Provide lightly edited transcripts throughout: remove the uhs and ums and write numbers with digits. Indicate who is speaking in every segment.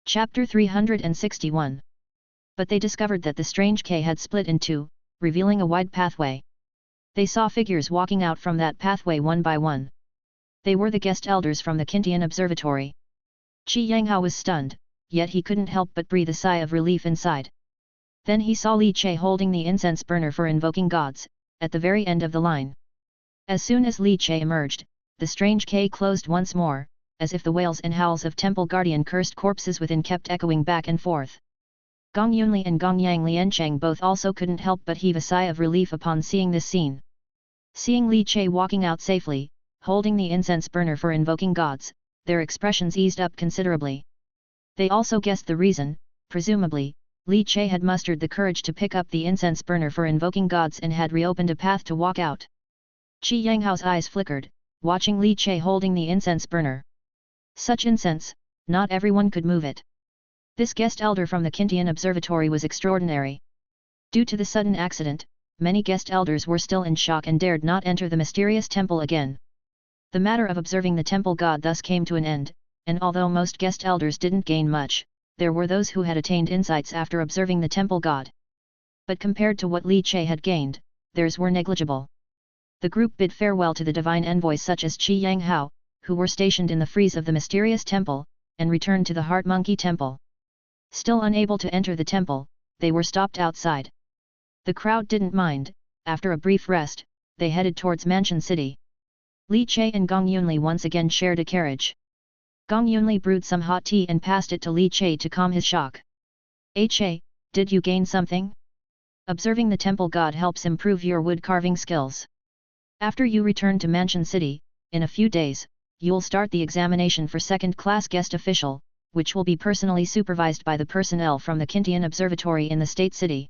Speaker 1: Chapter 361. But they discovered that the strange cave had split in two, revealing a wide pathway. They saw figures walking out from that pathway one by one. They were the guest elders from the Kintian Observatory. Qi Yanghao was stunned, yet he couldn't help but breathe a sigh of relief inside. Then he saw Li Che holding the incense burner for invoking gods, at the very end of the line. As soon as Li Che emerged, the strange cave closed once more, as if the wails and howls of temple guardian cursed corpses within kept echoing back and forth. Gong Yunli and Gong Yang Liancheng both also couldn't help but heave a sigh of relief upon seeing this scene. Seeing Li Che walking out safely, holding the incense burner for invoking gods, their expressions eased up considerably. They also guessed the reason. Presumably, Li Che had mustered the courage to pick up the incense burner for invoking gods and had reopened a path to walk out. Qi Yanghao's eyes flickered, watching Li Che holding the incense burner. Such incense, not everyone could move it. This guest elder from the Kintian Observatory was extraordinary. Due to the sudden accident, many guest elders were still in shock and dared not enter the mysterious temple again. The matter of observing the temple god thus came to an end, and although most guest elders didn't gain much, there were those who had attained insights after observing the temple god. But compared to what Li Che had gained, theirs were negligible. The group bid farewell to the divine envoys such as Qi Yanghao, who were stationed in the frieze of the mysterious temple, and returned to the Heart Monkey Temple. Still unable to enter the temple, they were stopped outside. The crowd didn't mind. After a brief rest, they headed towards Mansion City. Li Che and Gong Yunli once again shared a carriage. Gong Yunli brewed some hot tea and passed it to Li Che to calm his shock. Che, did you gain something? Observing the temple god helps improve your wood carving skills. After you return to Mansion City, in a few days, you'll start the examination for second-class guest official, which will be personally supervised by the personnel from the Kintian Observatory in the State City.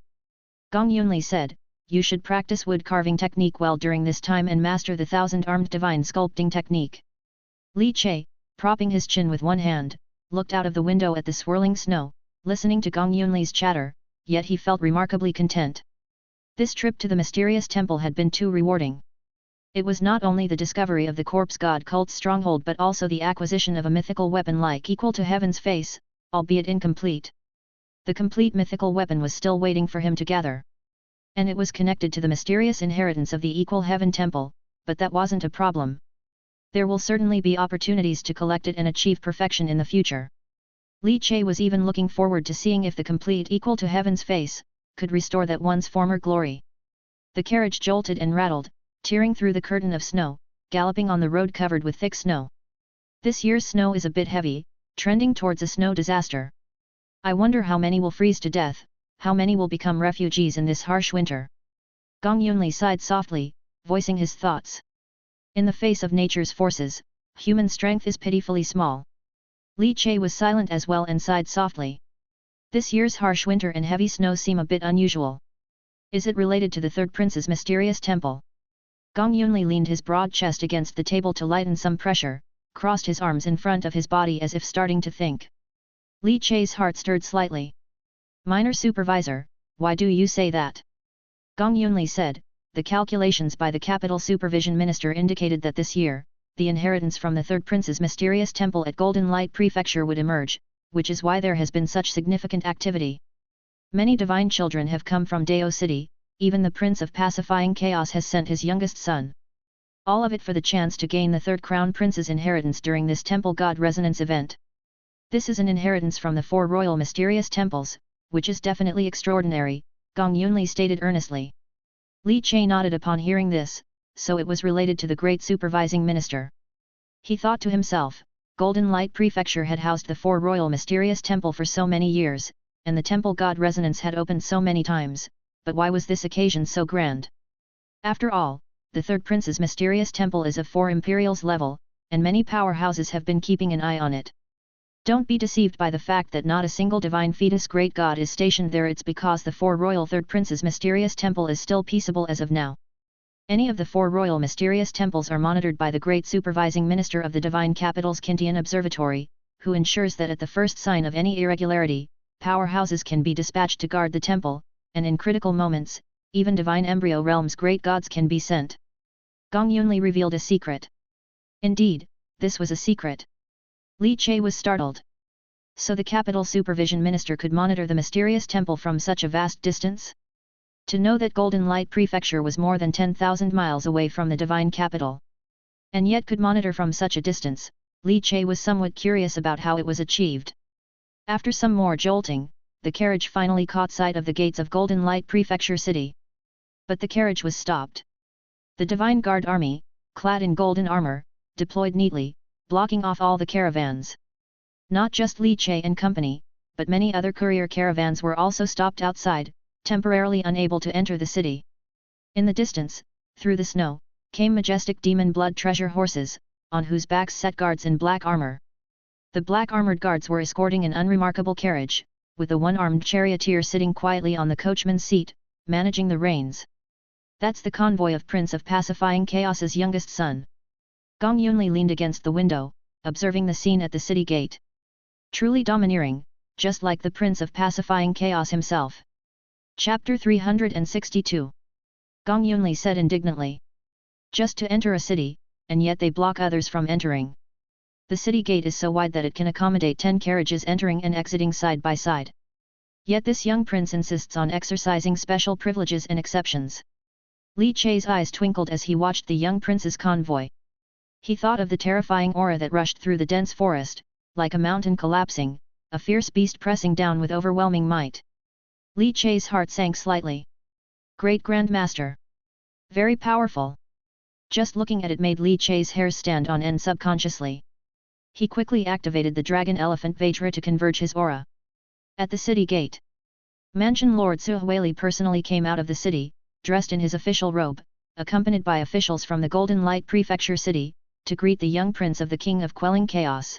Speaker 1: Gong Yunli said, you should practice wood carving technique well during this time and master the thousand-armed divine sculpting technique. Li Che, propping his chin with one hand, looked out of the window at the swirling snow, listening to Gong Yunli's chatter, yet he felt remarkably content. This trip to the mysterious temple had been too rewarding. It was not only the discovery of the corpse god cult's stronghold but also the acquisition of a mythical weapon like equal to Heaven's face, albeit incomplete. The complete mythical weapon was still waiting for him to gather. And it was connected to the mysterious inheritance of the Equal Heaven Temple, but that wasn't a problem. There will certainly be opportunities to collect it and achieve perfection in the future. Li Che was even looking forward to seeing if the complete equal to Heaven's face could restore that one's former glory. The carriage jolted and rattled, tearing through the curtain of snow, galloping on the road covered with thick snow. This year's snow is a bit heavy, trending towards a snow disaster. I wonder how many will freeze to death, how many will become refugees in this harsh winter. Gong Yunli sighed softly, voicing his thoughts. In the face of nature's forces, human strength is pitifully small. Li Che was silent as well and sighed softly. This year's harsh winter and heavy snow seem a bit unusual. Is it related to the third prince's mysterious temple? Gong Yunli leaned his broad chest against the table to lighten some pressure, crossed his arms in front of his body as if starting to think. Li Che's heart stirred slightly. Minor supervisor, why do you say that? Gong Yunli said, the calculations by the capital supervision minister indicated that this year, the inheritance from the third prince's mysterious temple at Golden Light Prefecture would emerge, which is why there has been such significant activity. Many divine children have come from Dao City. Even the Prince of Pacifying Chaos has sent his youngest son. All of it for the chance to gain the third crown prince's inheritance during this temple god resonance event. This is an inheritance from the four royal mysterious temples, which is definitely extraordinary, Gong Yunli stated earnestly. Li Che nodded upon hearing this, so it was related to the great supervising minister. He thought to himself, Golden Light Prefecture had housed the four royal mysterious temple for so many years, and the temple god resonance had opened so many times. But why was this occasion so grand? After all, the third prince's mysterious temple is of 4 imperials level, and many powerhouses have been keeping an eye on it. Don't be deceived by the fact that not a single divine fetus great god is stationed there. It's because the 4 royal third prince's mysterious temple is still peaceable as of now. Any of the 4 royal mysterious temples are monitored by the great supervising minister of the divine capital's Kintian Observatory, who ensures that at the first sign of any irregularity, powerhouses can be dispatched to guard the temple, and in critical moments, even divine embryo realm's great gods can be sent. Gong Yunli revealed a secret. Indeed, this was a secret. Li Che was startled. So the capital supervision minister could monitor the mysterious temple from such a vast distance? To know that Golden Light Prefecture was more than 10,000 miles away from the divine capital, and yet could monitor from such a distance, Li Che was somewhat curious about how it was achieved. After some more jolting, the carriage finally caught sight of the gates of Golden Light Prefecture City. But the carriage was stopped. The Divine Guard army, clad in golden armor, deployed neatly, blocking off all the caravans. Not just Li Che and company, but many other courier caravans were also stopped outside, temporarily unable to enter the city. In the distance, through the snow, came majestic demon blood treasure horses, on whose backs sat guards in black armor. The black-armored guards were escorting an unremarkable carriage, with a one-armed charioteer sitting quietly on the coachman's seat, managing the reins. That's the convoy of Prince of Pacifying Chaos's youngest son. Gong Yunli leaned against the window, observing the scene at the city gate. Truly domineering, just like the Prince of Pacifying Chaos himself. Chapter 362. Gong Yunli said indignantly. Just to enter a city, and yet they block others from entering. The city gate is so wide that it can accommodate 10 carriages entering and exiting side by side. Yet this young prince insists on exercising special privileges and exceptions. Li Che's eyes twinkled as he watched the young prince's convoy. He thought of the terrifying aura that rushed through the dense forest, like a mountain collapsing, a fierce beast pressing down with overwhelming might. Li Che's heart sank slightly. Great Grand Master. Very powerful. Just looking at it made Li Che's hairs stand on end subconsciously. He quickly activated the dragon elephant Vajra to converge his aura. At the city gate, Mansion Lord Suhueli personally came out of the city, dressed in his official robe, accompanied by officials from the Golden Light Prefecture city, to greet the young prince of the King of Quelling Chaos.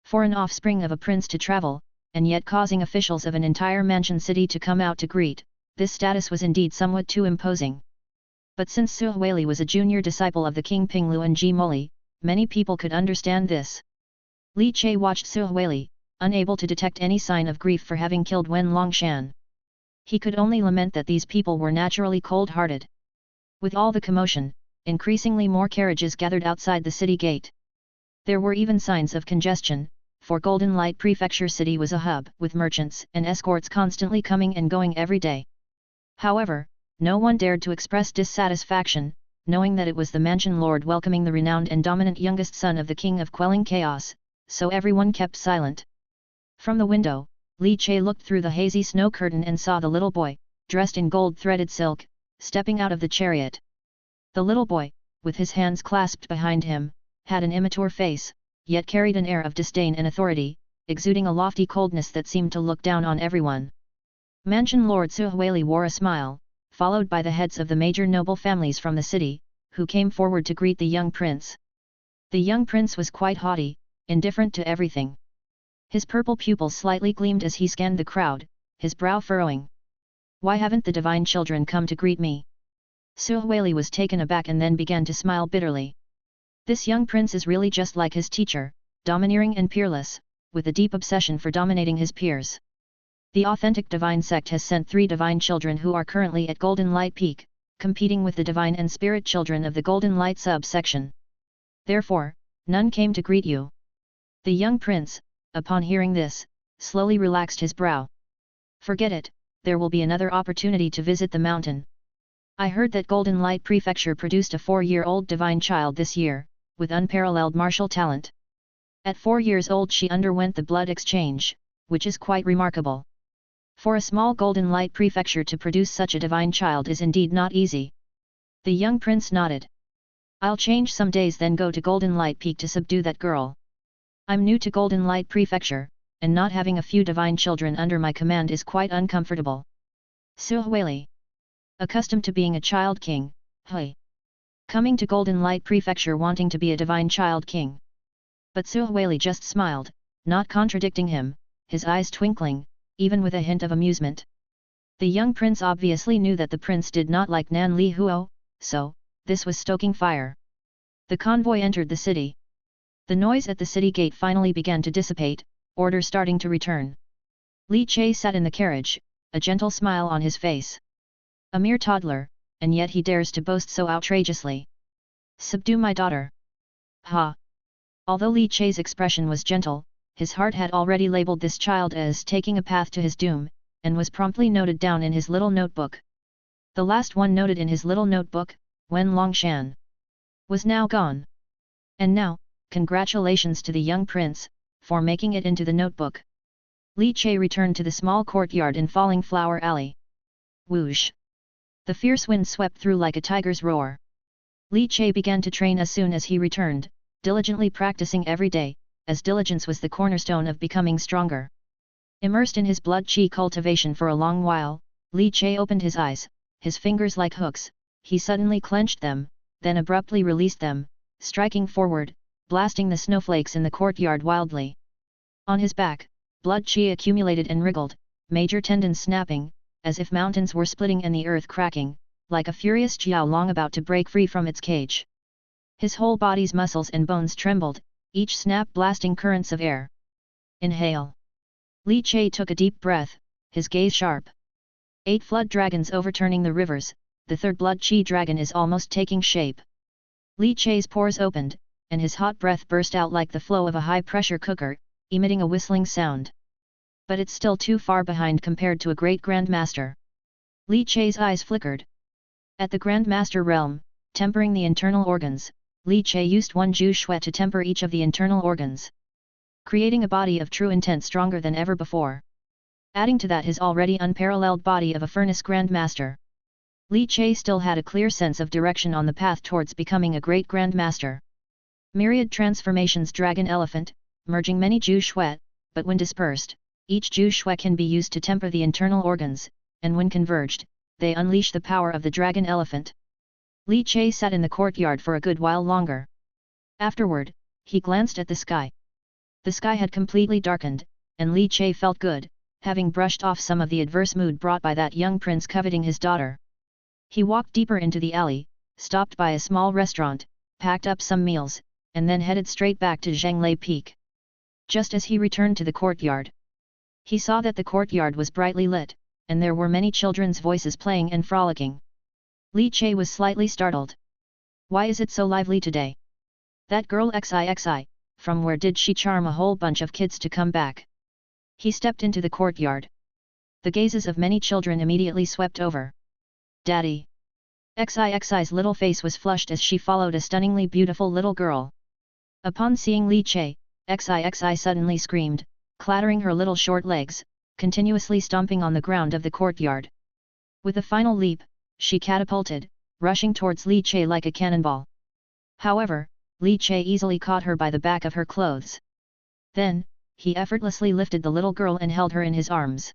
Speaker 1: For an offspring of a prince to travel, and yet causing officials of an entire mansion city to come out to greet, this status was indeed somewhat too imposing. But since Suhueli was a junior disciple of the King Pinglu and Ji Moli, many people could understand this. Li Che watched Suhueli, unable to detect any sign of grief for having killed Wen Longshan. He could only lament that these people were naturally cold-hearted. With all the commotion, increasingly more carriages gathered outside the city gate. There were even signs of congestion, for Golden Light Prefecture City was a hub with merchants and escorts constantly coming and going every day. However, no one dared to express dissatisfaction, knowing that it was the Mansion Lord welcoming the renowned and dominant youngest son of the King of Quelling Chaos, so everyone kept silent. From the window, Li Che looked through the hazy snow curtain and saw the little boy, dressed in gold-threaded silk, stepping out of the chariot. The little boy, with his hands clasped behind him, had an immature face, yet carried an air of disdain and authority, exuding a lofty coldness that seemed to look down on everyone. Mansion Lord Suhueli wore a smile, followed by the heads of the major noble families from the city, who came forward to greet the young prince. The young prince was quite haughty, indifferent to everything. His purple pupils slightly gleamed as he scanned the crowd, his brow furrowing. Why haven't the divine children come to greet me? Suhueli was taken aback and then began to smile bitterly. This young prince is really just like his teacher, domineering and peerless, with a deep obsession for dominating his peers. The authentic divine sect has sent 3 divine children who are currently at Golden Light Peak, competing with the divine and spirit children of the Golden Light subsection. Therefore, none came to greet you. The young prince, upon hearing this, slowly relaxed his brow. Forget it, there will be another opportunity to visit the mountain. I heard that Golden Light Prefecture produced a 4-year-old divine child this year, with unparalleled martial talent. At 4 years old she underwent the blood exchange, which is quite remarkable. For a small Golden Light Prefecture to produce such a divine child is indeed not easy. The young prince nodded. I'll change some days then go to Golden Light Peak to subdue that girl. I'm new to Golden Light Prefecture, and not having a few divine children under my command is quite uncomfortable. Suhueli. Accustomed to being a child king, hui. Coming to Golden Light Prefecture wanting to be a divine child king. But Suhueli just smiled, not contradicting him, his eyes twinkling, even with a hint of amusement. The young prince obviously knew that the prince did not like Nan Li Huo, so, this was stoking fire. The convoy entered the city. The noise at the city gate finally began to dissipate, order starting to return. Li Che sat in the carriage, a gentle smile on his face. A mere toddler, and yet he dares to boast so outrageously. Subdue my daughter. Ha! Although Li Che's expression was gentle, his heart had already labeled this child as taking a path to his doom, and was promptly noted down in his little notebook. The last one noted in his little notebook, Wen Longshan, was now gone. And now, congratulations to the young prince, for making it into the notebook. Li Che returned to the small courtyard in Falling Flower Alley. Whoosh! The fierce wind swept through like a tiger's roar. Li Che began to train as soon as he returned, diligently practicing every day, as diligence was the cornerstone of becoming stronger. Immersed in his blood qi cultivation for a long while, Li Che opened his eyes, his fingers like hooks, he suddenly clenched them, then abruptly released them, striking forward, blasting the snowflakes in the courtyard wildly. On his back, blood qi accumulated and wriggled, major tendons snapping, as if mountains were splitting and the earth cracking, like a furious Jiao Long about to break free from its cage. His whole body's muscles and bones trembled, each snap blasting currents of air. Inhale. Li Che took a deep breath, his gaze sharp. 8 flood dragons overturning the rivers, the third blood qi dragon is almost taking shape. Li Che's pores opened, and his hot breath burst out like the flow of a high-pressure cooker, emitting a whistling sound. But it's still too far behind compared to a great grandmaster. Li Che's eyes flickered. At the grandmaster realm, tempering the internal organs, Li Che used 1 Ju Shui to temper each of the internal organs, creating a body of true intent stronger than ever before. Adding to that his already unparalleled body of a furnace grandmaster, Li Che still had a clear sense of direction on the path towards becoming a great grandmaster. Myriad transformations dragon elephant, merging many Ju Shui, but when dispersed, each Ju Shui can be used to temper the internal organs, and when converged, they unleash the power of the dragon elephant. Li Che sat in the courtyard for a good while longer. Afterward, he glanced at the sky. The sky had completely darkened, and Li Che felt good, having brushed off some of the adverse mood brought by that young prince coveting his daughter. He walked deeper into the alley, stopped by a small restaurant, packed up some meals, and then headed straight back to Zhanglei Peak. Just as he returned to the courtyard, he saw that the courtyard was brightly lit, and there were many children's voices playing and frolicking. Li Che was slightly startled. Why is it so lively today? That girl XIXI, from where did she charm a whole bunch of kids to come back? He stepped into the courtyard. The gazes of many children immediately swept over. Daddy! XIXI's little face was flushed as she followed a stunningly beautiful little girl. Upon seeing Li Che, XIXI suddenly screamed, clattering her little short legs, continuously stomping on the ground of the courtyard. With a final leap, she catapulted, rushing towards Li Che like a cannonball. However, Li Che easily caught her by the back of her clothes. Then, he effortlessly lifted the little girl and held her in his arms.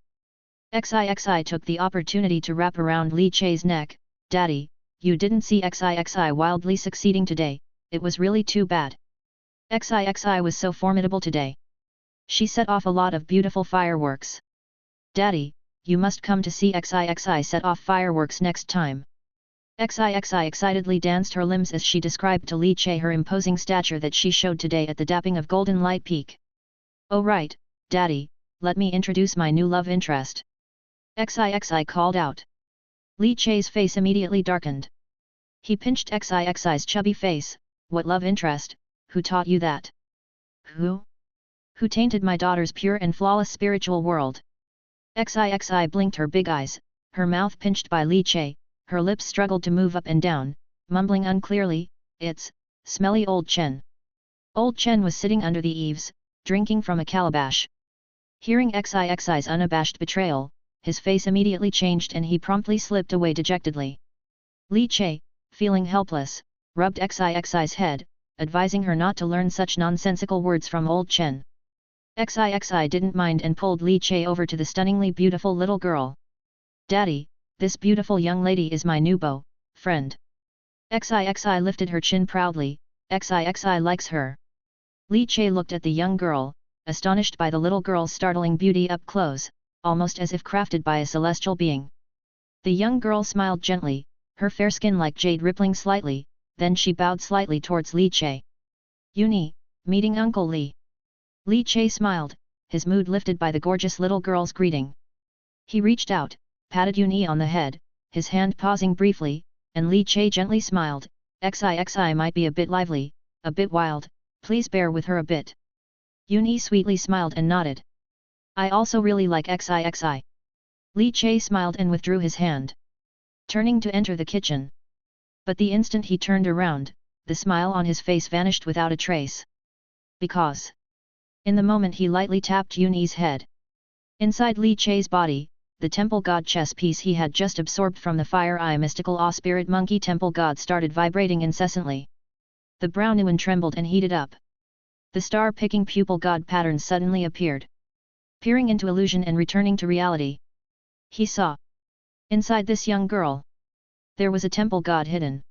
Speaker 1: XIXI took the opportunity to wrap around Li Che's neck. Daddy, you didn't see XIXI wildly succeeding today, it was really too bad. XIXI was so formidable today. She set off a lot of beautiful fireworks. Daddy, you must come to see XIXI set off fireworks next time. XIXI excitedly danced her limbs as she described to Li Che her imposing stature that she showed today at the dapping of Golden Light Peak. Oh right, Daddy, let me introduce my new love interest. XIXI called out. Li Che's face immediately darkened. He pinched XIXI's chubby face. What love interest? Who taught you that? Who? Who tainted my daughter's pure and flawless spiritual world? XIXI blinked her big eyes, her mouth pinched by Li Che, her lips struggled to move up and down, mumbling unclearly, it's smelly old Chen. Old Chen was sitting under the eaves, drinking from a calabash. Hearing XIXI's unabashed betrayal, his face immediately changed and he promptly slipped away dejectedly. Li Che, feeling helpless, rubbed XIXI's head, advising her not to learn such nonsensical words from old Chen. XIXI didn't mind and pulled Li Che over to the stunningly beautiful little girl. Daddy, this beautiful young lady is my new beau friend. XIXI lifted her chin proudly, XIXI likes her. Li Che looked at the young girl, astonished by the little girl's startling beauty up close, almost as if crafted by a celestial being. The young girl smiled gently, her fair skin like jade rippling slightly, then she bowed slightly towards Li Che. Uni, meeting Uncle Li. Li Che smiled, his mood lifted by the gorgeous little girl's greeting. He reached out, patted Uni on the head, his hand pausing briefly, and Li Che gently smiled, XIXI might be a bit lively, a bit wild, please bear with her a bit. Yuni sweetly smiled and nodded. I also really like XIXI. Li Che smiled and withdrew his hand, turning to enter the kitchen. But the instant he turned around, the smile on his face vanished without a trace. Because in the moment he lightly tapped Yuni's head. Inside Li Che's body, the temple god chess piece he had just absorbed from the Fire Eye mystical awe spirit monkey temple god started vibrating incessantly. The brown Yuan trembled and heated up. The star-picking pupil god pattern suddenly appeared, peering into illusion and returning to reality. He saw inside this young girl, there was a temple god hidden.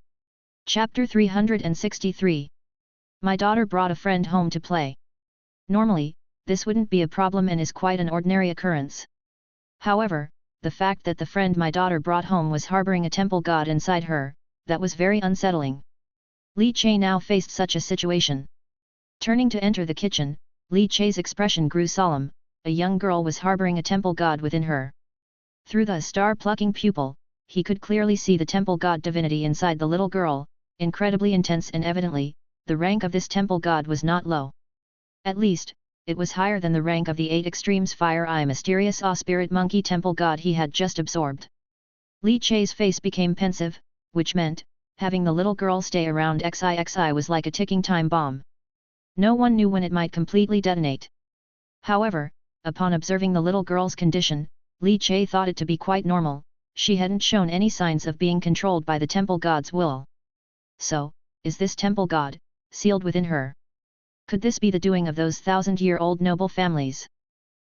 Speaker 1: Chapter 363. My daughter brought a friend home to play. Normally, this wouldn't be a problem and is quite an ordinary occurrence. However, the fact that the friend my daughter brought home was harboring a temple god inside her, that was very unsettling. Li Che now faced such a situation. Turning to enter the kitchen, Li Che's expression grew solemn. A young girl was harboring a temple god within her. Through the star-plucking pupil, he could clearly see the temple god divinity inside the little girl, incredibly intense and evidently, the rank of this temple god was not low. At least, it was higher than the rank of the 8 extremes Fire Eye mysterious awe spirit monkey temple god he had just absorbed. Li Che's face became pensive, which meant, having the little girl stay around XIXI was like a ticking time bomb. No one knew when it might completely detonate. However, upon observing the little girl's condition, Li Che thought it to be quite normal. She hadn't shown any signs of being controlled by the temple god's will. So, is this temple god sealed within her? Could this be the doing of those 1,000-year-old noble families?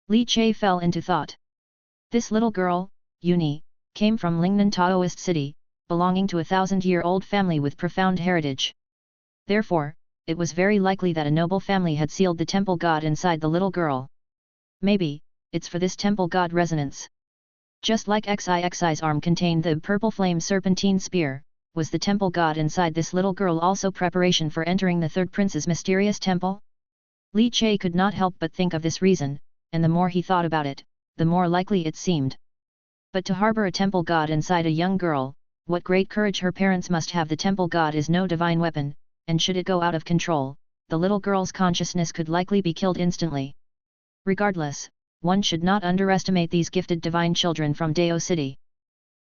Speaker 1: Li Che fell into thought. This little girl, Yuni, came from Lingnan Taoist city, belonging to a 1,000-year-old family with profound heritage. Therefore, it was very likely that a noble family had sealed the temple god inside the little girl. Maybe, it's for this temple god resonance. Just like XIXI's arm contained the purple flame serpentine spear, was the temple god inside this little girl also preparation for entering the third prince's mysterious temple? Li Che could not help but think of this reason, and the more he thought about it, the more likely it seemed. But to harbor a temple god inside a young girl, what great courage her parents must have. The temple god is no divine weapon, and should it go out of control, the little girl's consciousness could likely be killed instantly. Regardless, one should not underestimate these gifted divine children from Dao City.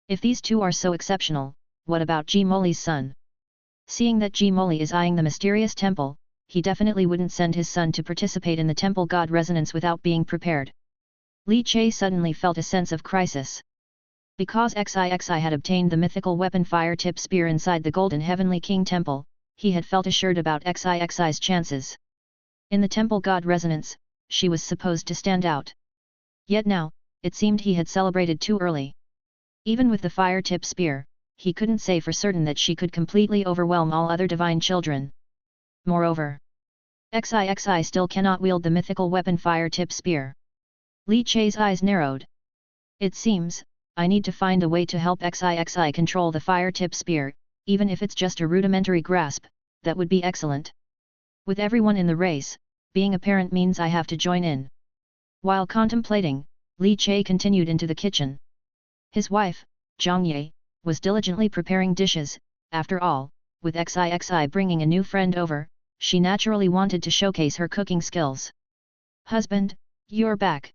Speaker 1: If these two are so exceptional, what about Ji Moli's son? Seeing that Ji Moli is eyeing the mysterious temple, he definitely wouldn't send his son to participate in the temple god resonance without being prepared. Li Che suddenly felt a sense of crisis. Because XIXI had obtained the mythical weapon fire tip spear inside the Golden Heavenly King temple, he had felt assured about XIXI's chances. In the temple god resonance, she was supposed to stand out. Yet now, it seemed he had celebrated too early. Even with the fire tip spear, he couldn't say for certain that she could completely overwhelm all other divine children. Moreover, XIXI still cannot wield the mythical weapon fire tip spear. Li Che's eyes narrowed. It seems, I need to find a way to help XIXI control the fire tip spear, even if it's just a rudimentary grasp, that would be excellent. With everyone in the race, being a parent means I have to join in. While contemplating, Li Che continued into the kitchen. His wife, Zhang Ye, was diligently preparing dishes. After all, with XIXI bringing a new friend over, she naturally wanted to showcase her cooking skills. Husband, you're back.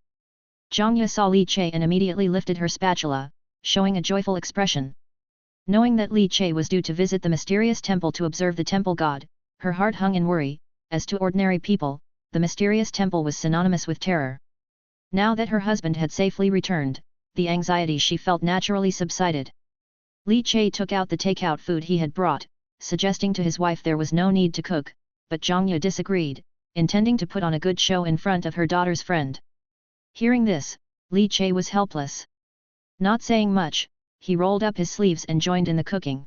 Speaker 1: Zhang Ye saw Li Che and immediately lifted her spatula, showing a joyful expression. Knowing that Li Che was due to visit the mysterious temple to observe the temple god, her heart hung in worry. As to ordinary people, the mysterious temple was synonymous with terror. Now that her husband had safely returned, the anxiety she felt naturally subsided. Li Che took out the takeout food he had brought, suggesting to his wife there was no need to cook, but Zhang Ye disagreed, intending to put on a good show in front of her daughter's friend. Hearing this, Li Che was helpless. Not saying much, he rolled up his sleeves and joined in the cooking.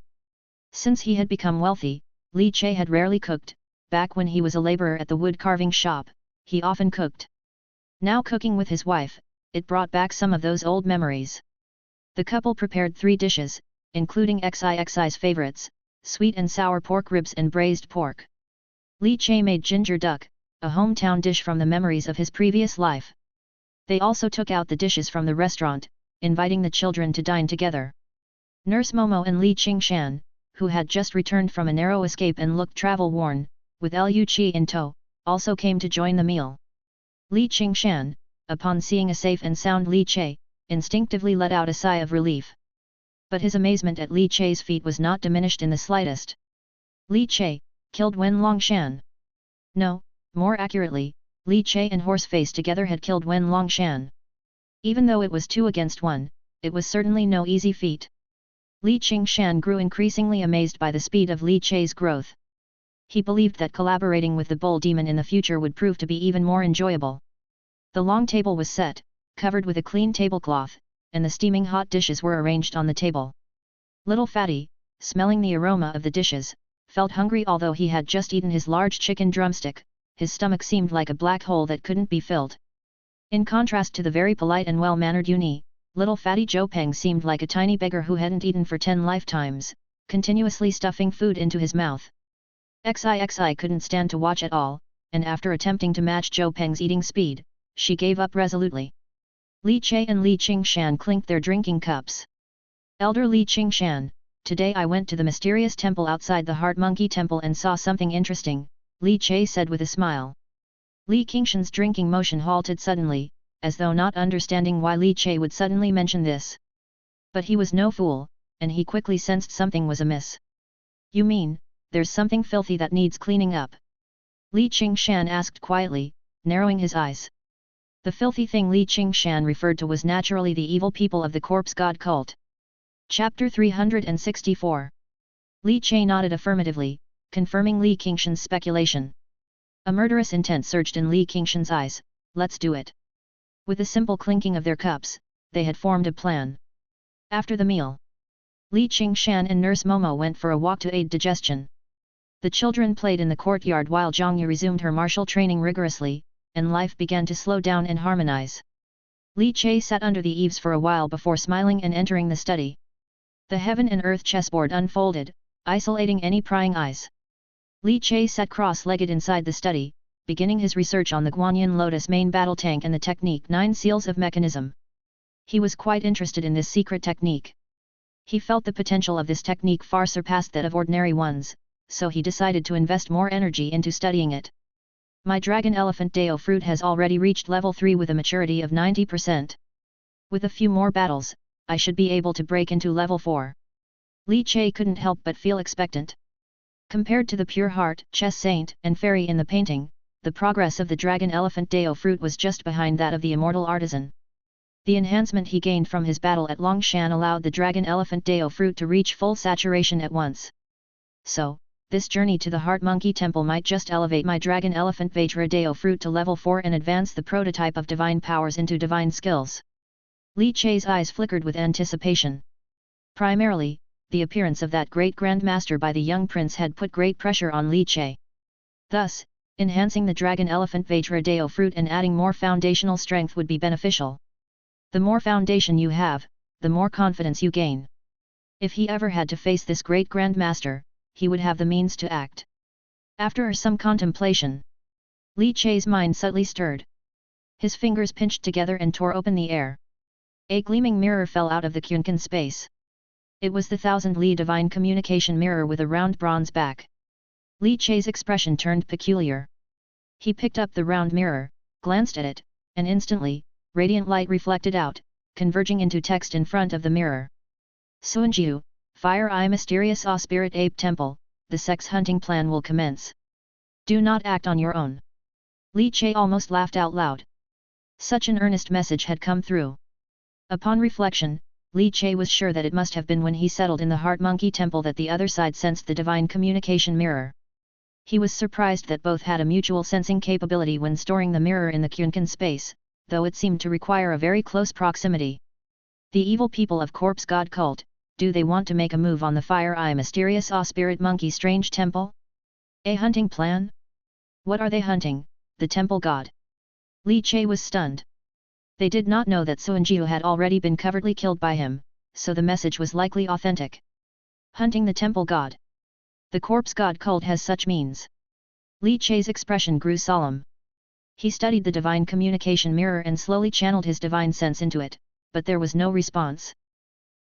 Speaker 1: Since he had become wealthy, Li Che had rarely cooked. Back when he was a laborer at the wood carving shop, he often cooked. Now cooking with his wife, it brought back some of those old memories. The couple prepared 3 dishes, including XIXI's favorites, sweet and sour pork ribs and braised pork. Li Che made ginger duck, a hometown dish from the memories of his previous life. They also took out the dishes from the restaurant, inviting the children to dine together. Nurse Momo and Li Qingshan, who had just returned from a narrow escape and looked travel-worn, with Lu Qi in tow, also came to join the meal. Li Qingshan, upon seeing a safe and sound Li Che, instinctively let out a sigh of relief. But his amazement at Li Che's feat was not diminished in the slightest. Li Che, killed Wen Longshan. No, more accurately, Li Che and Horseface together had killed Wen Longshan. Even though it was 2 against 1, it was certainly no easy feat. Li Qingshan grew increasingly amazed by the speed of Li Che's growth. He believed that collaborating with the Bull Demon in the future would prove to be even more enjoyable. The long table was set, covered with a clean tablecloth, and the steaming hot dishes were arranged on the table. Little Fatty, smelling the aroma of the dishes, felt hungry although he had just eaten his large chicken drumstick. His stomach seemed like a black hole that couldn't be filled. In contrast to the very polite and well-mannered Uni, little Fatty Zhou Peng seemed like a tiny beggar who hadn't eaten for 10 lifetimes, continuously stuffing food into his mouth. Xixi couldn't stand to watch at all, and after attempting to match Zhou Peng's eating speed, she gave up resolutely. Li Che and Li Qingshan clinked their drinking cups. Elder Li Qingshan, today I went to the mysterious temple outside the Heart Monkey Temple and saw something interesting, Li Che said with a smile. Li Qingshan's drinking motion halted suddenly, as though not understanding why Li Che would suddenly mention this. But he was no fool, and he quickly sensed something was amiss. You mean, there's something filthy that needs cleaning up? Li Qingshan asked quietly, narrowing his eyes. The filthy thing Li Qingshan referred to was naturally the evil people of the corpse god cult. Chapter 364. Li Che nodded affirmatively, confirming Li Qingshan's speculation. A murderous intent surged in Li Qingshan's eyes. Let's do it. With a simple clinking of their cups, they had formed a plan. After the meal, Li Qingshan and Nurse Momo went for a walk to aid digestion. The children played in the courtyard while Zhongyu resumed her martial training rigorously, and life began to slow down and harmonize. Li Che sat under the eaves for a while before smiling and entering the study. The heaven and earth chessboard unfolded, isolating any prying eyes. Li Che sat cross-legged inside the study, beginning his research on the Guanyin Lotus main battle tank and the technique 9 seals of mechanism. He was quite interested in this secret technique. He felt the potential of this technique far surpassed that of ordinary ones, so he decided to invest more energy into studying it. My Dragon Elephant Dao fruit has already reached level 3 with a maturity of 90%. With a few more battles, I should be able to break into level 4. Li Che couldn't help but feel expectant. Compared to the pure heart, chess saint, and fairy in the painting, the progress of the Dragon Elephant Dao fruit was just behind that of the immortal artisan. The enhancement he gained from his battle at Longshan allowed the Dragon Elephant Dao fruit to reach full saturation at once. So, this journey to the Heart Monkey Temple might just elevate my Dragon Elephant Vajra Dao fruit to level 4 and advance the prototype of divine powers into divine skills. Li Che's eyes flickered with anticipation. Primarily, the appearance of that great grandmaster by the young prince had put great pressure on Li Che. Thus, enhancing the Dragon Elephant Vajra Dao fruit and adding more foundational strength would be beneficial. The more foundation you have, the more confidence you gain. If he ever had to face this great grandmaster, he would have the means to act. After some contemplation, Li Che's mind subtly stirred. His fingers pinched together and tore open the air. A gleaming mirror fell out of the Kunkan space. It was the 1000 Li divine communication mirror with a round bronze back. Li Che's expression turned peculiar. He picked up the round mirror, glanced at it, and instantly, radiant light reflected out, converging into text in front of the mirror. Suanjiu, Fire Eye Mysterious Awe Spirit Ape Temple, the sex hunting plan will commence. Do not act on your own. Li Che almost laughed out loud. Such an earnest message had come through. Upon reflection, Li Che was sure that it must have been when he settled in the Heart Monkey Temple that the other side sensed the divine communication mirror. He was surprised that both had a mutual sensing capability when storing the mirror in the Kunkan space, though it seemed to require a very close proximity. The evil people of Corpse God Cult, do they want to make a move on the Fire Eye Mysterious Awe Spirit Monkey Strange Temple? A hunting plan? What are they hunting, the temple god? Li Che was stunned. They did not know that Suanjiu had already been covertly killed by him, so the message was likely authentic. Hunting the temple god. The corpse god cult has such means. Li Che's expression grew solemn. He studied the divine communication mirror and slowly channeled his divine sense into it, but there was no response.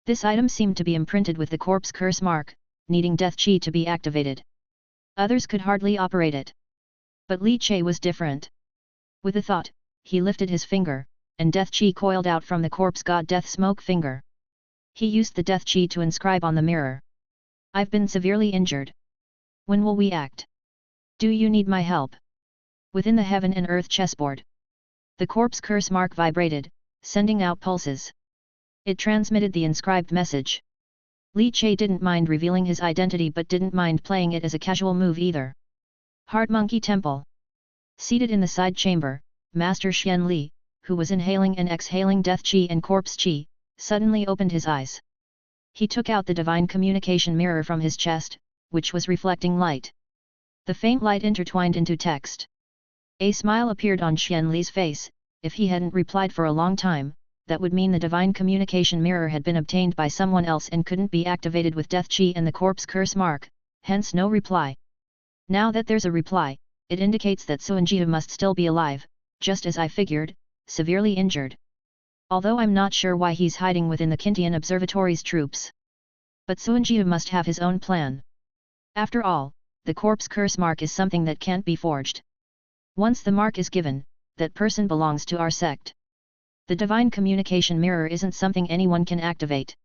Speaker 1: This item seemed to be imprinted with the corpse curse mark, needing death chi to be activated. Others could hardly operate it. But Li Che was different. With a thought, he lifted his finger, and death chi coiled out from the corpse god Death Smoke finger. He used the death chi to inscribe on the mirror. I've been severely injured. When will we act? Do you need my help? Within the heaven and earth chessboard, the corpse curse mark vibrated, sending out pulses. It transmitted the inscribed message. Li Che didn't mind revealing his identity but didn't mind playing it as a casual move either. Heart Monkey Temple. Seated in the side chamber, Master Xian Li, who was inhaling and exhaling death chi and corpse chi, suddenly opened his eyes. He took out the divine communication mirror from his chest, which was reflecting light. The faint light intertwined into text. A smile appeared on Xian Li's face. If he hadn't replied for a long time, that would mean the divine communication mirror had been obtained by someone else and couldn't be activated with death chi and the corpse curse mark, hence no reply. Now that there's a reply, it indicates that Suanjiu must still be alive, just as I figured, severely injured. Although I'm not sure why he's hiding within the Kintian Observatory's troops. But Suanjiu must have his own plan. After all, the corpse curse mark is something that can't be forged. Once the mark is given, that person belongs to our sect. The divine communication mirror isn't something anyone can activate.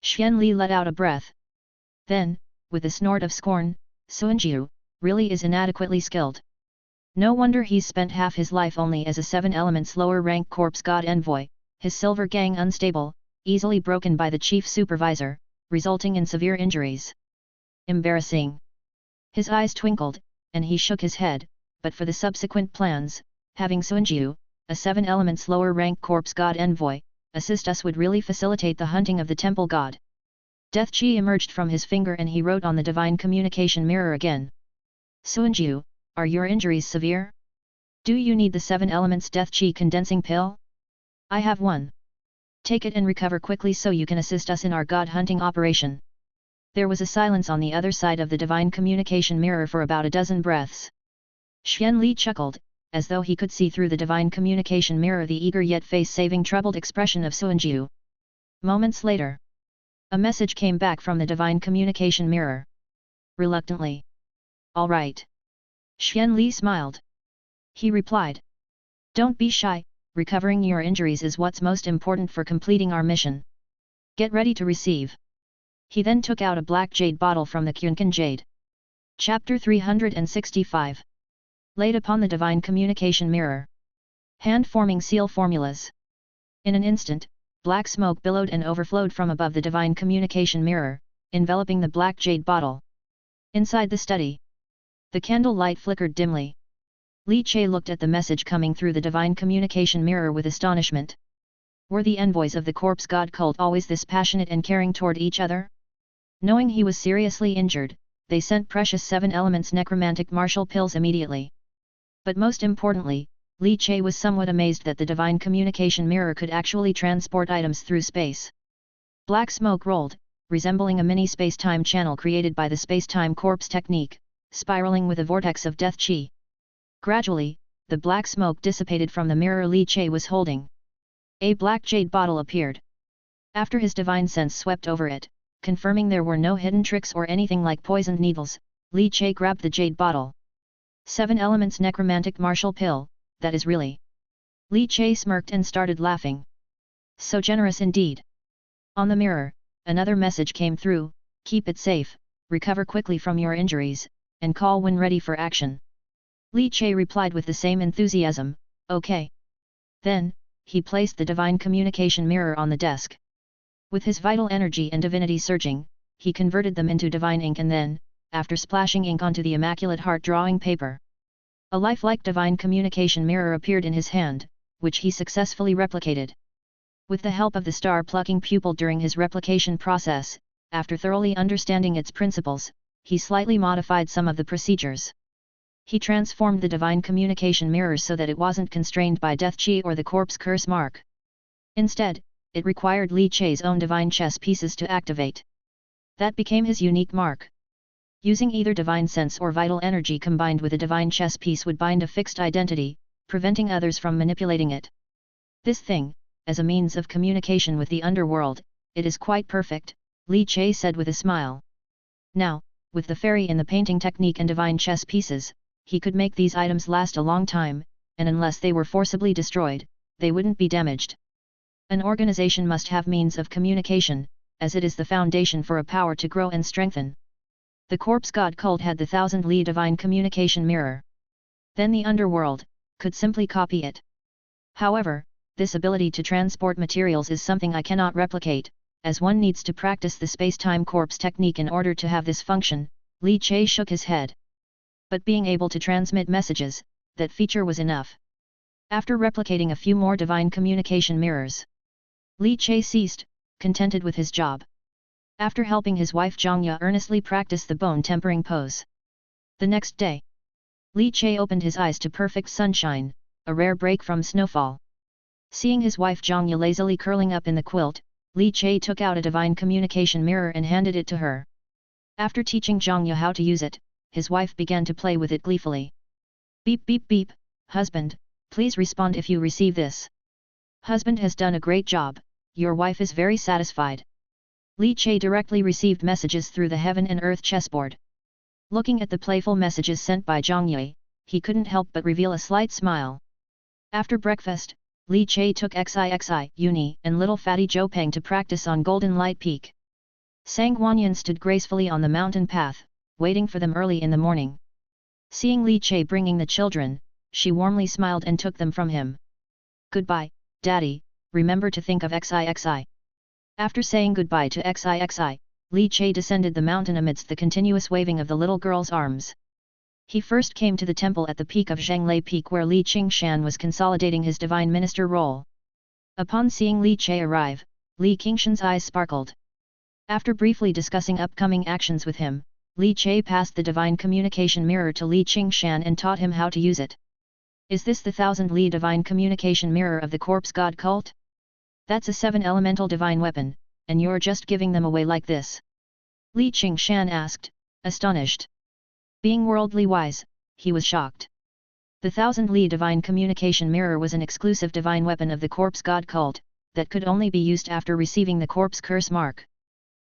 Speaker 1: Xian Li let out a breath. Then, with a snort of scorn, Suanjiu really is inadequately skilled. No wonder he's spent half his life only as a 7 elements lower rank corpse god envoy, his silver gang unstable, easily broken by the chief supervisor, resulting in severe injuries. Embarrassing. His eyes twinkled, and he shook his head, but for the subsequent plans, having Suanjiu, a 7 elements lower rank corpse god envoy, assist us would really facilitate the hunting of the temple god. Death chi emerged from his finger and he wrote on the divine communication mirror again. Suanjiu, are your injuries severe? Do you need the 7 elements death chi condensing pill? I have one. Take it and recover quickly so you can assist us in our god hunting operation. There was a silence on the other side of the divine communication mirror for about a dozen breaths. Xian Li chuckled, as though he could see through the divine communication mirror the eager yet face-saving troubled expression of Suanjiu. Moments later, a message came back from the divine communication mirror. Reluctantly. All right. Xian Li smiled. He replied. Don't be shy, recovering your injuries is what's most important for completing our mission. Get ready to receive. He then took out a black jade bottle from the Kyunkan Jade. Chapter 365. Laid upon the divine communication mirror. Hand-forming seal formulas. In an instant, black smoke billowed and overflowed from above the divine communication mirror, enveloping the black jade bottle. Inside the study, the candle light flickered dimly. Li Che looked at the message coming through the divine communication mirror with astonishment. Were the envoys of the corpse god cult always this passionate and caring toward each other? Knowing he was seriously injured, they sent precious 7 elements necromantic martial pills immediately. But most importantly, Li Che was somewhat amazed that the divine communication mirror could actually transport items through space. Black smoke rolled, resembling a mini space-time channel created by the space-time corpse technique, spiraling with a vortex of death chi. Gradually, the black smoke dissipated from the mirror Li Che was holding. A black jade bottle appeared. After his divine sense swept over it, confirming there were no hidden tricks or anything like poisoned needles, Li Che grabbed the jade bottle. 7 elements necromantic martial pill, that is really. Li Che smirked and started laughing. So generous indeed. On the mirror, another message came through, keep it safe, recover quickly from your injuries, and call when ready for action. Li Che replied with the same enthusiasm, okay. Then, he placed the divine communication mirror on the desk. With his vital energy and divinity surging, he converted them into divine ink and then, after splashing ink onto the immaculate heart drawing paper, a lifelike divine communication mirror appeared in his hand, which he successfully replicated. With the help of the star-plucking pupil during his replication process, after thoroughly understanding its principles, he slightly modified some of the procedures. He transformed the divine communication mirror so that it wasn't constrained by death chi or the corpse curse mark. Instead, it required Li Che's own divine chess pieces to activate. That became his unique mark. Using either divine sense or vital energy combined with a divine chess piece would bind a fixed identity, preventing others from manipulating it. This thing, as a means of communication with the underworld, it is quite perfect, Li Che said with a smile. Now, with the fairy in the painting technique and divine chess pieces, he could make these items last a long time, and unless they were forcibly destroyed, they wouldn't be damaged. An organization must have means of communication, as it is the foundation for a power to grow and strengthen. The corpse god cult had the 1,000-li divine communication mirror. Then the underworld could simply copy it. However, this ability to transport materials is something I cannot replicate, as one needs to practice the space-time corpse technique in order to have this function. Li Che shook his head. But being able to transmit messages, that feature was enough. After replicating a few more divine communication mirrors, Li Che ceased, contented with his job. After helping his wife Zhangya earnestly practice the bone tempering pose. The next day, Li Che opened his eyes to perfect sunshine, a rare break from snowfall. Seeing his wife Zhangya lazily curling up in the quilt, Li Che took out a divine communication mirror and handed it to her. After teaching Zhangya how to use it, his wife began to play with it gleefully. Beep beep beep, husband, please respond if you receive this. Husband has done a great job, your wife is very satisfied. Li Che directly received messages through the heaven and earth chessboard. Looking at the playful messages sent by Zhangya, he couldn't help but reveal a slight smile. After breakfast, Li Che took Xixi, Uni and little fatty Zhou Peng to practice on Golden Light Peak. Sang Wanyan stood gracefully on the mountain path, waiting for them early in the morning. Seeing Li Che bringing the children, she warmly smiled and took them from him. Goodbye, Daddy, remember to think of Xixi. After saying goodbye to Xixi, Li Che descended the mountain amidst the continuous waving of the little girl's arms. He first came to the temple at the peak of Zhanglei Peak where Li Qingshan was consolidating his divine minister role. Upon seeing Li Che arrive, Li Qingshan's eyes sparkled. After briefly discussing upcoming actions with him, Li Che passed the divine communication mirror to Li Qingshan and taught him how to use it. Is this the 1,000-li divine communication mirror of the corpse god cult? That's a 7-elemental divine weapon, and you're just giving them away like this? Li Qingshan asked, astonished. Being worldly wise, he was shocked. The 1,000-li divine communication mirror was an exclusive divine weapon of the corpse god cult, that could only be used after receiving the corpse curse mark.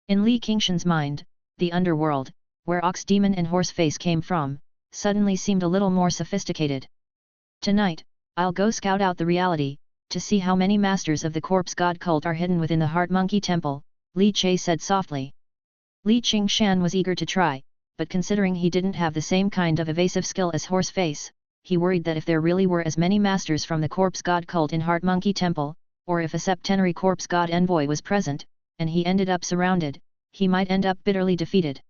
Speaker 1: In Li Qingshan's mind, the underworld, where Ox Demon and Horseface came from, suddenly seemed a little more sophisticated. Tonight, I'll go scout out the reality, to see how many masters of the corpse god cult are hidden within the Heart Monkey Temple, Li Che said softly. Li Qingshan was eager to try, but considering he didn't have the same kind of evasive skill as Horseface, he worried that if there really were as many masters from the corpse god cult in Heart Monkey Temple, or if a septenary corpse god envoy was present, and he ended up surrounded, he might end up bitterly defeated.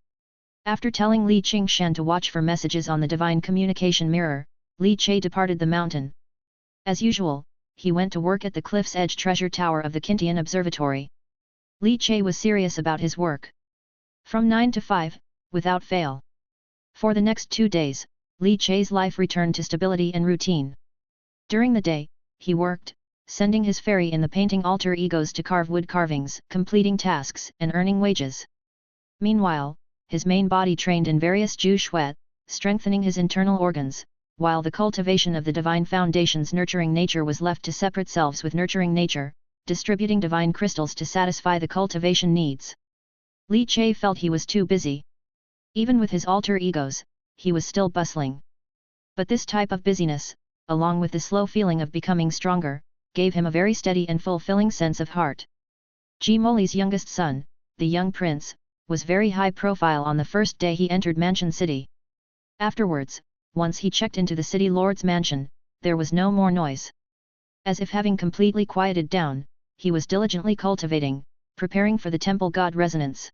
Speaker 1: After telling Li Qingshan to watch for messages on the divine communication mirror, Li Che departed the mountain. As usual, he went to work at the cliff's edge treasure tower of the Kintian Observatory. Li Che was serious about his work. From 9 to 5, without fail. For the next 2 days, Li Che's life returned to stability and routine. During the day, he worked, sending his fairy in the painting alter egos to carve wood carvings, completing tasks and earning wages. Meanwhile, his main body trained in various Ju Shuet, strengthening his internal organs, while the cultivation of the divine foundation's nurturing nature was left to separate selves with nurturing nature, distributing divine crystals to satisfy the cultivation needs. Li Che felt he was too busy. Even with his alter egos, he was still bustling. But this type of busyness, along with the slow feeling of becoming stronger, gave him a very steady and fulfilling sense of heart. Ji Moli's youngest son, the young prince, was very high profile on the first day he entered Mansion City. Afterwards, once he checked into the city lord's mansion, there was no more noise. As if having completely quieted down, he was diligently cultivating, preparing for the temple god resonance.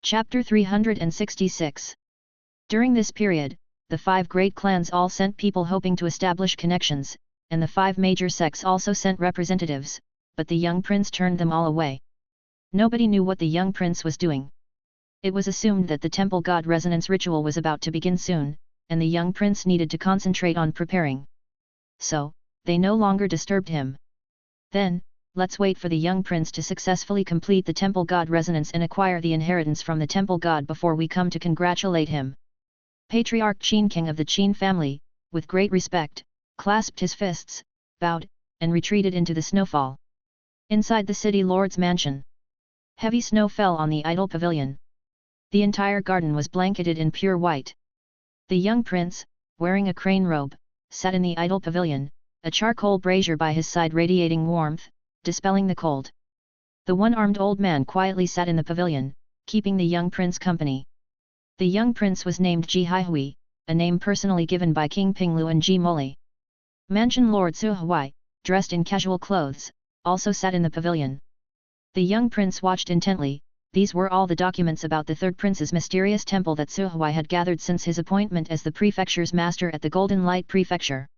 Speaker 1: Chapter 366. During this period, the 5 great clans all sent people hoping to establish connections, and the 5 major sects also sent representatives, but the young prince turned them all away. Nobody knew what the young prince was doing. It was assumed that the temple god resonance ritual was about to begin soon, and the young prince needed to concentrate on preparing. So, they no longer disturbed him. Then, let's wait for the young prince to successfully complete the temple god resonance and acquire the inheritance from the temple god before we come to congratulate him. Patriarch Qin, king of the Qin family, with great respect, clasped his fists, bowed, and retreated into the snowfall. Inside the city lord's mansion, heavy snow fell on the idol pavilion. The entire garden was blanketed in pure white. The young prince, wearing a crane robe, sat in the idol pavilion, a charcoal brazier by his side radiating warmth, dispelling the cold. The one-armed old man quietly sat in the pavilion, keeping the young prince company. The young prince was named Ji Haihui, a name personally given by King Pinglu and Ji Moli. Mansion Lord Su Huai, dressed in casual clothes, also sat in the pavilion. The young prince watched intently. These were all the documents about the third prince's mysterious temple that Su Huai had gathered since his appointment as the prefecture's master at the Golden Light Prefecture.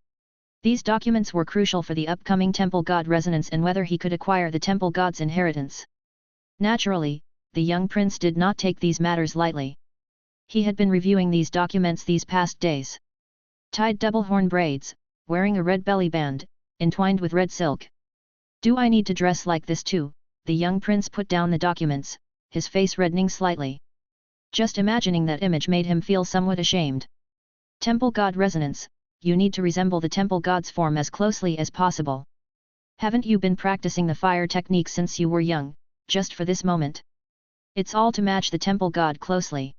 Speaker 1: These documents were crucial for the upcoming temple god resonance and whether he could acquire the temple god's inheritance. Naturally, the young prince did not take these matters lightly. He had been reviewing these documents these past days. Tied double horn braids, wearing a red belly band, entwined with red silk. Do I need to dress like this too? The young prince put down the documents, his face reddening slightly. Just imagining that image made him feel somewhat ashamed. Temple god resonance, you need to resemble the temple god's form as closely as possible. Haven't you been practicing the fire technique since you were young, just for this moment? It's all to match the temple god closely.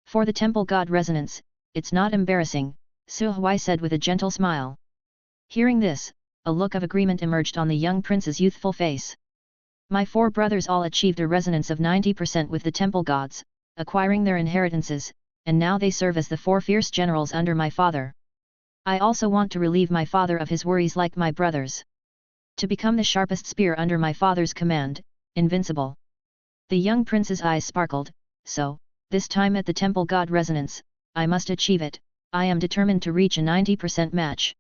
Speaker 1: For the temple god resonance, it's not embarrassing, Su Huai said with a gentle smile. Hearing this, a look of agreement emerged on the young prince's youthful face. My four brothers all achieved a resonance of 90% with the temple gods, acquiring their inheritances, and now they serve as the four fierce generals under my father. I also want to relieve my father of his worries like my brothers. To become the sharpest spear under my father's command, invincible. The young prince's eyes sparkled, so, this time at the temple god resonance, I must achieve it. I am determined to reach a 90% match.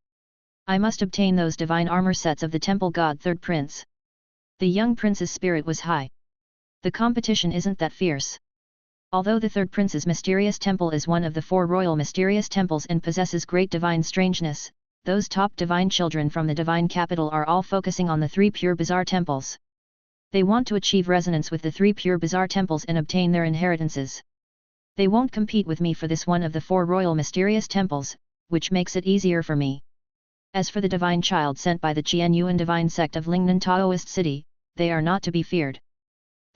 Speaker 1: I must obtain those divine armor sets of the temple god third prince. The young prince's spirit was high. The competition isn't that fierce. Although the third prince's mysterious temple is one of the four royal mysterious temples and possesses great divine strangeness, those top divine children from the divine capital are all focusing on the three pure bizarre temples. They want to achieve resonance with the three pure bizarre temples and obtain their inheritances. They won't compete with me for this one of the four royal mysterious temples, which makes it easier for me. As for the divine child sent by the Qianyuan divine sect of Lingnan Taoist city, they are not to be feared.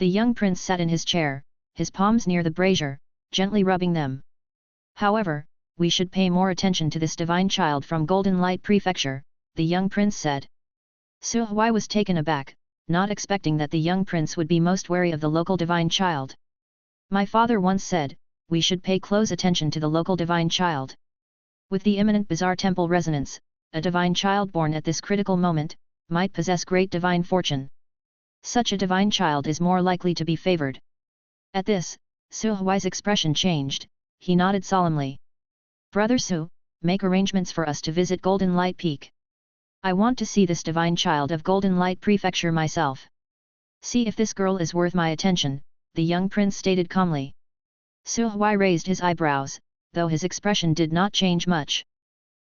Speaker 1: The young prince sat in his chair, his palms near the brazier, gently rubbing them. However, we should pay more attention to this divine child from Golden Light Prefecture, the young prince said. Su Huai was taken aback, not expecting that the young prince would be most wary of the local divine child. My father once said, we should pay close attention to the local divine child. With the imminent bizarre temple resonance, a divine child born at this critical moment, might possess great divine fortune. Such a divine child is more likely to be favored. At this, Su Huai's expression changed, he nodded solemnly. Brother Su, make arrangements for us to visit Golden Light Peak. I want to see this divine child of Golden Light Prefecture myself. See if this girl is worth my attention, the young prince stated calmly. Su Huai raised his eyebrows, though his expression did not change much.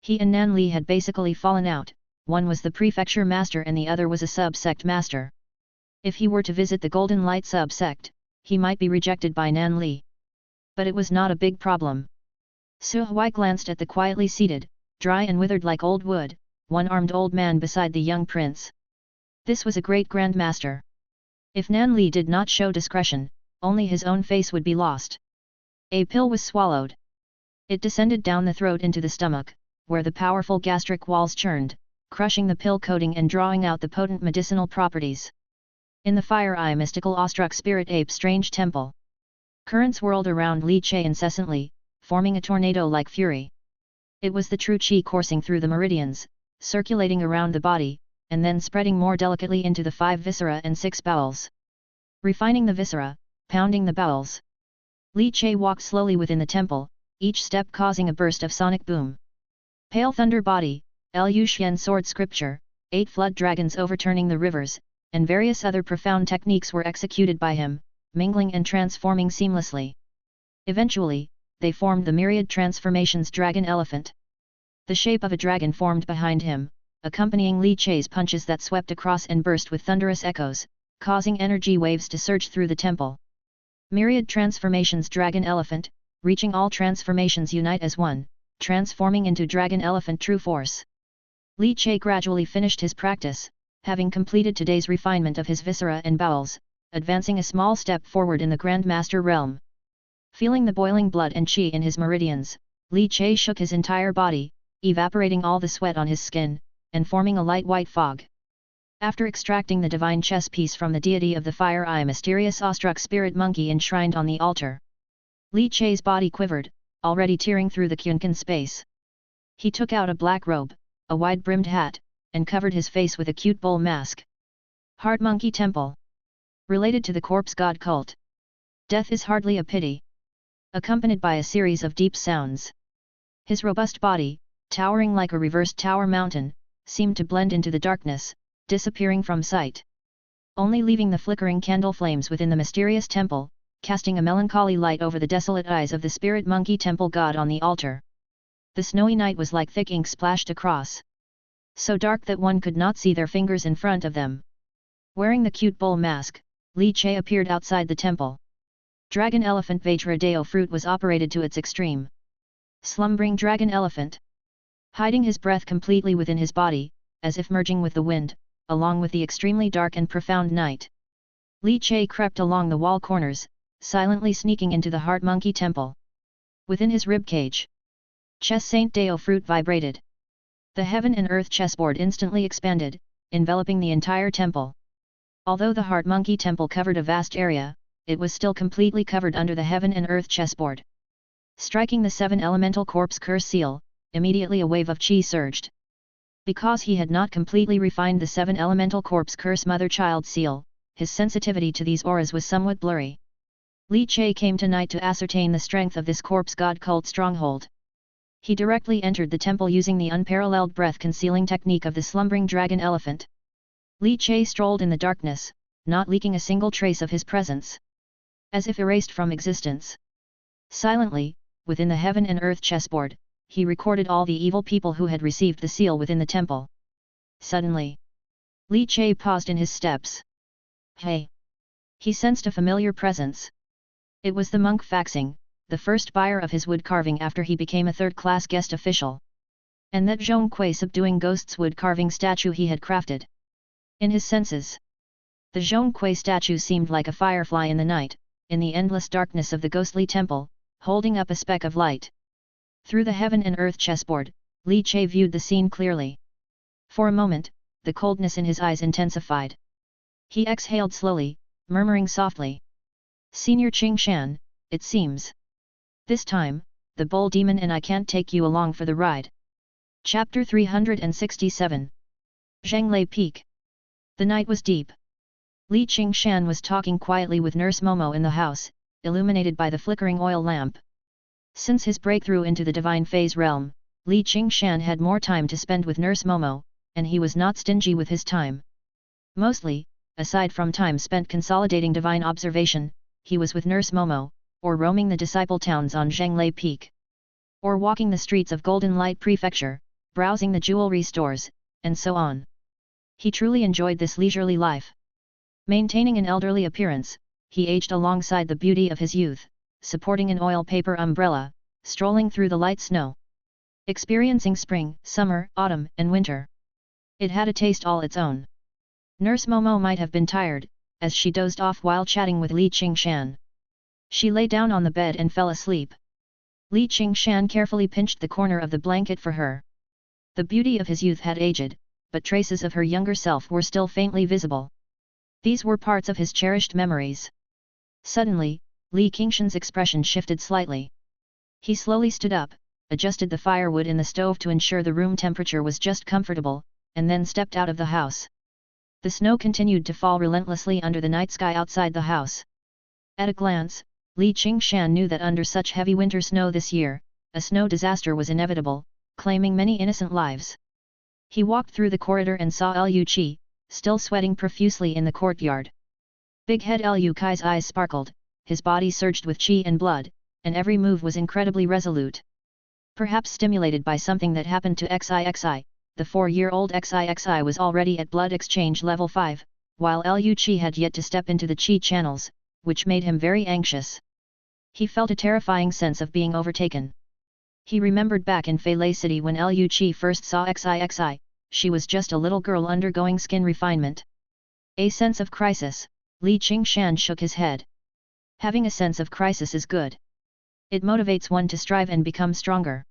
Speaker 1: He and Nan Li had basically fallen out, one was the prefecture master and the other was a sub-sect master. If he were to visit the Golden Light sub-sect, he might be rejected by Nan Li. But it was not a big problem. Su Huai glanced at the quietly seated, dry and withered like old wood, one-armed old man beside the young prince. This was a great Grand Master. If Nan Li did not show discretion, only his own face would be lost. A pill was swallowed. It descended down the throat into the stomach, where the powerful gastric walls churned, crushing the pill coating and drawing out the potent medicinal properties. In the Fire Eye mystical awestruck spirit ape strange temple. Currents whirled around Li Che incessantly, forming a tornado-like fury. It was the true qi coursing through the meridians, circulating around the body, and then spreading more delicately into the 5 viscera and 6 bowels. Refining the viscera, pounding the bowels. Li Che walked slowly within the temple, each step causing a burst of sonic boom. Pale thunder body, Lu Xian sword scripture, 8 flood dragons overturning the rivers, and various other profound techniques were executed by him, mingling and transforming seamlessly. Eventually, they formed the myriad transformations dragon elephant. The shape of a dragon formed behind him, accompanying Li Che's punches that swept across and burst with thunderous echoes, causing energy waves to surge through the temple. Myriad transformations dragon elephant, reaching all transformations unite as one, transforming into dragon elephant true force. Li Che gradually finished his practice, having completed today's refinement of his viscera and bowels, advancing a small step forward in the Grand Master realm. Feeling the boiling blood and qi in his meridians, Li Che shook his entire body, evaporating all the sweat on his skin, and forming a light white fog. After extracting the divine chess piece from the deity of the fire eye mysterious awestruck spirit monkey enshrined on the altar, Li Che's body quivered, already tearing through the Kyunkan space. He took out a black robe, a wide-brimmed hat, and covered his face with a cute bull mask. Heart Monkey Temple. Related to the corpse god cult. Death is hardly a pity. Accompanied by a series of deep sounds. His robust body, towering like a reversed tower mountain, seemed to blend into the darkness, disappearing from sight. Only leaving the flickering candle flames within the mysterious temple, casting a melancholy light over the desolate eyes of the spirit monkey temple god on the altar. The snowy night was like thick ink splashed across. So dark that one could not see their fingers in front of them. Wearing the cute bull mask, Li Che appeared outside the temple. Dragon Elephant Vajradeo fruit was operated to its extreme. Slumbering dragon elephant. Hiding his breath completely within his body, as if merging with the wind, along with the extremely dark and profound night. Li Che crept along the wall corners, silently sneaking into the Heart Monkey Temple. Within his ribcage, Chess Saint Deo fruit vibrated. The heaven and earth chessboard instantly expanded, enveloping the entire temple. Although the Heart Monkey Temple covered a vast area, it was still completely covered under the heaven and earth chessboard. Striking the 7 elemental corpse curse seal, immediately a wave of chi surged. Because he had not completely refined the 7 elemental corpse curse mother-child seal, his sensitivity to these auras was somewhat blurry. Li Che came tonight to ascertain the strength of this corpse god cult stronghold. He directly entered the temple using the unparalleled breath-concealing technique of the slumbering dragon elephant. Li Che strolled in the darkness, not leaking a single trace of his presence. As if erased from existence. Silently, within the heaven and earth chessboard, he recorded all the evil people who had received the seal within the temple. Suddenly, Li Che paused in his steps. Hey! He sensed a familiar presence. It was the monk Faxing, the first buyer of his wood carving after he became a third-class guest official. And that Zhong Kui subduing ghosts wood carving statue he had crafted. In his senses, the Zhong Kui statue seemed like a firefly in the night, in the endless darkness of the ghostly temple, holding up a speck of light. Through the heaven and earth chessboard, Li Che viewed the scene clearly. For a moment, the coldness in his eyes intensified. He exhaled slowly, murmuring softly. Senior Qing Shan, it seems. This time, the bull demon and I can't take you along for the ride. Chapter 367. Zhenglei Peak. The night was deep. Li Qingshan was talking quietly with Nurse Momo in the house, illuminated by the flickering oil lamp. Since his breakthrough into the divine phase realm, Li Qingshan had more time to spend with Nurse Momo, and he was not stingy with his time. Mostly, aside from time spent consolidating divine observation, he was with Nurse Momo, or roaming the disciple towns on Zhenglei Peak. Or walking the streets of Golden Light Prefecture, browsing the jewelry stores, and so on. He truly enjoyed this leisurely life. Maintaining an elderly appearance, he aged alongside the beauty of his youth, supporting an oil paper umbrella, strolling through the light snow. Experiencing spring, summer, autumn, and winter. It had a taste all its own. Nurse Momo might have been tired, as she dozed off while chatting with Li Qingshan. She lay down on the bed and fell asleep. Li Qingshan carefully pinched the corner of the blanket for her. The beauty of his youth had aged, but traces of her younger self were still faintly visible. These were parts of his cherished memories. Suddenly, Li Qingshan's expression shifted slightly. He slowly stood up, adjusted the firewood in the stove to ensure the room temperature was just comfortable, and then stepped out of the house. The snow continued to fall relentlessly under the night sky outside the house. At a glance, Li Qingshan knew that under such heavy winter snow this year, a snow disaster was inevitable, claiming many innocent lives. He walked through the corridor and saw Liu Qi, still sweating profusely in the courtyard. Big head Liu Kai's eyes sparkled, his body surged with qi and blood, and every move was incredibly resolute. Perhaps stimulated by something that happened to XIXI, the 4-year-old XIXI was already at blood exchange level 5, while Liu Qi had yet to step into the qi channels, which made him very anxious. He felt a terrifying sense of being overtaken. He remembered back in Feilei City when Liu Qi first saw XIXI, she was just a little girl undergoing skin refinement. A sense of crisis, Li Qingshan shook his head. Having a sense of crisis is good. It motivates one to strive and become stronger.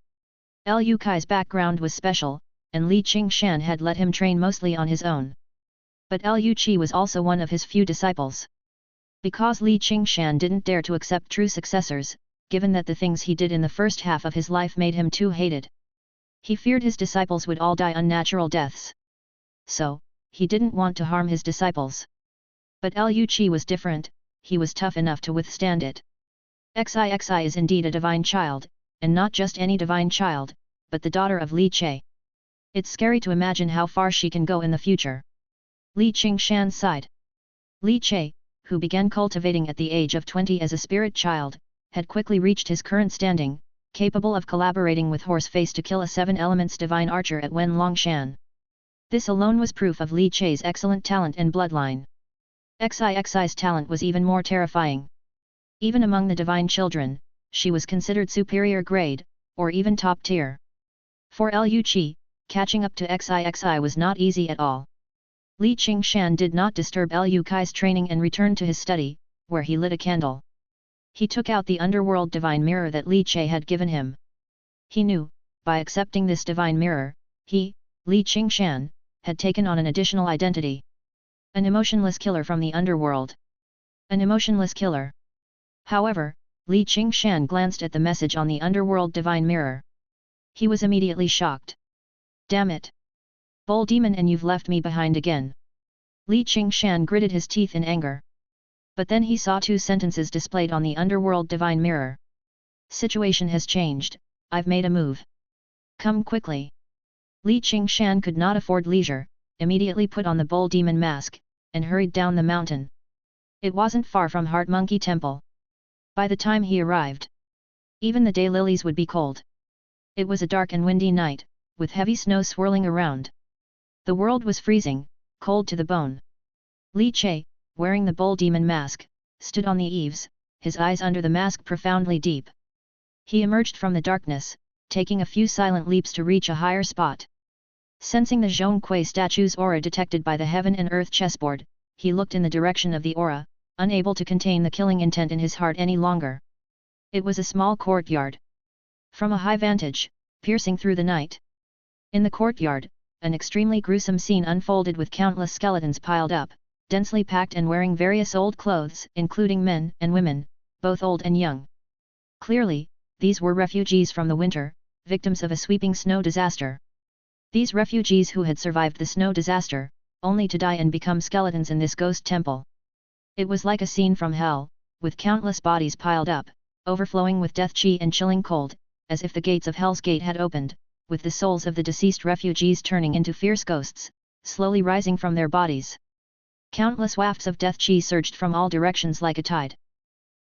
Speaker 1: Liu Kai's background was special, and Li Qingshan had let him train mostly on his own. But Liu Qi was also one of his few disciples. Because Li Qingshan didn't dare to accept true successors, given that the things he did in the first half of his life made him too hated. He feared his disciples would all die unnatural deaths. So, he didn't want to harm his disciples. But Liu Qi was different, he was tough enough to withstand it. Xixi is indeed a divine child, and not just any divine child, but the daughter of Li Che. It's scary to imagine how far she can go in the future. Li Qingshan sighed. Li Che, who began cultivating at the age of 20 as a spirit child, had quickly reached his current standing, capable of collaborating with Horseface to kill a 7 elements divine archer at Wen Longshan. This alone was proof of Li Che's excellent talent and bloodline. Xixi's talent was even more terrifying. Even among the divine children, she was considered superior grade, or even top tier. For Liu Qi, catching up to Xixi was not easy at all. Li Qingshan did not disturb Liu Kai's training and returned to his study, where he lit a candle. He took out the underworld divine mirror that Li Che had given him. He knew, by accepting this divine mirror, he, Li Qingshan, had taken on an additional identity. An emotionless killer from the underworld. An emotionless killer. However, Li Qingshan glanced at the message on the underworld divine mirror. He was immediately shocked. Damn it! Bull demon, and you've left me behind again. Li Qingshan gritted his teeth in anger. But then he saw 2 sentences displayed on the underworld divine mirror. Situation has changed, I've made a move. Come quickly. Li Qingshan could not afford leisure, immediately put on the bull demon mask, and hurried down the mountain. It wasn't far from Heart Monkey Temple. By the time he arrived, even the daylilies would be cold. It was a dark and windy night, with heavy snow swirling around. The world was freezing, cold to the bone. Li Che, wearing the bull demon mask, stood on the eaves, his eyes under the mask profoundly deep. He emerged from the darkness, taking a few silent leaps to reach a higher spot. Sensing the Zhongquei statue's aura detected by the heaven and earth chessboard, he looked in the direction of the aura, unable to contain the killing intent in his heart any longer. It was a small courtyard. From a high vantage, piercing through the night. In the courtyard, an extremely gruesome scene unfolded with countless skeletons piled up, densely packed and wearing various old clothes, including men and women, both old and young. Clearly, these were refugees from the winter, victims of a sweeping snow disaster. These refugees who had survived the snow disaster, only to die and become skeletons in this ghost temple. It was like a scene from hell, with countless bodies piled up, overflowing with death chi and chilling cold, as if the gates of Hell's Gate had opened, with the souls of the deceased refugees turning into fierce ghosts, slowly rising from their bodies. Countless wafts of death chi surged from all directions like a tide.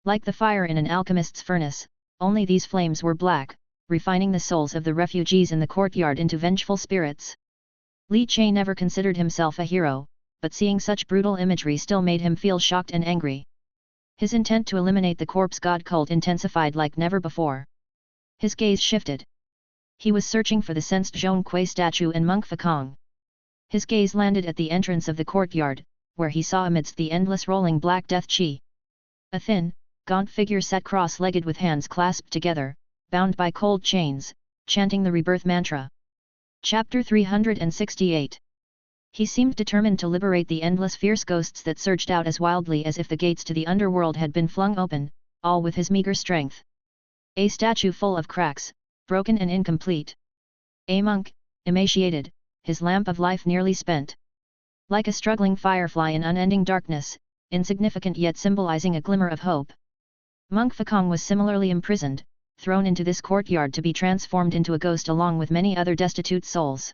Speaker 1: Like the fire in an alchemist's furnace, only these flames were black, refining the souls of the refugees in the courtyard into vengeful spirits. Li Che never considered himself a hero, but seeing such brutal imagery still made him feel shocked and angry. His intent to eliminate the corpse god cult intensified like never before. His gaze shifted. He was searching for the sensed Zhongquei statue and Monk Fakong. His gaze landed at the entrance of the courtyard, where he saw amidst the endless rolling black death chi. A thin, gaunt figure sat cross-legged with hands clasped together, bound by cold chains, chanting the rebirth mantra. Chapter 368. He seemed determined to liberate the endless fierce ghosts that surged out as wildly as if the gates to the underworld had been flung open, all with his meager strength. A statue full of cracks, broken and incomplete. A monk, emaciated, his lamp of life nearly spent. Like a struggling firefly in unending darkness, insignificant yet symbolizing a glimmer of hope. Monk Fakong was similarly imprisoned, thrown into this courtyard to be transformed into a ghost along with many other destitute souls.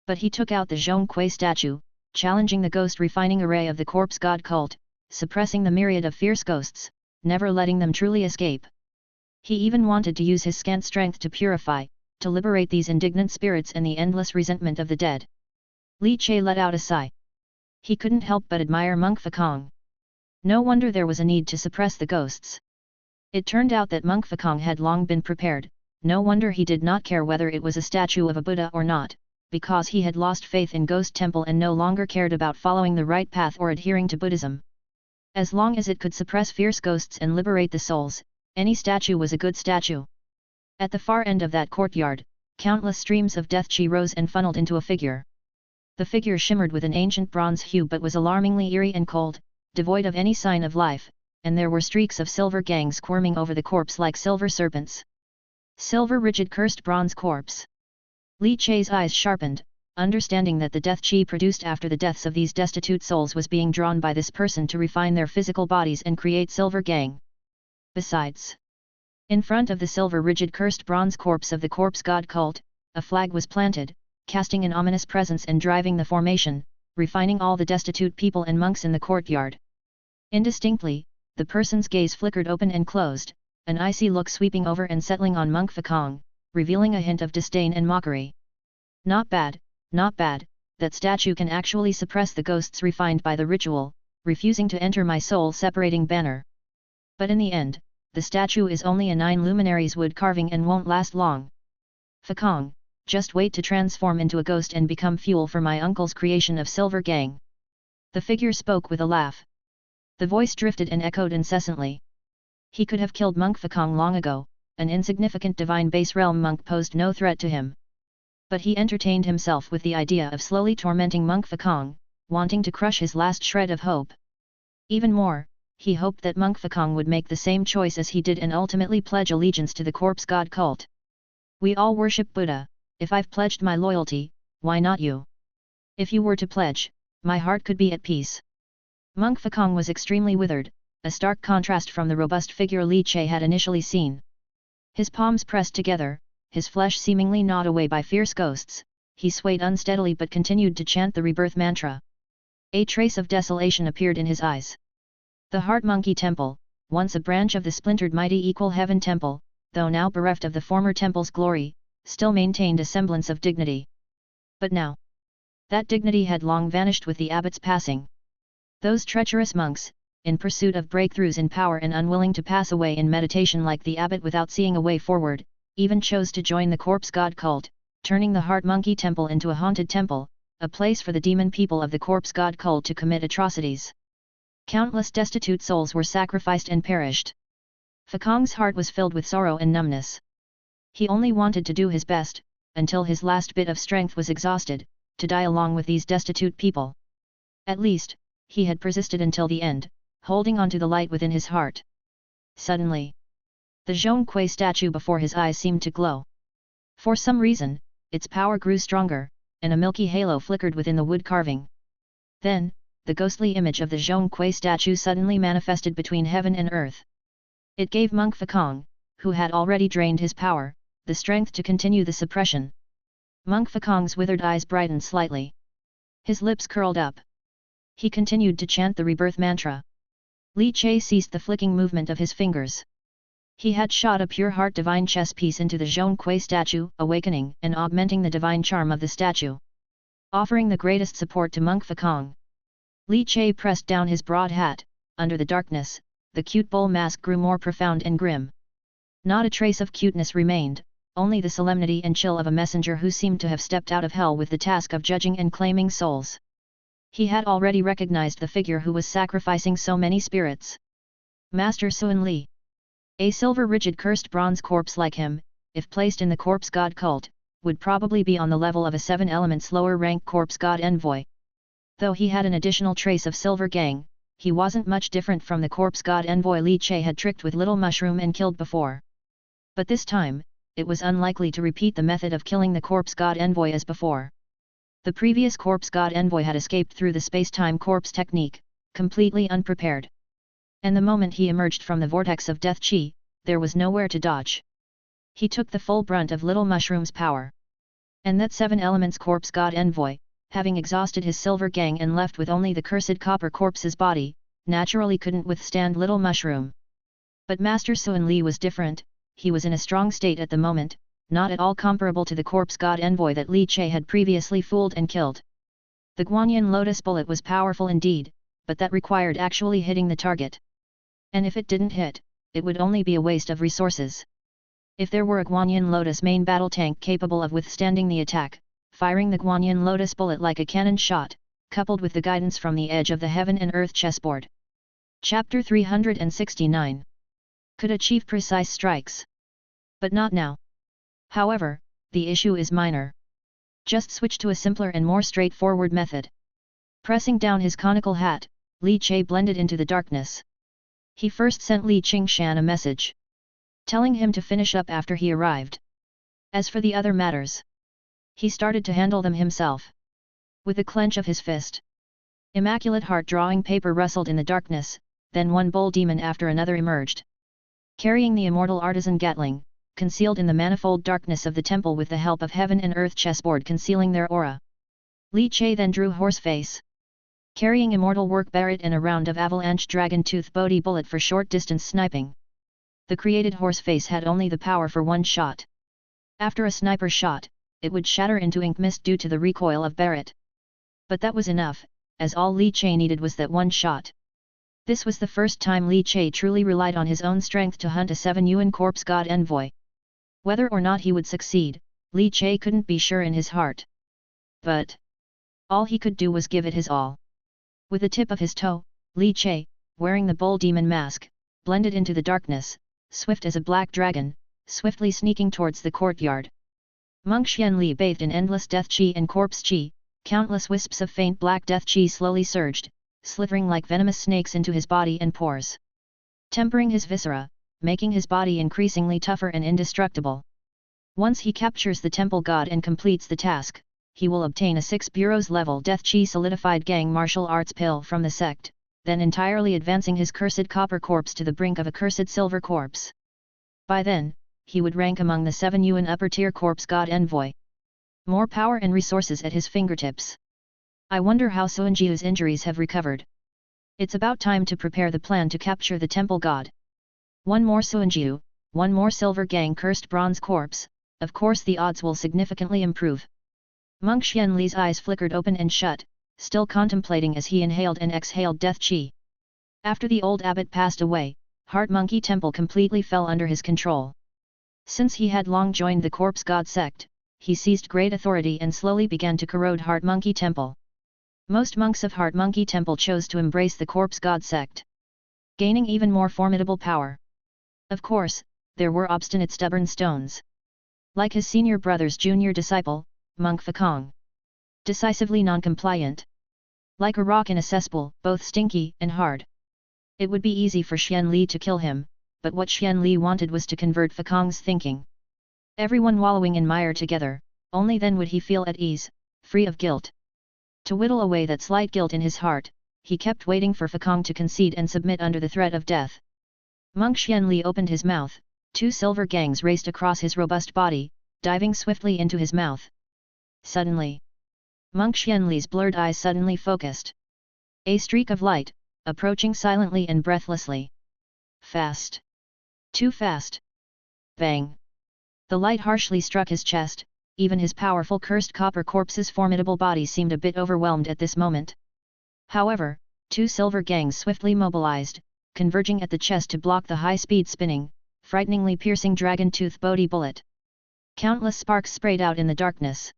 Speaker 1: But he took out the Zhongquei statue, challenging the ghost-refining array of the corpse god cult, suppressing the myriad of fierce ghosts, never letting them truly escape. He even wanted to use his scant strength to purify, to liberate these indignant spirits and the endless resentment of the dead. Li Che let out a sigh. He couldn't help but admire Monk Fakong. No wonder there was a need to suppress the ghosts. It turned out that Monk Fakong had long been prepared, no wonder he did not care whether it was a statue of a Buddha or not, because he had lost faith in Ghost Temple and no longer cared about following the right path or adhering to Buddhism. As long as it could suppress fierce ghosts and liberate the souls, any statue was a good statue. At the far end of that courtyard, Countless streams of death chi rose and funneled into a figure. The figure shimmered with an ancient bronze hue but was alarmingly eerie and cold, devoid of any sign of life, and there were streaks of silver gangs squirming over the corpse like silver serpents. Silver rigid cursed bronze corpse. Li Chai's eyes sharpened, understanding that the death chi produced after the deaths of these destitute souls was being drawn by this person to refine their physical bodies and create silver gang. Besides, in front of the silver rigid cursed bronze corpse of the corpse god cult, a flag was planted, casting an ominous presence and driving the formation, refining all the destitute people and monks in the courtyard. Indistinctly, the person's gaze flickered open and closed, an icy look sweeping over and settling on Monk Fakong, revealing a hint of disdain and mockery. Not bad, not bad, that statue can actually suppress the ghosts refined by the ritual, refusing to enter my soul-separating banner. But in the end, the statue is only a 9 luminaries wood carving and won't last long. Fakong, just wait to transform into a ghost and become fuel for my uncle's creation of Silver Gang. The figure spoke with a laugh. The voice drifted and echoed incessantly. He could have killed Monk Fakong long ago, an insignificant divine base realm monk posed no threat to him. But he entertained himself with the idea of slowly tormenting Monk Fakong, wanting to crush his last shred of hope. Even more, he hoped that Monk Fakong would make the same choice as he did and ultimately pledge allegiance to the corpse god cult. We all worship Buddha, if I've pledged my loyalty, why not you? If you were to pledge, my heart could be at peace. Monk Fakong was extremely withered, a stark contrast from the robust figure Li Che had initially seen. His palms pressed together, his flesh seemingly gnawed away by fierce ghosts, he swayed unsteadily but continued to chant the rebirth mantra. A trace of desolation appeared in his eyes. The Heart Monkey Temple, once a branch of the splintered mighty Equal Heaven Temple, though now bereft of the former temple's glory, still maintained a semblance of dignity. But now, that dignity had long vanished with the abbot's passing. Those treacherous monks, in pursuit of breakthroughs in power and unwilling to pass away in meditation like the abbot without seeing a way forward, even chose to join the corpse god cult, turning the Heart Monkey Temple into a haunted temple, a place for the demon people of the corpse god cult to commit atrocities. Countless destitute souls were sacrificed and perished. Fakong's heart was filled with sorrow and numbness. He only wanted to do his best, until his last bit of strength was exhausted, to die along with these destitute people. At least, he had persisted until the end, holding on to the light within his heart. Suddenly, the Zhongkui statue before his eyes seemed to glow. For some reason, its power grew stronger, and a milky halo flickered within the wood carving. Then, the ghostly image of the Zhongkui statue suddenly manifested between heaven and earth. It gave Monk Fakong, who had already drained his power, the strength to continue the suppression. Monk Fakong's withered eyes brightened slightly. His lips curled up. He continued to chant the rebirth mantra. Li Che ceased the flicking movement of his fingers. He had shot a pure heart divine chess piece into the Zhongkui statue, awakening and augmenting the divine charm of the statue. Offering the greatest support to Monk Fakong. Li Che pressed down his broad hat. Under the darkness, the cute bull mask grew more profound and grim. Not a trace of cuteness remained, only the solemnity and chill of a messenger who seemed to have stepped out of hell with the task of judging and claiming souls. He had already recognized the figure who was sacrificing so many spirits. Master Sun Li. A silver rigid cursed bronze corpse like him, if placed in the corpse god cult, would probably be on the level of a 7 elements lower rank corpse god envoy. Though he had an additional trace of silver gang, he wasn't much different from the corpse god envoy Li Che had tricked with little mushroom and killed before. But this time, it was unlikely to repeat the method of killing the corpse god envoy as before. The previous corpse god envoy had escaped through the space-time corpse technique, completely unprepared. And the moment he emerged from the vortex of death chi, there was nowhere to dodge. He took the full brunt of little mushroom's power. And that 7 elements corpse god envoy, having exhausted his silver gang and left with only the cursed copper corpse's body, naturally couldn't withstand little mushroom. But Master Sun Li was different. He was in a strong state at the moment, not at all comparable to the corpse god envoy that Li Che had previously fooled and killed. The Guanyin Lotus bullet was powerful indeed, but that required actually hitting the target. And if it didn't hit, it would only be a waste of resources. If there were a Guanyin Lotus main battle tank capable of withstanding the attack, firing the Guanyin Lotus bullet like a cannon shot, coupled with the guidance from the edge of the heaven and earth chessboard. Chapter 369. Could achieve precise strikes. But not now. However, the issue is minor. Just switch to a simpler and more straightforward method. Pressing down his conical hat, Li Che blended into the darkness. He first sent Li Qingshan a message, telling him to finish up after he arrived. As for the other matters, he started to handle them himself. With a clench of his fist, immaculate heart drawing paper rustled in the darkness, then one bull demon after another emerged, carrying the immortal artisan Gatling, concealed in the manifold darkness of the temple with the help of heaven and earth chessboard concealing their aura. Li Che then drew Horseface, carrying immortal work Barret and a round of avalanche dragon tooth Bodhi bullet for short distance sniping. The created Horseface had only the power for one shot. After a sniper shot, it would shatter into ink mist due to the recoil of Barret. But that was enough, as all Li Che needed was that one shot. This was the first time Li Che truly relied on his own strength to hunt a 7-Yuan corpse god envoy. Whether or not he would succeed, Li Che couldn't be sure in his heart. But all he could do was give it his all. With the tip of his toe, Li Che, wearing the bull demon mask, blended into the darkness, swift as a black dragon, swiftly sneaking towards the courtyard. Monk Xianli bathed in endless death qi and corpse qi, countless wisps of faint black death qi slowly surged, slithering like venomous snakes into his body and pores, tempering his viscera, making his body increasingly tougher and indestructible. Once he captures the temple god and completes the task, he will obtain a 6 bureaus level death qi solidified gang martial arts pill from the sect, then entirely advancing his cursed copper corpse to the brink of a cursed silver corpse. By then, he would rank among the 7 Yuan upper tier corpse god envoy. More power and resources at his fingertips. I wonder how Suanjiu's injuries have recovered. It's about time to prepare the plan to capture the temple god. One more Suanjiu, one more silver gang cursed bronze corpse, of course the odds will significantly improve. Monk Xianli's eyes flickered open and shut, still contemplating as he inhaled and exhaled death qi. After the old abbot passed away, Heart Monkey Temple completely fell under his control. Since he had long joined the Corpse God sect, he seized great authority and slowly began to corrode Heart Monkey Temple. Most monks of Heart Monkey Temple chose to embrace the Corpse God sect, gaining even more formidable power. Of course, there were obstinate stubborn stones. Like his senior brother's junior disciple, Monk Fakong. Decisively non-compliant. Like a rock in a cesspool, both stinky and hard. It would be easy for Xian Li to kill him, but what Xian Li wanted was to convert Fakong's thinking. Everyone wallowing in mire together, only then would he feel at ease, free of guilt. To whittle away that slight guilt in his heart, he kept waiting for Fakong to concede and submit under the threat of death. Monk Xianli opened his mouth, 2 silver gangs raced across his robust body, diving swiftly into his mouth. Suddenly, Monk Xianli's blurred eyes suddenly focused. A streak of light, approaching silently and breathlessly. Fast. Too fast. Bang. The light harshly struck his chest, even his powerful cursed copper corpse's formidable body seemed a bit overwhelmed at this moment. However, 2 silver gangs swiftly mobilized, converging at the chest to block the high-speed spinning, frighteningly piercing dragon tooth Bodhi bullet. Countless sparks sprayed out in the darkness.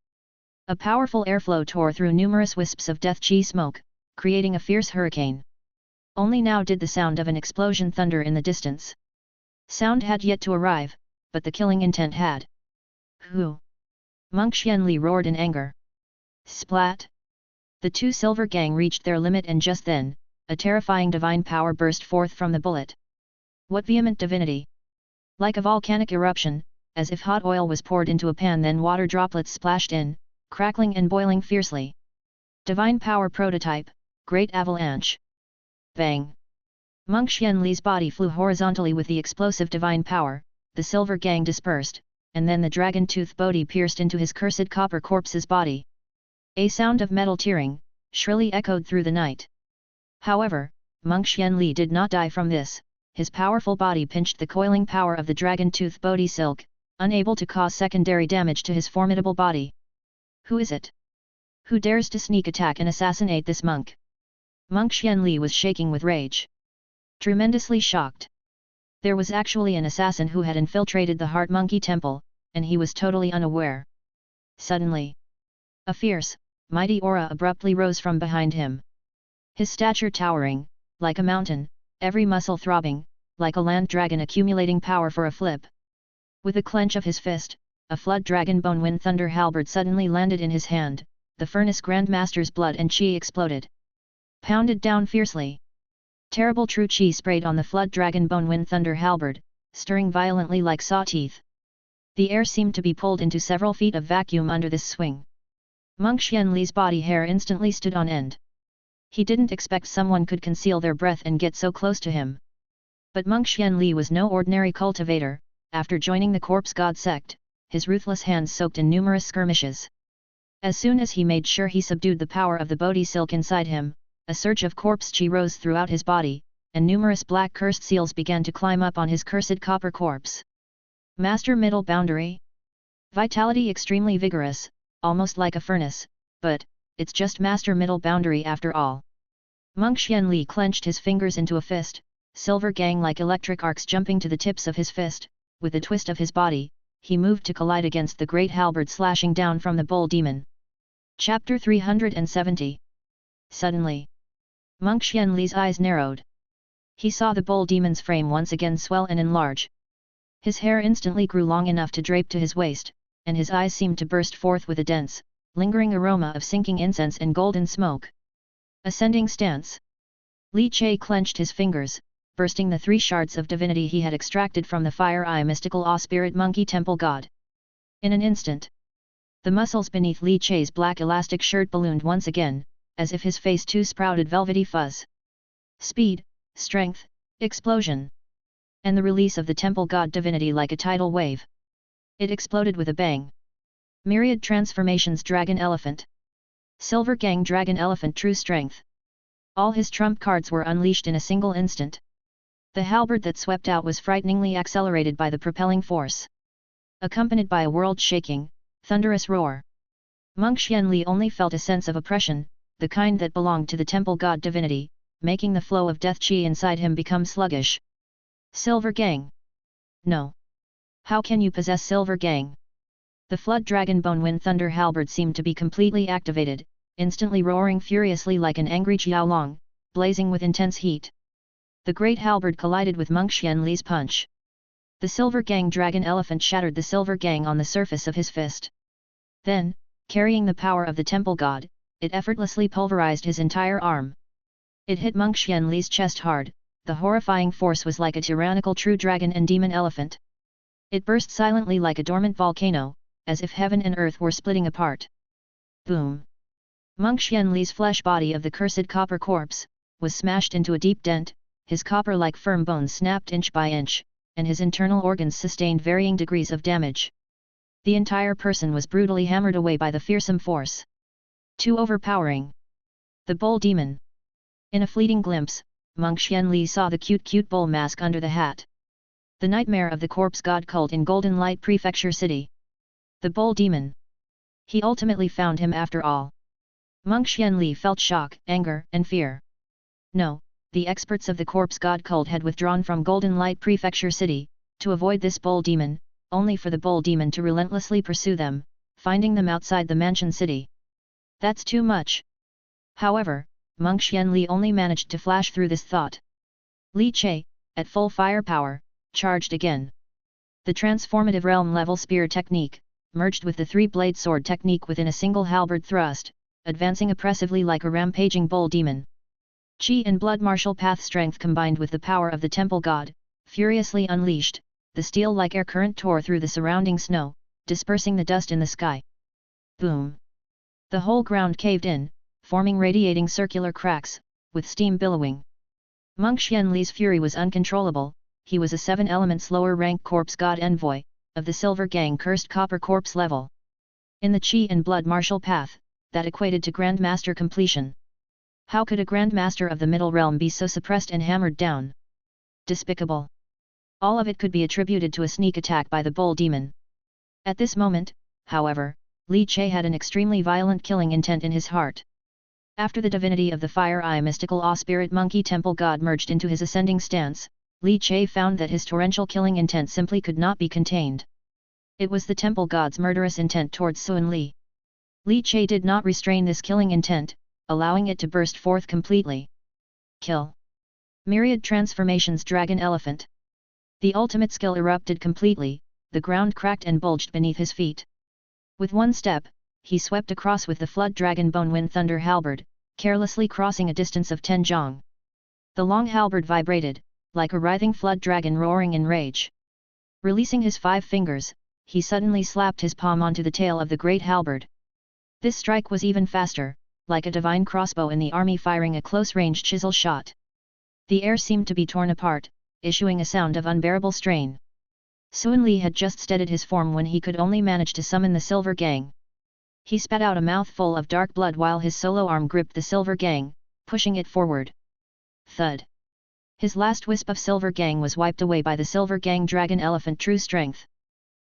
Speaker 1: A powerful airflow tore through numerous wisps of death qi smoke, creating a fierce hurricane. Only now did the sound of an explosion thunder in the distance. Sound had yet to arrive, but the killing intent had. Who? Monk Xianli roared in anger. Splat! The 2 silver gang reached their limit and just then, a terrifying divine power burst forth from the bullet. What vehement divinity! Like a volcanic eruption, as if hot oil was poured into a pan then water droplets splashed in, crackling and boiling fiercely. Divine power prototype, Great Avalanche. Bang! Monk Xianli's body flew horizontally with the explosive divine power, the silver gang dispersed, and then the dragon tooth Bodhi pierced into his cursed copper corpse's body. A sound of metal tearing, shrilly echoed through the night. However, Monk Xianli did not die from this, his powerful body pinched the coiling power of the dragon tooth Bodhi silk, unable to cause secondary damage to his formidable body. Who is it? Who dares to sneak attack and assassinate this monk? Monk Xianli was shaking with rage. Tremendously shocked. There was actually an assassin who had infiltrated the Heart Monkey Temple, and he was totally unaware. Suddenly, a fierce, mighty aura abruptly rose from behind him. His stature towering, like a mountain, every muscle throbbing, like a land dragon accumulating power for a flip. With a clench of his fist, a flood dragon bone wind thunder halberd suddenly landed in his hand, the furnace grandmaster's blood and chi exploded. Pounded down fiercely. Terrible true chi sprayed on the flood dragon bone wind thunder halberd, stirring violently like saw teeth. The air seemed to be pulled into several feet of vacuum under this swing. Monk Xianli's body hair instantly stood on end. He didn't expect someone could conceal their breath and get so close to him. But Monk Xianli was no ordinary cultivator. After joining the corpse god sect, his ruthless hands soaked in numerous skirmishes. As soon as he made sure he subdued the power of the Bodhi silk inside him, a surge of corpse chi rose throughout his body, and numerous black cursed seals began to climb up on his cursed copper corpse. Master middle boundary. Vitality extremely vigorous, almost like a furnace, but it's just master middle boundary after all. Monk Xianli clenched his fingers into a fist, silver gang like electric arcs jumping to the tips of his fist. With a twist of his body, he moved to collide against the great halberd slashing down from the bull demon. Chapter 370. Suddenly, Monk Xianli's eyes narrowed. He saw the bull demon's frame once again swell and enlarge. His hair instantly grew long enough to drape to his waist, and his eyes seemed to burst forth with a dense, lingering aroma of sinking incense and golden smoke. Ascending stance. Li Che clenched his fingers, bursting the 3 shards of divinity he had extracted from the Fire Eye Mystical Awe Spirit Monkey Temple God. In an instant, the muscles beneath Li Che's black elastic shirt ballooned once again, as if his face too sprouted velvety fuzz. Speed, strength, explosion. And the release of the Temple God divinity like a tidal wave. It exploded with a bang. Myriad transformations Dragon Elephant. Silver Gang Dragon Elephant True Strength. All his trump cards were unleashed in a single instant. The halberd that swept out was frighteningly accelerated by the propelling force. Accompanied by a world-shaking, thunderous roar. Monk Xianli only felt a sense of oppression, the kind that belonged to the temple god divinity, making the flow of death chi inside him become sluggish. Silver Gang. No. How can you possess Silver Gang? The flood dragon bone wind thunder halberd seemed to be completely activated, instantly roaring furiously like an angry Xiaolong, blazing with intense heat. The great halberd collided with Monk Xianli's punch. The Silver Gang Dragon Elephant shattered the Silver Gang on the surface of his fist. Then, carrying the power of the temple god, it effortlessly pulverized his entire arm. It hit Monk Xianli's chest hard. The horrifying force was like a tyrannical true dragon and demon elephant. It burst silently like a dormant volcano, as if heaven and earth were splitting apart. Boom! Monk Xianli's flesh body of the cursed copper corpse, was smashed into a deep dent, his copper-like firm bones snapped inch by inch, and his internal organs sustained varying degrees of damage. The entire person was brutally hammered away by the fearsome force. Too overpowering. The bull demon. In a fleeting glimpse, Monk Xianli saw the cute bull mask under the hat. The nightmare of the corpse god cult in Golden Light Prefecture City. The bull demon. He ultimately found him after all. Monk Xianli felt shock, anger, and fear. No, the experts of the corpse god cult had withdrawn from Golden Light Prefecture City, to avoid this bull demon, only for the bull demon to relentlessly pursue them, finding them outside the mansion city. That's too much. However, Monk Xianli only managed to flash through this thought. Li Che, at full firepower, charged again. The transformative realm-level spear technique, merged with the three-blade sword technique within a single halberd thrust, advancing oppressively like a rampaging bull demon. Chi and blood martial path strength combined with the power of the temple god, furiously unleashed, the steel-like air current tore through the surrounding snow, dispersing the dust in the sky. Boom! The whole ground caved in, forming radiating circular cracks, with steam billowing. Monk Xianli's fury was uncontrollable. He was a 7 elements lower rank corpse god envoy, of the Silver Gang cursed copper corpse level. In the Chi and blood martial path, that equated to Grandmaster completion. How could a Grandmaster of the Middle Realm be so suppressed and hammered down? Despicable. All of it could be attributed to a sneak attack by the bull demon. At this moment, however, Li Che had an extremely violent killing intent in his heart. After the divinity of the Fire Eye Mystical Awe Spirit Monkey Temple God merged into his ascending stance, Li Che found that his torrential killing intent simply could not be contained. It was the Temple God's murderous intent towards Sun Li. Li Che did not restrain this killing intent, allowing it to burst forth completely. Kill. Myriad transformations Dragon Elephant. The ultimate skill erupted completely, the ground cracked and bulged beneath his feet. With one step, he swept across with the flood dragon bone wind thunder halberd, carelessly crossing a distance of 10 jong. The long halberd vibrated, like a writhing flood dragon roaring in rage. Releasing his 5 fingers, he suddenly slapped his palm onto the tail of the great halberd. This strike was even faster, like a divine crossbow in the army firing a close-range chisel shot. The air seemed to be torn apart, issuing a sound of unbearable strain. Suan Li had just steadied his form when he could only manage to summon the silver gang. He spat out a mouthful of dark blood while his solo arm gripped the silver gang, pushing it forward. Thud! His last wisp of silver gang was wiped away by the silver gang dragon elephant true strength.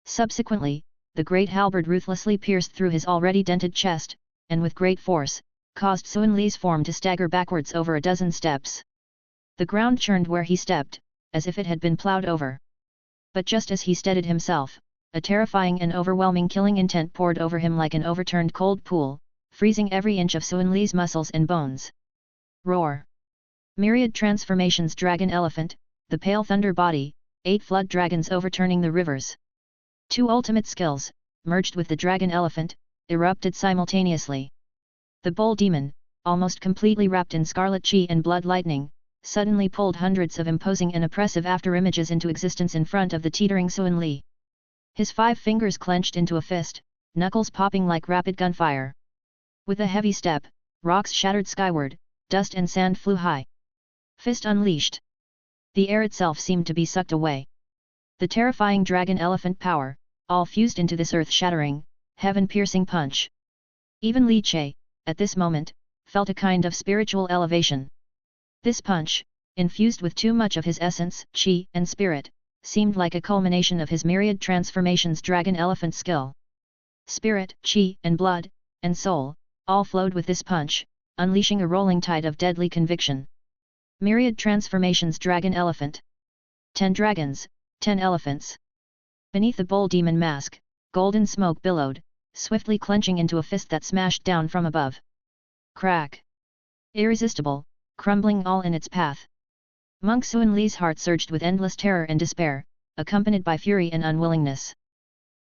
Speaker 1: Subsequently, the great halberd ruthlessly pierced through his already dented chest, and with great force, caused Suan Li's form to stagger backwards over a dozen steps. The ground churned where he stepped, as if it had been ploughed over. But just as he steadied himself, a terrifying and overwhelming killing intent poured over him like an overturned cold pool, freezing every inch of Suan Li's muscles and bones. Roar! Myriad transformations dragon elephant, the pale thunder body, 8 flood dragons overturning the rivers. 2 ultimate skills, merged with the dragon elephant, erupted simultaneously. The bull demon, almost completely wrapped in scarlet chi and blood lightning, suddenly pulled hundreds of imposing and oppressive afterimages into existence in front of the teetering Suan Li. His 5 fingers clenched into a fist, knuckles popping like rapid gunfire. With a heavy step, rocks shattered skyward, dust and sand flew high. Fist unleashed. The air itself seemed to be sucked away. The terrifying dragon elephant power, all fused into this earth-shattering, heaven-piercing punch. Even Li Che, at this moment, felt a kind of spiritual elevation. This punch, infused with too much of his essence, chi, and spirit, seemed like a culmination of his myriad transformations dragon elephant skill. Spirit, chi, and blood, and soul, all flowed with this punch, unleashing a rolling tide of deadly conviction. Myriad transformations dragon elephant. 10 dragons, 10 elephants. Beneath the bull demon mask, golden smoke billowed, swiftly clenching into a fist that smashed down from above. Crack! Irresistible, crumbling all in its path. Monk Suan Li's heart surged with endless terror and despair, accompanied by fury and unwillingness.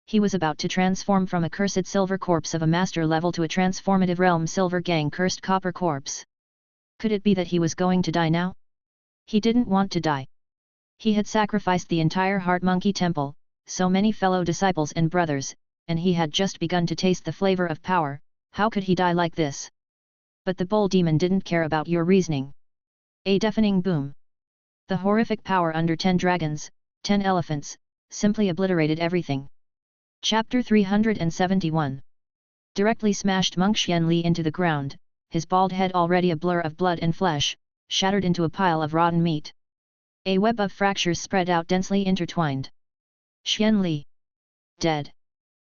Speaker 1: He was about to transform from a cursed silver corpse of a master level to a transformative realm silver gang cursed copper corpse. Could it be that he was going to die now? He didn't want to die. He had sacrificed the entire Heart Monkey Temple, so many fellow disciples and brothers, and he had just begun to taste the flavor of power. How could he die like this? But the bull demon didn't care about your reasoning. A deafening boom. The horrific power under 10 dragons, 10 elephants, simply obliterated everything. Chapter 371. Directly smashed Monk Xian Li into the ground, his bald head already a blur of blood and flesh, shattered into a pile of rotten meat. A web of fractures spread out densely intertwined. Xian Li. Dead.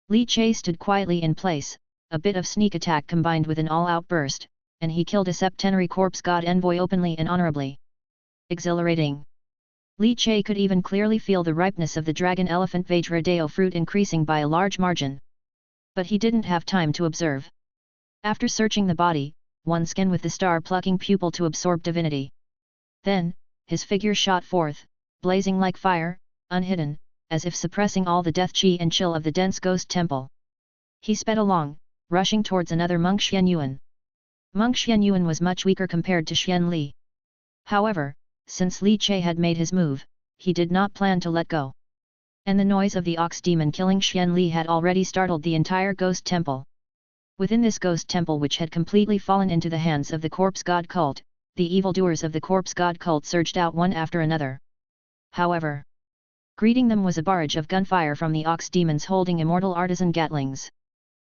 Speaker 1: Li Che stood quietly in place, a bit of sneak attack combined with an all-out burst, and he killed a septenary corpse god envoy openly and honorably. Exhilarating. Li Che could even clearly feel the ripeness of the dragon elephant Vajradeo fruit increasing by a large margin. But he didn't have time to observe. After searching the body, one skin with the star-plucking pupil to absorb divinity. Then, his figure shot forth, blazing like fire, unhidden, as if suppressing all the death chi and chill of the dense ghost temple. He sped along, rushing towards another Monk Xian Yuan. Monk Xian Yuan was much weaker compared to Xian Li. However, since Li Che had made his move, he did not plan to let go. And the noise of the ox demon killing Xian Li had already startled the entire ghost temple. Within this ghost temple which had completely fallen into the hands of the corpse god cult, the evildoers of the corpse god cult surged out one after another. However, greeting them was a barrage of gunfire from the ox demons holding immortal artisan gatlings.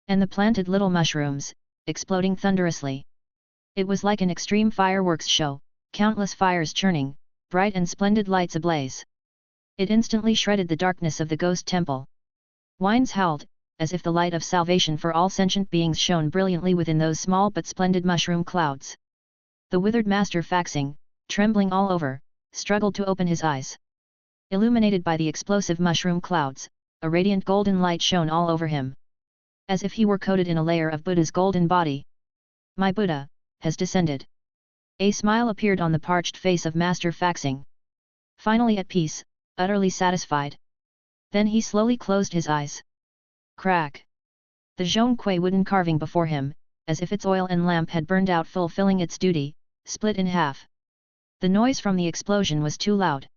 Speaker 1: And the planted little mushrooms, exploding thunderously. It was like an extreme fireworks show, countless fires churning, bright and splendid lights ablaze. It instantly shredded the darkness of the ghost temple. Winds howled, as if the light of salvation for all sentient beings shone brilliantly within those small but splendid mushroom clouds. The withered master Faxing, trembling all over, struggled to open his eyes. Illuminated by the explosive mushroom clouds, a radiant golden light shone all over him. As if he were coated in a layer of Buddha's golden body. My Buddha has descended. A smile appeared on the parched face of Master Faxing. Finally at peace, utterly satisfied. Then he slowly closed his eyes. Crack! The Zhongkui wooden carving before him, as if its oil and lamp had burned out fulfilling its duty, split in half. The noise from the explosion was too loud.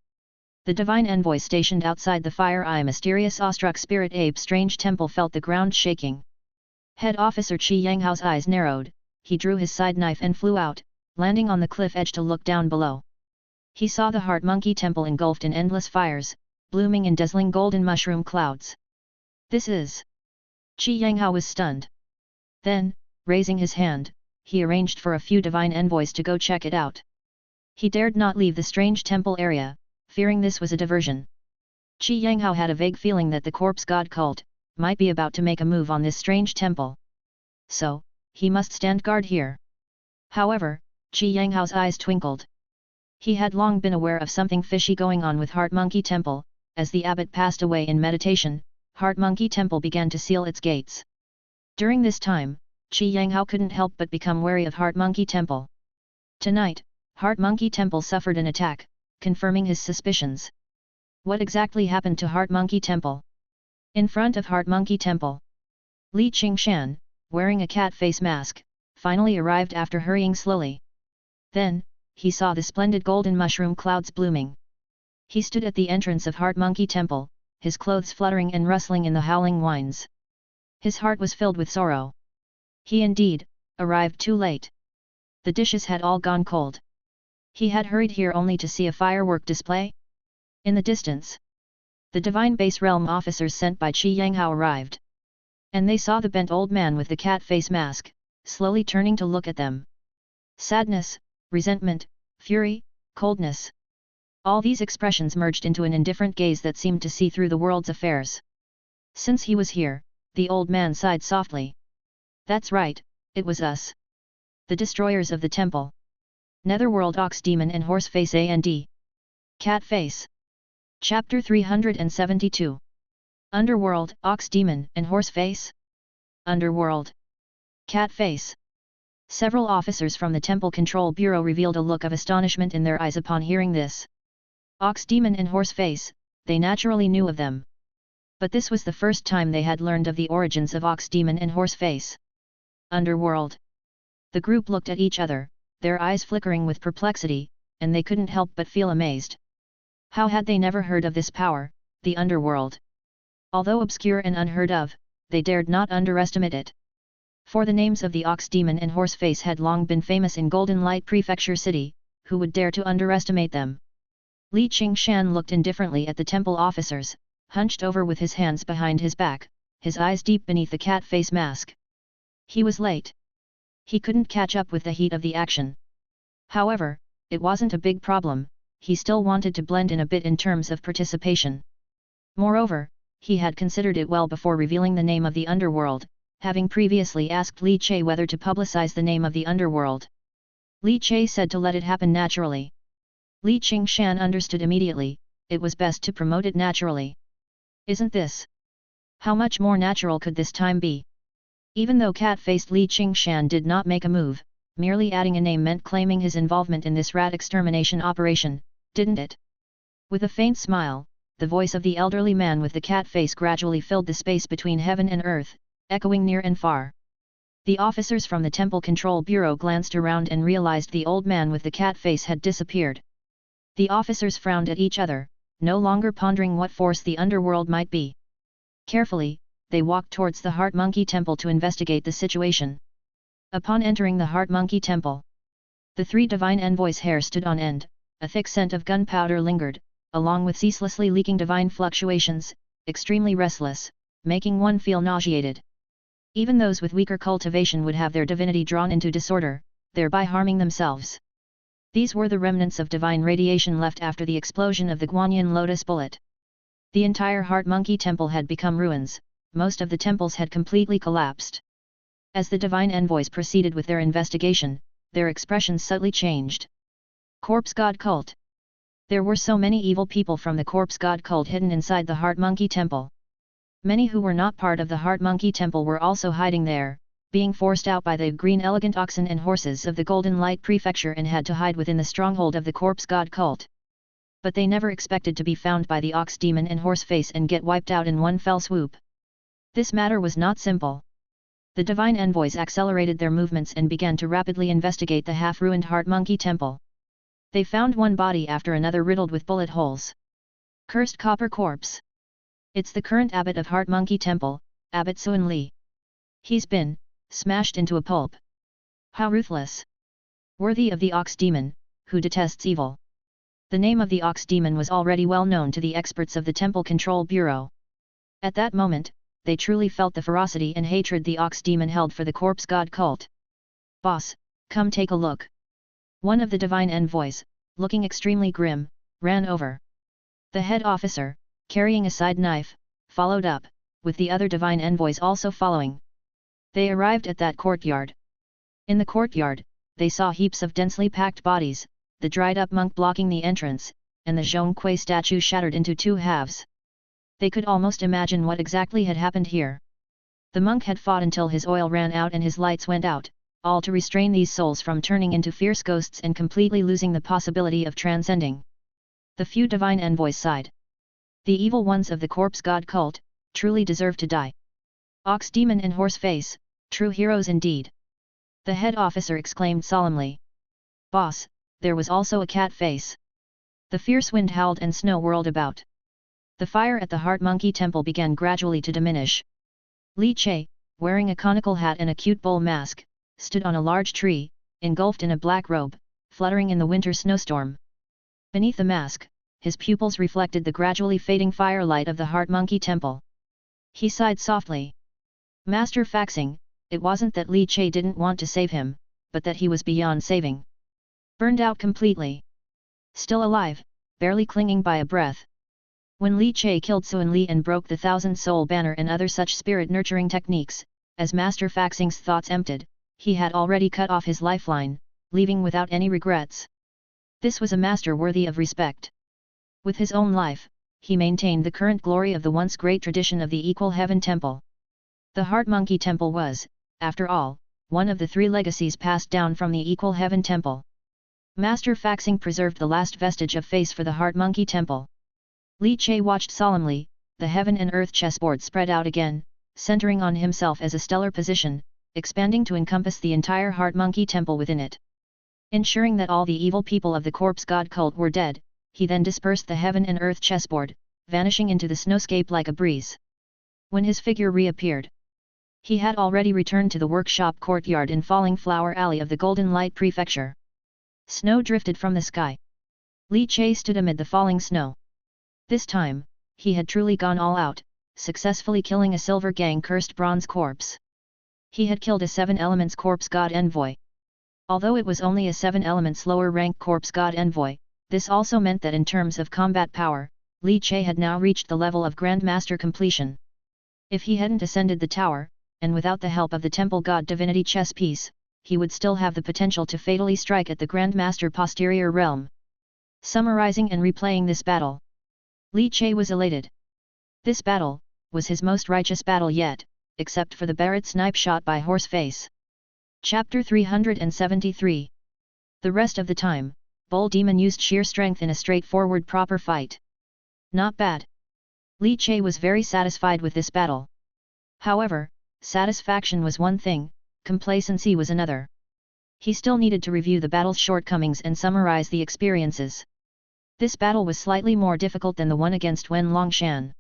Speaker 1: The divine envoy stationed outside the fire-eye mysterious awestruck spirit ape strange temple felt the ground shaking. Head officer Qi Yanghao's eyes narrowed, he drew his side knife and flew out, landing on the cliff edge to look down below. He saw the heart monkey temple engulfed in endless fires, blooming in dazzling golden mushroom clouds. This is... Qi Yanghao was stunned. Then, raising his hand, he arranged for a few divine envoys to go check it out. He dared not leave the strange temple area, fearing this was a diversion. Qi Yanghao had a vague feeling that the corpse god cult might be about to make a move on this strange temple. So, he must stand guard here. However, Qi Yanghao's eyes twinkled. He had long been aware of something fishy going on with Heart Monkey Temple. As the abbot passed away in meditation, Heart Monkey Temple began to seal its gates. During this time, Qi Yanghao couldn't help but become wary of Heart Monkey Temple. Tonight, Heart Monkey Temple suffered an attack, confirming his suspicions. What exactly happened to Heart Monkey Temple? In front of Heart Monkey Temple, Li Qingshan, wearing a cat face mask, finally arrived after hurrying slowly. Then, he saw the splendid golden mushroom clouds blooming. He stood at the entrance of Heart Monkey Temple, his clothes fluttering and rustling in the howling winds. His heart was filled with sorrow. He indeed arrived too late. The dishes had all gone cold. He had hurried here only to see a firework display. In the distance, the divine base realm officers sent by Qi Yanghao arrived. And they saw the bent old man with the cat face mask, slowly turning to look at them. Sadness, resentment, fury, coldness. All these expressions merged into an indifferent gaze that seemed to see through the world's affairs. Since he was here, the old man sighed softly. That's right, it was us. The destroyers of the temple. Netherworld Ox Demon and Horse Face and Cat Face. Chapter 372. Underworld, Ox Demon and Horse Face? Underworld. Cat Face. Several officers from the Temple Control Bureau revealed a look of astonishment in their eyes upon hearing this. Ox Demon and Horse Face, they naturally knew of them. But this was the first time they had learned of the origins of Ox Demon and Horse Face. Underworld. The group looked at each other, their eyes flickering with perplexity, and they couldn't help but feel amazed. How had they never heard of this power, the underworld? Although obscure and unheard of, they dared not underestimate it. For the names of the Ox Demon and Horse Face had long been famous in Golden Light Prefecture City, who would dare to underestimate them? Li Qingshan looked indifferently at the temple officers, hunched over with his hands behind his back, his eyes deep beneath the cat face mask. He was late. He couldn't catch up with the heat of the action. However, it wasn't a big problem, he still wanted to blend in a bit in terms of participation. Moreover, he had considered it well before revealing the name of the underworld, having previously asked Li Che whether to publicize the name of the underworld. Li Che said to let it happen naturally. Li Qingshan understood immediately, it was best to promote it naturally. Isn't this? How much more natural could this time be? Even though cat-faced Li Qingshan did not make a move, merely adding a name meant claiming his involvement in this rat extermination operation, didn't it? With a faint smile, the voice of the elderly man with the cat face gradually filled the space between heaven and earth, echoing near and far. The officers from the Temple Control Bureau glanced around and realized the old man with the cat face had disappeared. The officers frowned at each other, no longer pondering what force the underworld might be. Carefully, they walked towards the Heart Monkey Temple to investigate the situation. Upon entering the Heart Monkey Temple, the three divine envoys' hair stood on end, a thick scent of gunpowder lingered, along with ceaselessly leaking divine fluctuations, extremely restless, making one feel nauseated. Even those with weaker cultivation would have their divinity drawn into disorder, thereby harming themselves. These were the remnants of divine radiation left after the explosion of the Guanyin Lotus bullet. The entire Heart Monkey Temple had become ruins, most of the temples had completely collapsed. As the divine envoys proceeded with their investigation, their expressions subtly changed. Corpse God Cult. There were so many evil people from the Corpse God Cult hidden inside the Heart Monkey Temple. Many who were not part of the Heart Monkey Temple were also hiding there, being forced out by the green elegant oxen and horses of the Golden Light Prefecture and had to hide within the stronghold of the Corpse God Cult. But they never expected to be found by the ox demon and horse face and get wiped out in one fell swoop. This matter was not simple. The divine envoys accelerated their movements and began to rapidly investigate the half-ruined Heart Monkey Temple. They found one body after another riddled with bullet holes. Cursed copper corpse. It's the current abbot of Heart Monkey Temple, Abbot Suan Li. He's been smashed into a pulp. How ruthless! Worthy of the ox demon, who detests evil. The name of the ox demon was already well known to the experts of the Temple Control Bureau. At that moment, they truly felt the ferocity and hatred the ox demon held for the corpse god cult. Boss, come take a look. One of the divine envoys, looking extremely grim, ran over. The head officer, carrying a side knife, followed up, with the other divine envoys also following. They arrived at that courtyard. In the courtyard, they saw heaps of densely packed bodies, the dried-up monk blocking the entrance, and the Zhong Kui statue shattered into two halves. They could almost imagine what exactly had happened here. The monk had fought until his oil ran out and his lights went out, all to restrain these souls from turning into fierce ghosts and completely losing the possibility of transcending. The few divine envoys sighed. The evil ones of the corpse god cult, truly deserve to die. Ox demon and horse face, true heroes indeed. The head officer exclaimed solemnly. Boss, there was also a cat face. The fierce wind howled and snow whirled about. The fire at the Heart Monkey Temple began gradually to diminish. Li Che, wearing a conical hat and a cute bull mask, stood on a large tree, engulfed in a black robe, fluttering in the winter snowstorm. Beneath the mask, his pupils reflected the gradually fading firelight of the Heart Monkey Temple. He sighed softly. Master Faxing, it wasn't that Li Che didn't want to save him, but that he was beyond saving. Burned out completely. Still alive, barely clinging by a breath. When Li Che killed Suan Li and broke the thousand-soul banner and other such spirit-nurturing techniques, as Master Faxing's thoughts emptied, he had already cut off his lifeline, leaving without any regrets. This was a master worthy of respect. With his own life, he maintained the current glory of the once great tradition of the Equal Heaven Temple. The Heart Monkey Temple was, after all, one of the three legacies passed down from the Equal Heaven Temple. Master Faxing preserved the last vestige of face for the Heart Monkey Temple. Li Che watched solemnly, the heaven and earth chessboard spread out again, centering on himself as a stellar position, expanding to encompass the entire Heart Monkey Temple within it. Ensuring that all the evil people of the corpse god cult were dead, he then dispersed the heaven and earth chessboard, vanishing into the snowscape like a breeze. When his figure reappeared, he had already returned to the workshop courtyard in Falling Flower Alley of the Golden Light Prefecture. Snow drifted from the sky. Li Che stood amid the falling snow. This time, he had truly gone all out, successfully killing a silver gang cursed bronze corpse. He had killed a 7 elements corpse god envoy. Although it was only a 7 elements lower rank corpse god envoy, this also meant that in terms of combat power, Li Che had now reached the level of Grandmaster completion. If he hadn't ascended the tower, and without the help of the Temple God Divinity chess piece, he would still have the potential to fatally strike at the Grandmaster posterior realm. Summarizing and replaying this battle, Li Che was elated. This battle was his most righteous battle yet, except for the Barrett snipe shot by Horseface. Chapter 373. The rest of the time, Bull Demon used sheer strength in a straightforward proper fight. Not bad. Li Che was very satisfied with this battle. However, satisfaction was one thing, complacency was another. He still needed to review the battle's shortcomings and summarize the experiences. This battle was slightly more difficult than the one against Wen Longshan.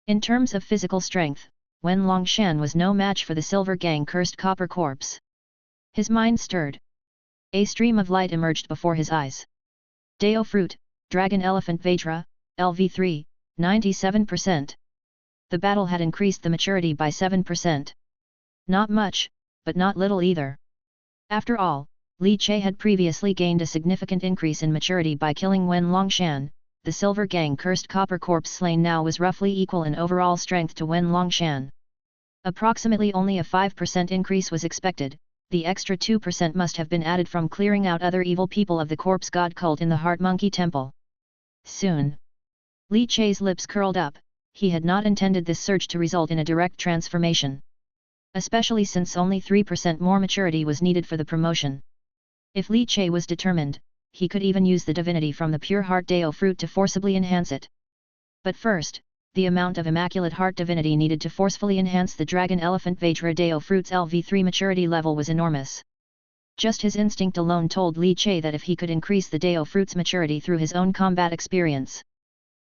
Speaker 1: In terms of physical strength, Wen Longshan was no match for the Silver Gang cursed copper corpse. His mind stirred. A stream of light emerged before his eyes. Deo Fruit, Dragon Elephant Vajra, LV3, 97%. The battle had increased the maturity by 7%. Not much, but not little either. After all, Li Che had previously gained a significant increase in maturity by killing Wen Longshan. The Silver Gang cursed copper corpse slain now was roughly equal in overall strength to Wen Longshan. Approximately only a 5% increase was expected. The extra 2% must have been added from clearing out other evil people of the corpse god cult in the Heart Monkey Temple. Soon. Li Che's lips curled up. He had not intended this surge to result in a direct transformation. Especially since only 3% more maturity was needed for the promotion. If Li Che was determined, he could even use the divinity from the pure heart Dao fruit to forcibly enhance it. But first, the amount of immaculate heart divinity needed to forcefully enhance the dragon elephant Vajra Dao fruit's LV3 maturity level was enormous. Just his instinct alone told Li Che that if he could increase the Dao fruit's maturity through his own combat experience,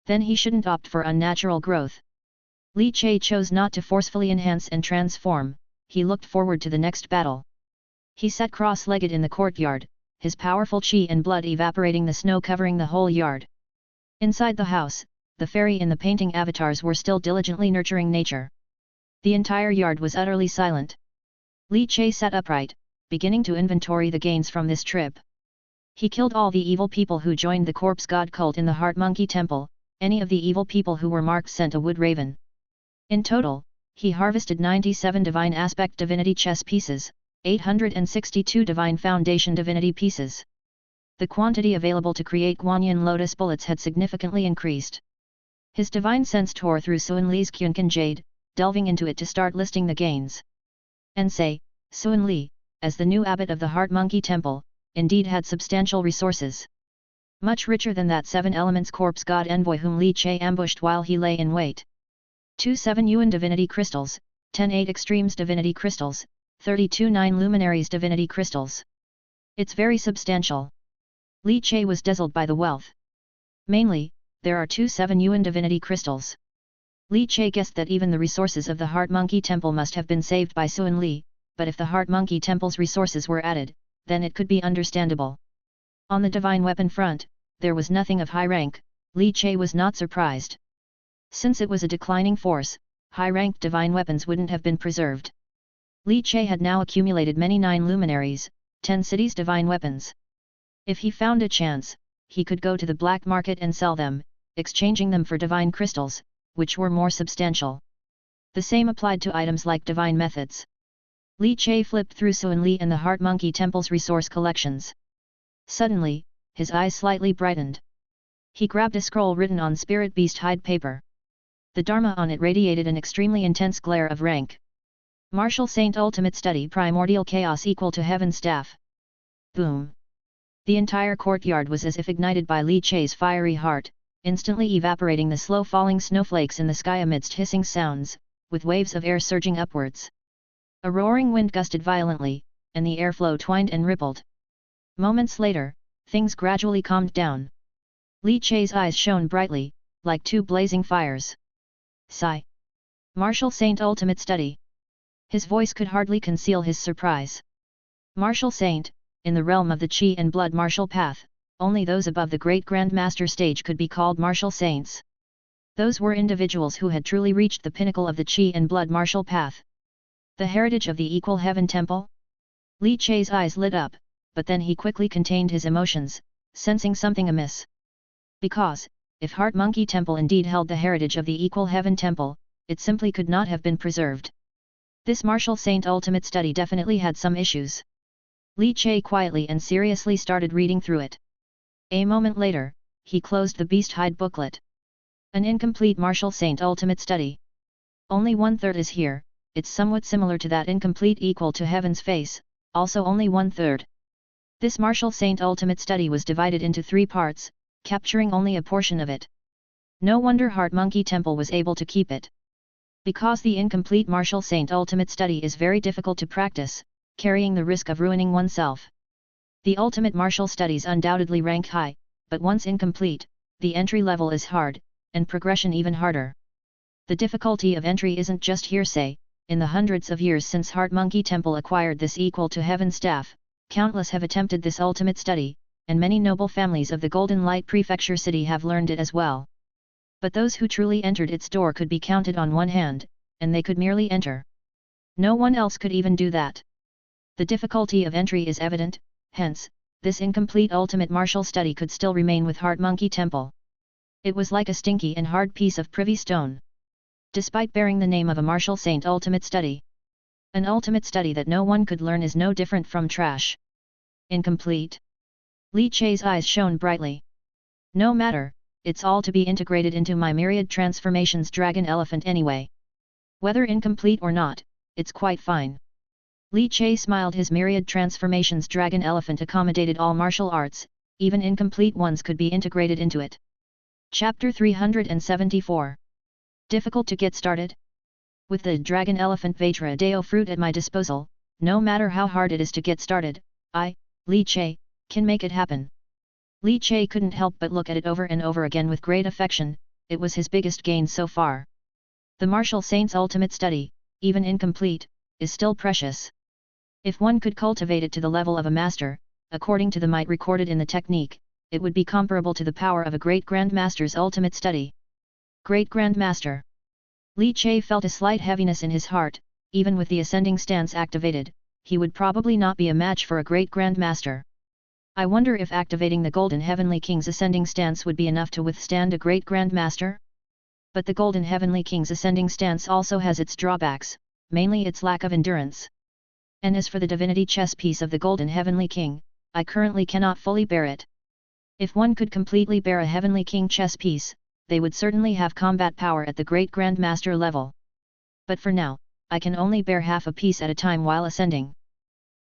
Speaker 1: then he shouldn't opt for unnatural growth. Li Che chose not to forcefully enhance and transform, he looked forward to the next battle. He sat cross-legged in the courtyard, his powerful chi and blood evaporating the snow covering the whole yard. Inside the house, the fairy in the painting avatars were still diligently nurturing nature. The entire yard was utterly silent. Li Che sat upright, beginning to inventory the gains from this trip. He killed all the evil people who joined the corpse god cult in the Heart Monkey Temple. Any of the evil people who were marked sent a wood raven. In total, he harvested 97 divine aspect divinity chess pieces, 862 divine foundation divinity pieces. The quantity available to create Guanyin lotus bullets had significantly increased. His divine sense tore through Suan Li's Kyunkan Jade, delving into it to start listing the gains. And say, Suan Li, as the new abbot of the Heart Monkey Temple, indeed had substantial resources. Much richer than that 7 elements corpse god envoy whom Li Che ambushed while he lay in wait. 2 7 Yuan divinity crystals, 10 8 extremes divinity crystals, 32 9 luminaries divinity crystals. It's very substantial. Li Che was dazzled by the wealth. Mainly, there are 2 7 Yuan divinity crystals. Li Che guessed that even the resources of the Heart Monkey Temple must have been saved by Suan Li, but if the Heart Monkey Temple's resources were added, then it could be understandable. On the divine weapon front, there was nothing of high rank. Li Che was not surprised. Since it was a declining force, high-ranked divine weapons wouldn't have been preserved. Li Che had now accumulated many 9 luminaries, 10 cities divine weapons. If he found a chance, he could go to the black market and sell them, exchanging them for divine crystals, which were more substantial. The same applied to items like divine methods. Li Che flipped through Suan Li and the Heart Monkey Temple's resource collections. Suddenly, his eyes slightly brightened. He grabbed a scroll written on spirit beast hide paper. The Dharma on it radiated an extremely intense glare of rank. Martial Saint Ultimate Study Primordial Chaos equal to Heaven Staff. Boom! The entire courtyard was as if ignited by Li Che's fiery heart, instantly evaporating the slow-falling snowflakes in the sky amidst hissing sounds, with waves of air surging upwards. A roaring wind gusted violently, and the airflow twined and rippled. Moments later, things gradually calmed down. Li Che's eyes shone brightly, like 2 blazing fires. Sigh. Martial Saint Ultimate Study. His voice could hardly conceal his surprise. Martial Saint, in the realm of the Qi and Blood martial path, only those above the Great Grand Master stage could be called martial saints. Those were individuals who had truly reached the pinnacle of the Qi and Blood martial path. The heritage of the Equal Heaven Temple? Li Che's eyes lit up, but then he quickly contained his emotions, sensing something amiss. Because, if Heart Monkey Temple indeed held the heritage of the Equal Heaven Temple, it simply could not have been preserved. This martial saint ultimate study definitely had some issues. Li Che quietly and seriously started reading through it. A moment later, he closed the beast hide booklet. An incomplete martial saint ultimate study. Only 1/3 is here. It's somewhat similar to that incomplete equal to Heaven's face, also only 1/3. This martial saint ultimate study was divided into 3 parts, capturing only a portion of it. No wonder Heart Monkey Temple was able to keep it. Because the incomplete martial saint ultimate study is very difficult to practice, carrying the risk of ruining oneself. The ultimate martial studies undoubtedly rank high, but once incomplete, the entry level is hard, and progression even harder. The difficulty of entry isn't just hearsay. In the hundreds of years since Heart Monkey Temple acquired this equal to Heaven staff, countless have attempted this ultimate study, and many noble families of the Golden Light Prefecture city have learned it as well. But those who truly entered its door could be counted on one hand, and they could merely enter. No one else could even do that. The difficulty of entry is evident, hence, this incomplete ultimate martial study could still remain with Heart Monkey Temple. It was like a stinky and hard piece of privy stone. Despite bearing the name of a martial saint ultimate study. An ultimate study that no one could learn is no different from trash. Incomplete. Li Che's eyes shone brightly. No matter, it's all to be integrated into my myriad transformations dragon elephant anyway. Whether incomplete or not, it's quite fine. Li Che smiled. His myriad transformations dragon elephant accommodated all martial arts, even incomplete ones could be integrated into it. Chapter 374. Difficult to get started? With the Dragon Elephant Vajra Deo fruit at my disposal, no matter how hard it is to get started, I, Li Che, can make it happen. Li Che couldn't help but look at it over and over again with great affection. It was his biggest gain so far. The martial saint's ultimate study, even incomplete, is still precious. If one could cultivate it to the level of a master, according to the might recorded in the technique, it would be comparable to the power of a great grandmaster's ultimate study. Great grandmaster. Li Che felt a slight heaviness in his heart. Even with the ascending stance activated, he would probably not be a match for a great grandmaster. I wonder if activating the Golden Heavenly King's ascending stance would be enough to withstand a great grandmaster? But the Golden Heavenly King's ascending stance also has its drawbacks, mainly its lack of endurance. And as for the divinity chess piece of the Golden Heavenly King, I currently cannot fully bear it. If one could completely bear a Heavenly King chess piece, they would certainly have combat power at the great grandmaster level. But for now, I can only bear half a piece at a time while ascending.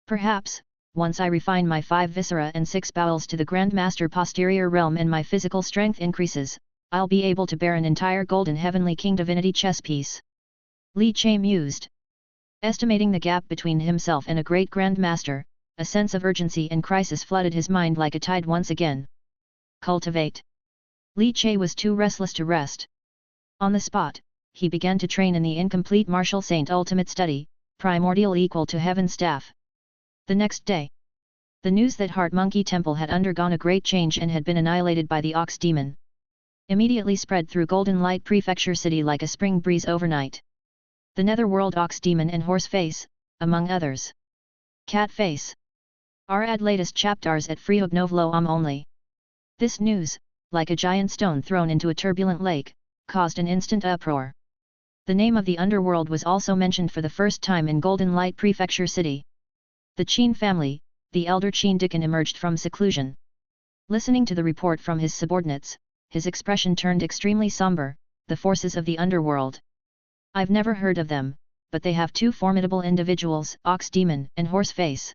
Speaker 1: Perhaps, once I refine my 5 viscera and 6 bowels to the grandmaster posterior realm and my physical strength increases, I'll be able to bear an entire Golden Heavenly King divinity chess piece. Li Che mused. Estimating the gap between himself and a great grandmaster, a sense of urgency and crisis flooded his mind like a tide once again. Cultivate. Li Che was too restless to rest. On the spot, he began to train in the incomplete martial saint ultimate study, primordial equal to heaven staff. The next day, the news that Heart Monkey Temple had undergone a great change and had been annihilated by the Ox Demon immediately spread through Golden Light Prefecture City like a spring breeze overnight. The Netherworld Ox Demon and Horse Face, among others. Cat Face. Are at latest chapters at Freeognovlo only. This news, like a giant stone thrown into a turbulent lake, caused an instant uproar. The name of the underworld was also mentioned for the first time in Golden Light Prefecture City. The Qin family, the elder Qin Dickon emerged from seclusion. Listening to the report from his subordinates, his expression turned extremely somber. The forces of the underworld. I've never heard of them, but they have 2 formidable individuals, Ox Demon and Horse Face.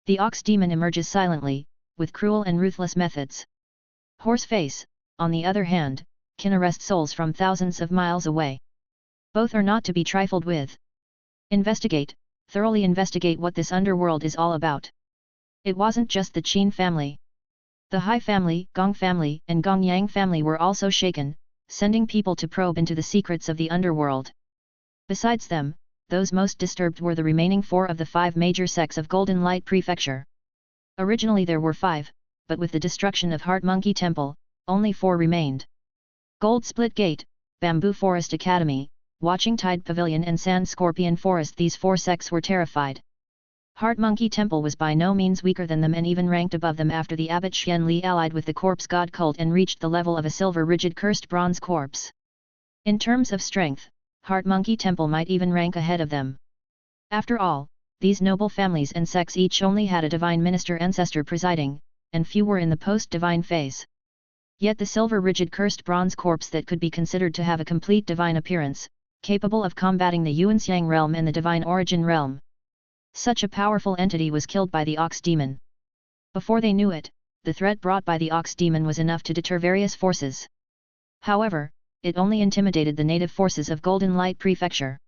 Speaker 1: The Ox Demon emerges silently, with cruel and ruthless methods. Horse Face, on the other hand, can arrest souls from thousands of miles away. Both are not to be trifled with. Investigate, thoroughly investigate what this underworld is all about. It wasn't just the Qin family. The Hai family, Gong family, and Gong Yang family were also shaken, sending people to probe into the secrets of the underworld. Besides them, those most disturbed were the remaining 4 of the 5 major sects of Golden Light Prefecture. Originally there were 5, but with the destruction of Heart Monkey Temple, only 4 remained. Gold Split Gate, Bamboo Forest Academy, Watching Tide Pavilion and Sand Scorpion Forest. These 4 sects were terrified. Heart Monkey Temple was by no means weaker than them and even ranked above them after the abbot Xian Li allied with the corpse god cult and reached the level of a silver rigid cursed bronze corpse. In terms of strength, Heart Monkey Temple might even rank ahead of them. After all, these noble families and sects each only had a divine minister ancestor presiding, and few were in the post-divine phase. Yet the silver rigid cursed bronze corpse that could be considered to have a complete divine appearance, capable of combating the Yuanxiang realm and the divine origin realm. Such a powerful entity was killed by the Ox Demon. Before they knew it, the threat brought by the Ox Demon was enough to deter various forces. However, it only intimidated the native forces of Golden Light Prefecture.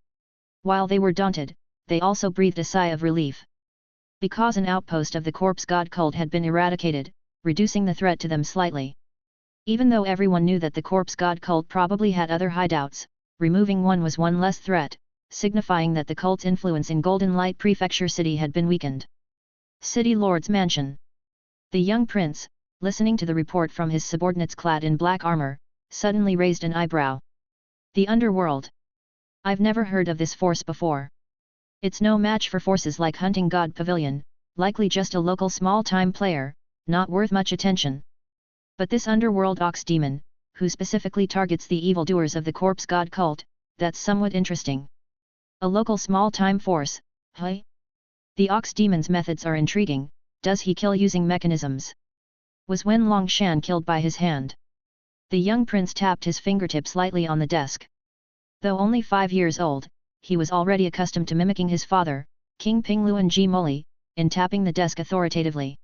Speaker 1: While they were daunted, they also breathed a sigh of relief. Because an outpost of the corpse god cult had been eradicated, reducing the threat to them slightly. Even though everyone knew that the corpse god cult probably had other hideouts, removing one was one less threat, signifying that the cult's influence in Golden Light Prefecture City had been weakened. City Lord's Mansion. The young prince, listening to the report from his subordinates clad in black armor, suddenly raised an eyebrow. The underworld. I've never heard of this force before. It's no match for forces like Hunting God Pavilion, likely just a local small-time player, not worth much attention. But this underworld Ox Demon, who specifically targets the evildoers of the corpse god cult, that's somewhat interesting. A local small-time force, huh? The Ox Demon's methods are intriguing. Does he kill using mechanisms? Was Wen Longshan killed by his hand? The young prince tapped his fingertips lightly on the desk. Though only 5 years old, he was already accustomed to mimicking his father, King Pingluan Ji Moli, in tapping the desk authoritatively.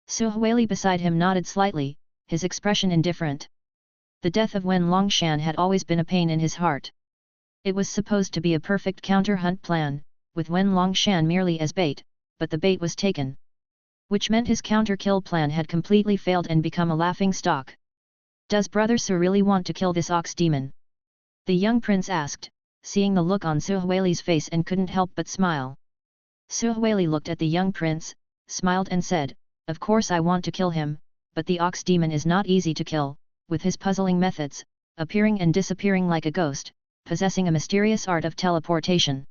Speaker 1: Suhueli beside him nodded slightly, his expression indifferent. The death of Wen Longshan had always been a pain in his heart. It was supposed to be a perfect counter-hunt plan, with Wen Longshan merely as bait, but the bait was taken. Which meant his counter-kill plan had completely failed and become a laughing stock. Does Brother Su really want to kill this ox demon? The young prince asked, seeing the look on Suhueli's face and couldn't help but smile. Suhueli looked at the young prince, smiled and said, "Of course I want to kill him, but the ox demon is not easy to kill, with his puzzling methods, appearing and disappearing like a ghost, possessing a mysterious art of teleportation.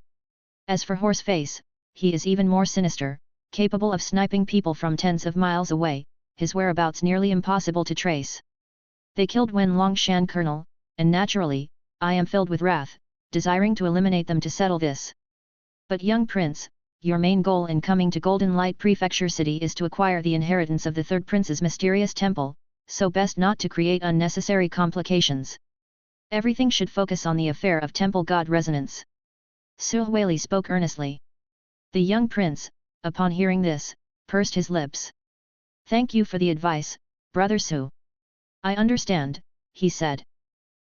Speaker 1: As for Horseface, he is even more sinister, capable of sniping people from tens of miles away, his whereabouts nearly impossible to trace. They killed Wen Longshan Colonel, and naturally, I am filled with wrath, desiring to eliminate them to settle this. But young prince, your main goal in coming to Golden Light Prefecture City is to acquire the inheritance of the third prince's mysterious temple, so best not to create unnecessary complications. Everything should focus on the affair of Temple God Resonance." Suhueli spoke earnestly. The young prince, upon hearing this, pursed his lips. "Thank you for the advice, Brother Su. I understand," he said.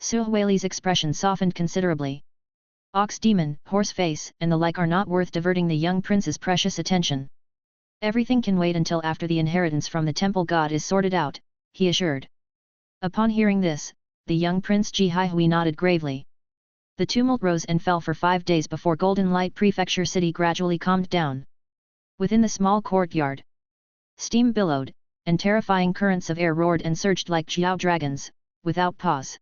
Speaker 1: Suhueli's expression softened considerably. Ox demon, Horseface, and the like are not worth diverting the young prince's precious attention. Everything can wait until after the inheritance from the temple god is sorted out, he assured. Upon hearing this, the young prince Jihihui nodded gravely. The tumult rose and fell for 5 days before Golden Light Prefecture City gradually calmed down. Within the small courtyard, steam billowed, and terrifying currents of air roared and surged like jiao dragons, without pause.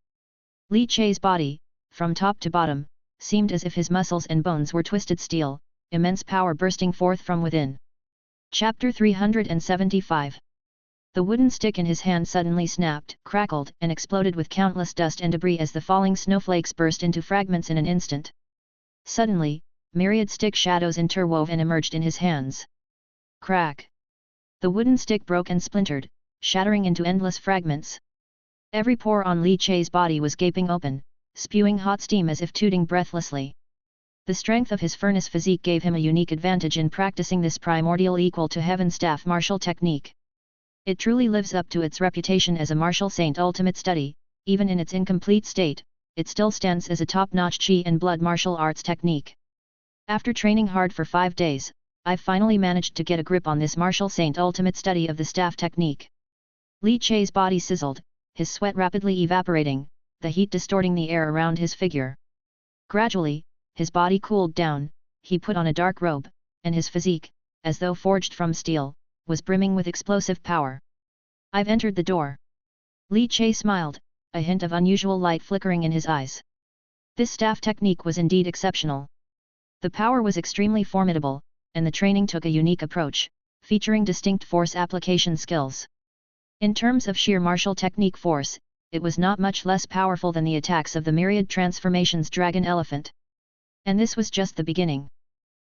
Speaker 1: Li Chei's body, from top to bottom, seemed as if his muscles and bones were twisted steel, immense power bursting forth from within. Chapter 375. The wooden stick in his hand suddenly snapped, crackled, and exploded with countless dust and debris as the falling snowflakes burst into fragments in an instant. Suddenly, myriad stick shadows interwove and emerged in his hands. Crack! The wooden stick broke and splintered, shattering into endless fragments. Every pore on Li Chei's body was gaping open, spewing hot steam as if tooting breathlessly. The strength of his furnace physique gave him a unique advantage in practicing this primordial equal to heaven staff martial technique. It truly lives up to its reputation as a martial saint ultimate study. Even in its incomplete state, it still stands as a top-notch chi and blood martial arts technique. After training hard for 5 days, I've finally managed to get a grip on this martial saint ultimate study of the staff technique. Li Chei's body sizzled, his sweat rapidly evaporating, the heat distorting the air around his figure. Gradually, his body cooled down, he put on a dark robe, and his physique, as though forged from steel, was brimming with explosive power. "I've entered the door." Li Chei smiled, a hint of unusual light flickering in his eyes. This staff technique was indeed exceptional. The power was extremely formidable, and the training took a unique approach, featuring distinct force application skills. In terms of sheer martial technique force, it was not much less powerful than the attacks of the myriad transformations dragon elephant. And this was just the beginning.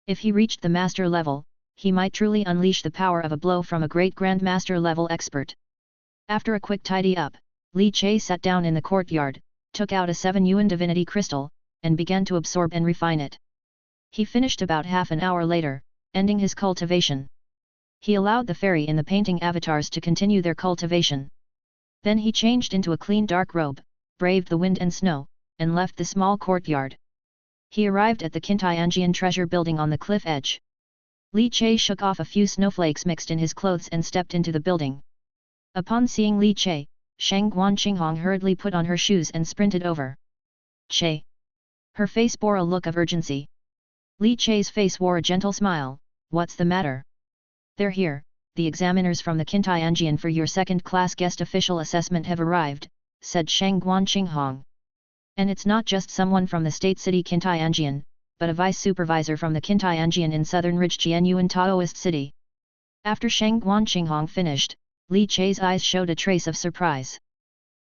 Speaker 1: If he reached the master level, he might truly unleash the power of a blow from a great grandmaster level expert. After a quick tidy up, Li Chei sat down in the courtyard, took out a 7-yuan divinity crystal, and began to absorb and refine it. He finished about half an hour later, ending his cultivation. He allowed the fairy in the painting avatars to continue their cultivation. Then he changed into a clean dark robe, braved the wind and snow, and left the small courtyard. He arrived at the Kintianjian treasure building on the cliff edge. Li Chei shook off a few snowflakes mixed in his clothes and stepped into the building. Upon seeing Li Chei, Shang Guanqinghong hurriedly put on her shoes and sprinted over. "Chei!" Her face bore a look of urgency. Li Chei's face wore a gentle smile. "What's the matter?" "They're here, the examiners from the Kintianjian for your second-class guest official assessment have arrived," said Shang Guanqinghong. "And it's not just someone from the state city Kintianjian, but a vice-supervisor from the Kintianjian in southern Ridge Jianyuan Taoist city." After Shang Guanqinghong finished, Li Chei's eyes showed a trace of surprise.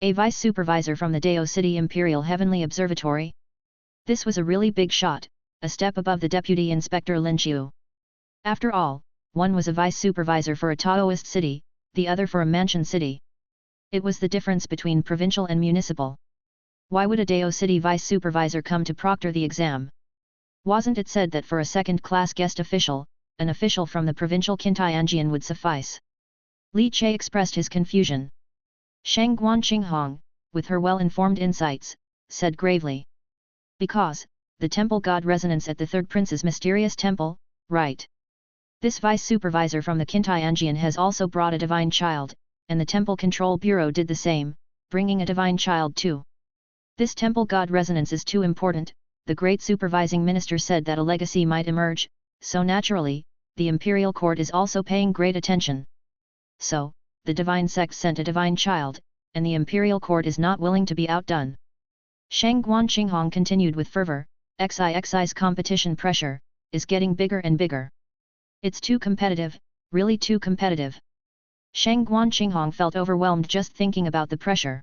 Speaker 1: "A vice-supervisor from the Dao City Imperial Heavenly Observatory?" This was a really big shot, a step above the deputy inspector Lin Qiu. After all, one was a vice-supervisor for a Taoist city, the other for a mansion city. It was the difference between provincial and municipal. Why would a Dao City vice-supervisor come to proctor the exam? Wasn't it said that for a second-class guest official, an official from the provincial Kintianjian would suffice? Li Che expressed his confusion. Shang Guanqinghong, with her well-informed insights, said gravely. Because, the temple god resonance at the third prince's mysterious temple, right? This vice supervisor from the Qintianjian has also brought a divine child, and the Temple Control Bureau did the same, bringing a divine child too. This temple god resonance is too important, the great supervising minister said that a legacy might emerge, so naturally, the imperial court is also paying great attention. So, the divine sect sent a divine child, and the imperial court is not willing to be outdone. Shang Guanqinghong continued with fervor, XIXI's competition pressure is getting bigger and bigger. It's too competitive, really too competitive. Shang Guanqinghong felt overwhelmed just thinking about the pressure.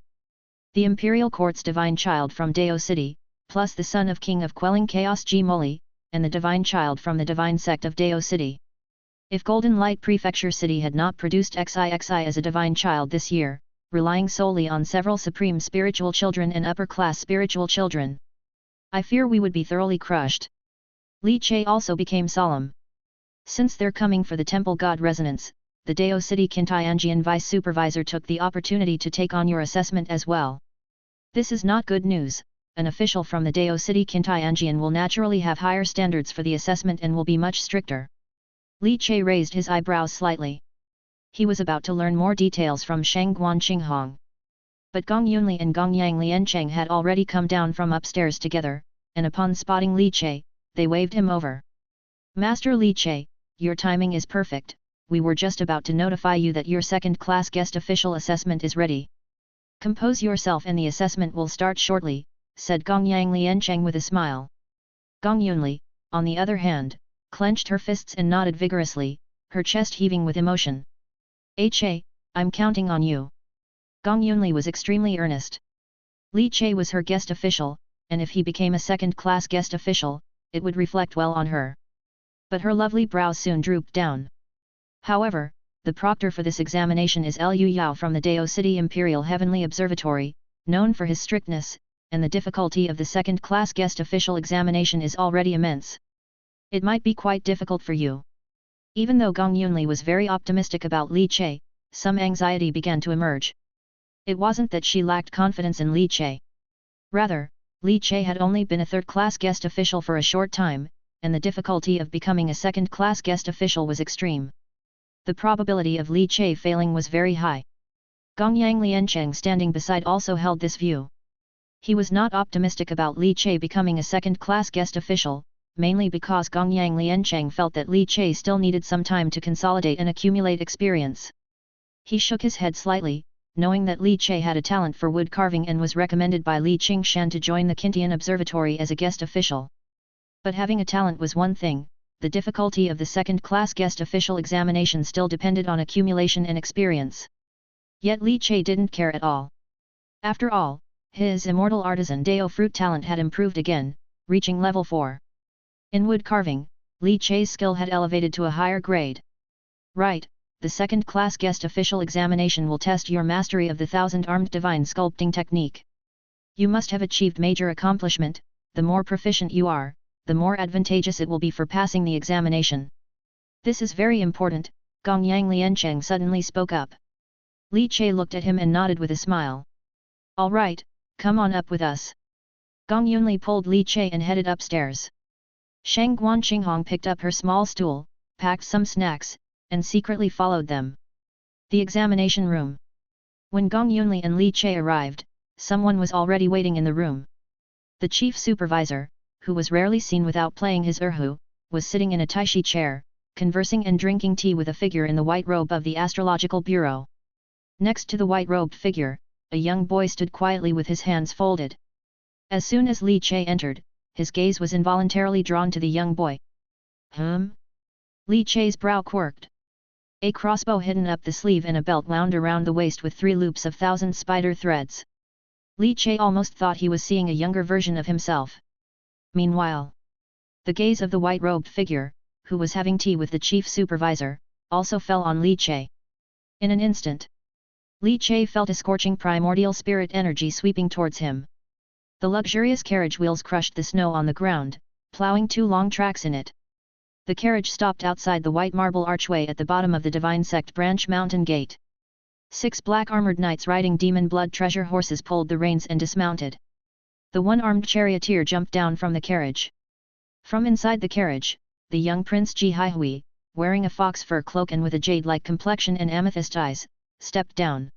Speaker 1: The imperial court's divine child from Dao City, plus the son of King of Quelling Chaos G Moli, and the divine child from the divine sect of Dao City. If Golden Light Prefecture City had not produced XIXI as a divine child this year, relying solely on several supreme spiritual children and upper-class spiritual children, I fear we would be thoroughly crushed. Li Che also became solemn. Since they're coming for the temple god resonance, the Dao City Qintianjian vice supervisor took the opportunity to take on your assessment as well. This is not good news. An official from the Dao City Qintianjian will naturally have higher standards for the assessment and will be much stricter. Li Che raised his eyebrows slightly. He was about to learn more details from Shang Guanqinghong. But Gong Yunli and Gong Yang Liancheng had already come down from upstairs together, and upon spotting Li Che, they waved him over. Master Li Che, your timing is perfect. We were just about to notify you that your second-class guest official assessment is ready. Compose yourself and the assessment will start shortly, said Gong Yang Liancheng with a smile. Gong Yunli, on the other hand, clenched her fists and nodded vigorously, her chest heaving with emotion. I'm counting on you. Gong Yunli was extremely earnest. Li Che was her guest official, and if he became a second-class guest official, it would reflect well on her. But her lovely brows soon drooped down. However, the proctor for this examination is Liu Yao from the Dao City Imperial Heavenly Observatory, known for his strictness, and the difficulty of the second-class guest official examination is already immense. It might be quite difficult for you. Even though Gong Yunli was very optimistic about Li Che, some anxiety began to emerge. It wasn't that she lacked confidence in Li Che. Rather, Li Che had only been a third-class guest official for a short time, and the difficulty of becoming a second-class guest official was extreme. The probability of Li Che failing was very high. Gong Yang Liancheng standing beside also held this view. He was not optimistic about Li Che becoming a second-class guest official, mainly because Gong Yang Liancheng felt that Li Che still needed some time to consolidate and accumulate experience. He shook his head slightly, knowing that Li Che had a talent for wood carving and was recommended by Li Qingshan to join the Qintian Observatory as a guest official. But having a talent was one thing. The difficulty of the second-class guest official examination still depended on accumulation and experience. Yet Li Che didn't care at all. After all, his immortal artisan Dao fruit talent had improved again, reaching level 4. In wood carving, Li Che's skill had elevated to a higher grade. Right, the second-class guest official examination will test your mastery of the thousand-armed divine sculpting technique. You must have achieved major accomplishment. The more proficient you are, the more advantageous it will be for passing the examination. This is very important, Gong Yang Liancheng suddenly spoke up. Li Che looked at him and nodded with a smile. All right, come on up with us. Gong Yunli pulled Li Che and headed upstairs. Shang Guanqinghong picked up her small stool, packed some snacks, and secretly followed them. The examination room. When Gong Yunli and Li Che arrived, someone was already waiting in the room. The chief supervisor, who was rarely seen without playing his erhu, was sitting in a taishi chair, conversing and drinking tea with a figure in the white robe of the astrological bureau. Next to the white-robed figure, a young boy stood quietly with his hands folded. As soon as Li Che entered, his gaze was involuntarily drawn to the young boy. Li Che's brow quirked. A crossbow hidden up the sleeve and a belt wound around the waist with 3 loops of 1,000 spider threads. Li Che almost thought he was seeing a younger version of himself. Meanwhile, the gaze of the white-robed figure, who was having tea with the chief supervisor, also fell on Li Che. In an instant, Li Che felt a scorching primordial spirit energy sweeping towards him. The luxurious carriage wheels crushed the snow on the ground, ploughing 2 long tracks in it. The carriage stopped outside the white marble archway at the bottom of the Divine Sect Branch Mountain Gate. 6 black-armored knights riding demon blood treasure horses pulled the reins and dismounted. The one-armed charioteer jumped down from the carriage. From inside the carriage, the young Prince Ji Haihui, wearing a fox fur cloak and with a jade-like complexion and amethyst eyes, stepped down.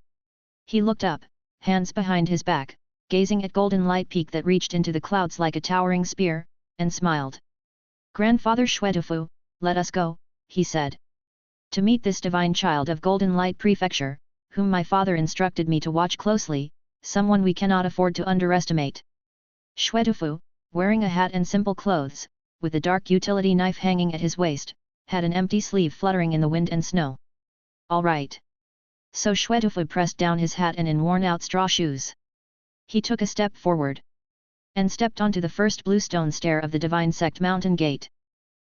Speaker 1: He looked up, hands behind his back, gazing at golden light peak that reached into the clouds like a towering spear, and smiled. "Grandfather Shuetufu, let us go," he said. "To meet this divine child of Golden Light Prefecture, whom my father instructed me to watch closely, someone we cannot afford to underestimate." Shuetufu, wearing a hat and simple clothes, with a dark utility knife hanging at his waist, had an empty sleeve fluttering in the wind and snow. "All right." So Shuetufu pressed down his hat and in worn-out straw shoes. He took a step forward. And stepped onto the first blue stone stair of the Divine Sect Mountain Gate.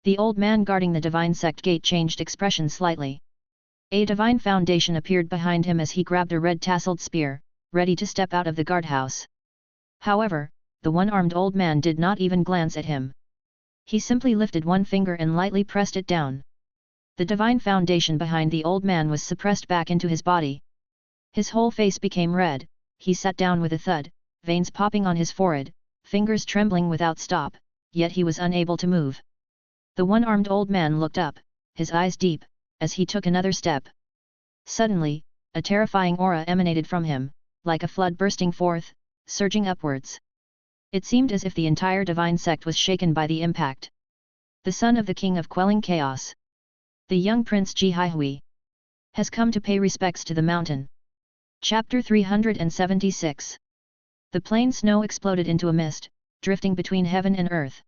Speaker 1: The old man guarding the Divine Sect Gate changed expression slightly. A divine foundation appeared behind him as he grabbed a red tasseled spear, ready to step out of the guardhouse. However, the one-armed old man did not even glance at him. He simply lifted one finger and lightly pressed it down. The divine foundation behind the old man was suppressed back into his body. His whole face became red, he sat down with a thud, veins popping on his forehead, fingers trembling without stop, yet he was unable to move. The one-armed old man looked up, his eyes deep, as he took another step. Suddenly, a terrifying aura emanated from him, like a flood bursting forth, surging upwards. It seemed as if the entire divine sect was shaken by the impact. The son of the king of quelling chaos, the young prince Ji Haihui, has come to pay respects to the mountain. Chapter 376. The plain snow exploded into a mist, drifting between heaven and earth.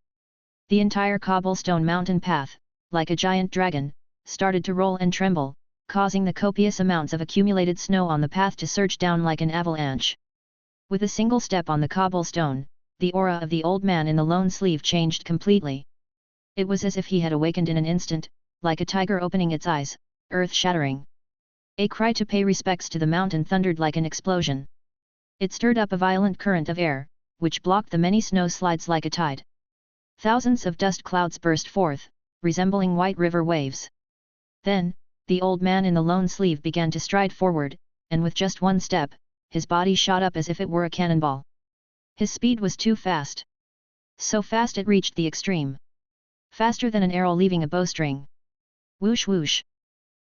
Speaker 1: The entire cobblestone mountain path, like a giant dragon, started to roll and tremble, causing the copious amounts of accumulated snow on the path to surge down like an avalanche. With a single step on the cobblestone, the aura of the old man in the lone sleeve changed completely. It was as if he had awakened in an instant, like a tiger opening its eyes, earth-shattering. A cry to pay respects to the mountain thundered like an explosion. It stirred up a violent current of air, which blocked the many snow slides like a tide. Thousands of dust clouds burst forth, resembling white river waves. Then, the old man in the lone sleeve began to stride forward, and with just one step, his body shot up as if it were a cannonball. His speed was too fast. So fast it reached the extreme. Faster than an arrow leaving a bowstring. Whoosh whoosh.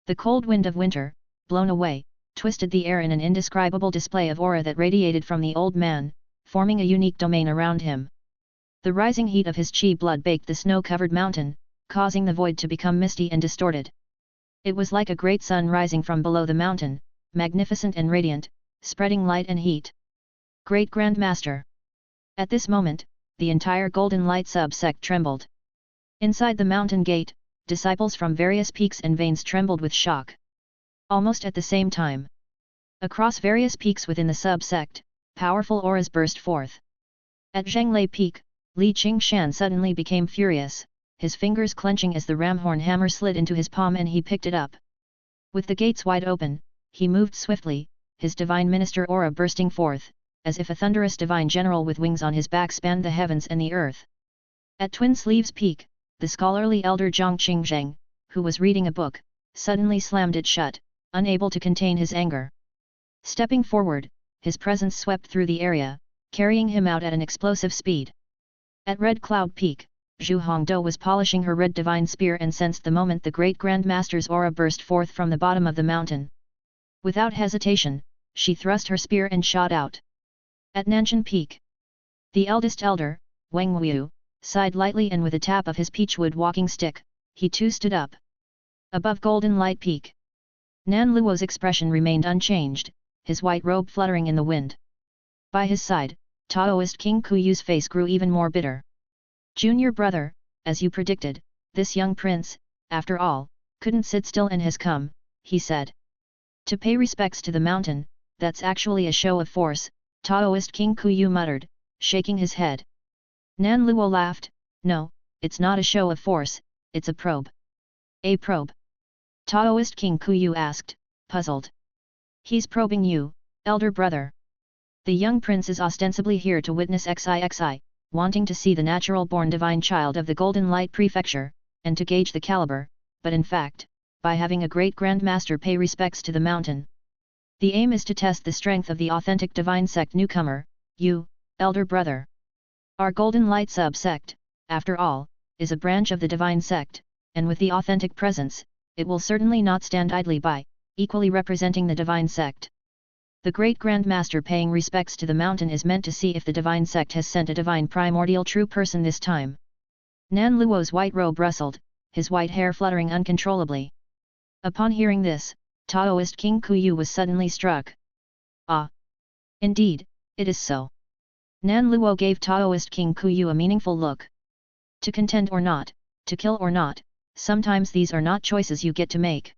Speaker 1: The cold wind of winter, blown away, twisted the air in an indescribable display of aura that radiated from the old man, forming a unique domain around him. The rising heat of his chi blood baked the snow-covered mountain, causing the void to become misty and distorted. It was like a great sun rising from below the mountain, magnificent and radiant, spreading light and heat. Great Grand Master! At this moment, the entire Golden Light sub-sect trembled. Inside the mountain gate, disciples from various peaks and veins trembled with shock. Almost at the same time, across various peaks within the sub-sect, powerful auras burst forth. At Zhenglei Peak, Li Qingshan suddenly became furious, his fingers clenching as the ramhorn hammer slid into his palm and he picked it up. With the gates wide open, he moved swiftly, his divine minister aura bursting forth, as if a thunderous divine general with wings on his back spanned the heavens and the earth. At Twin Sleeves Peak, the scholarly elder Zhang Qingzheng, who was reading a book, suddenly slammed it shut, unable to contain his anger. Stepping forward, his presence swept through the area, carrying him out at an explosive speed. At Red Cloud Peak, Zhu Hongdou was polishing her red divine spear and sensed the moment the great Grand Master's aura burst forth from the bottom of the mountain. Without hesitation, she thrust her spear and shot out. At Nanshan Peak, the eldest elder, Wang Wu, sighed lightly and with a tap of his peachwood walking stick, he too stood up. Above Golden Light Peak, Nan Luo's expression remained unchanged, his white robe fluttering in the wind. By his side, Taoist King Kuyu's face grew even more bitter. "Junior brother, as you predicted, this young prince, after all, couldn't sit still and has come," he said. "To pay respects to the mountain, that's actually a show of force," Taoist King Kuyu muttered, shaking his head. Nan Luo laughed, "No, it's not a show of force, it's a probe." "A probe?" Taoist King Kuyu asked, puzzled. "He's probing you, elder brother. The young prince is ostensibly here to witness XIXI, wanting to see the natural-born divine child of the Golden Light Prefecture, and to gauge the caliber, but in fact, by having a great Grand Master pay respects to the mountain." The aim is to test the strength of the authentic divine sect newcomer, you, elder brother. Our Golden Light sub-sect, after all, is a branch of the divine sect, and with the authentic presence, it will certainly not stand idly by, equally representing the divine sect. The Great Grand Master paying respects to the mountain is meant to see if the divine sect has sent a divine primordial true person this time. Nan Luo's white robe rustled, his white hair fluttering uncontrollably. Upon hearing this, Taoist King Kuyu was suddenly struck. Ah! Indeed, it is so. Nan Luo gave Taoist King Kuyu a meaningful look. To contend or not, to kill or not, sometimes these are not choices you get to make.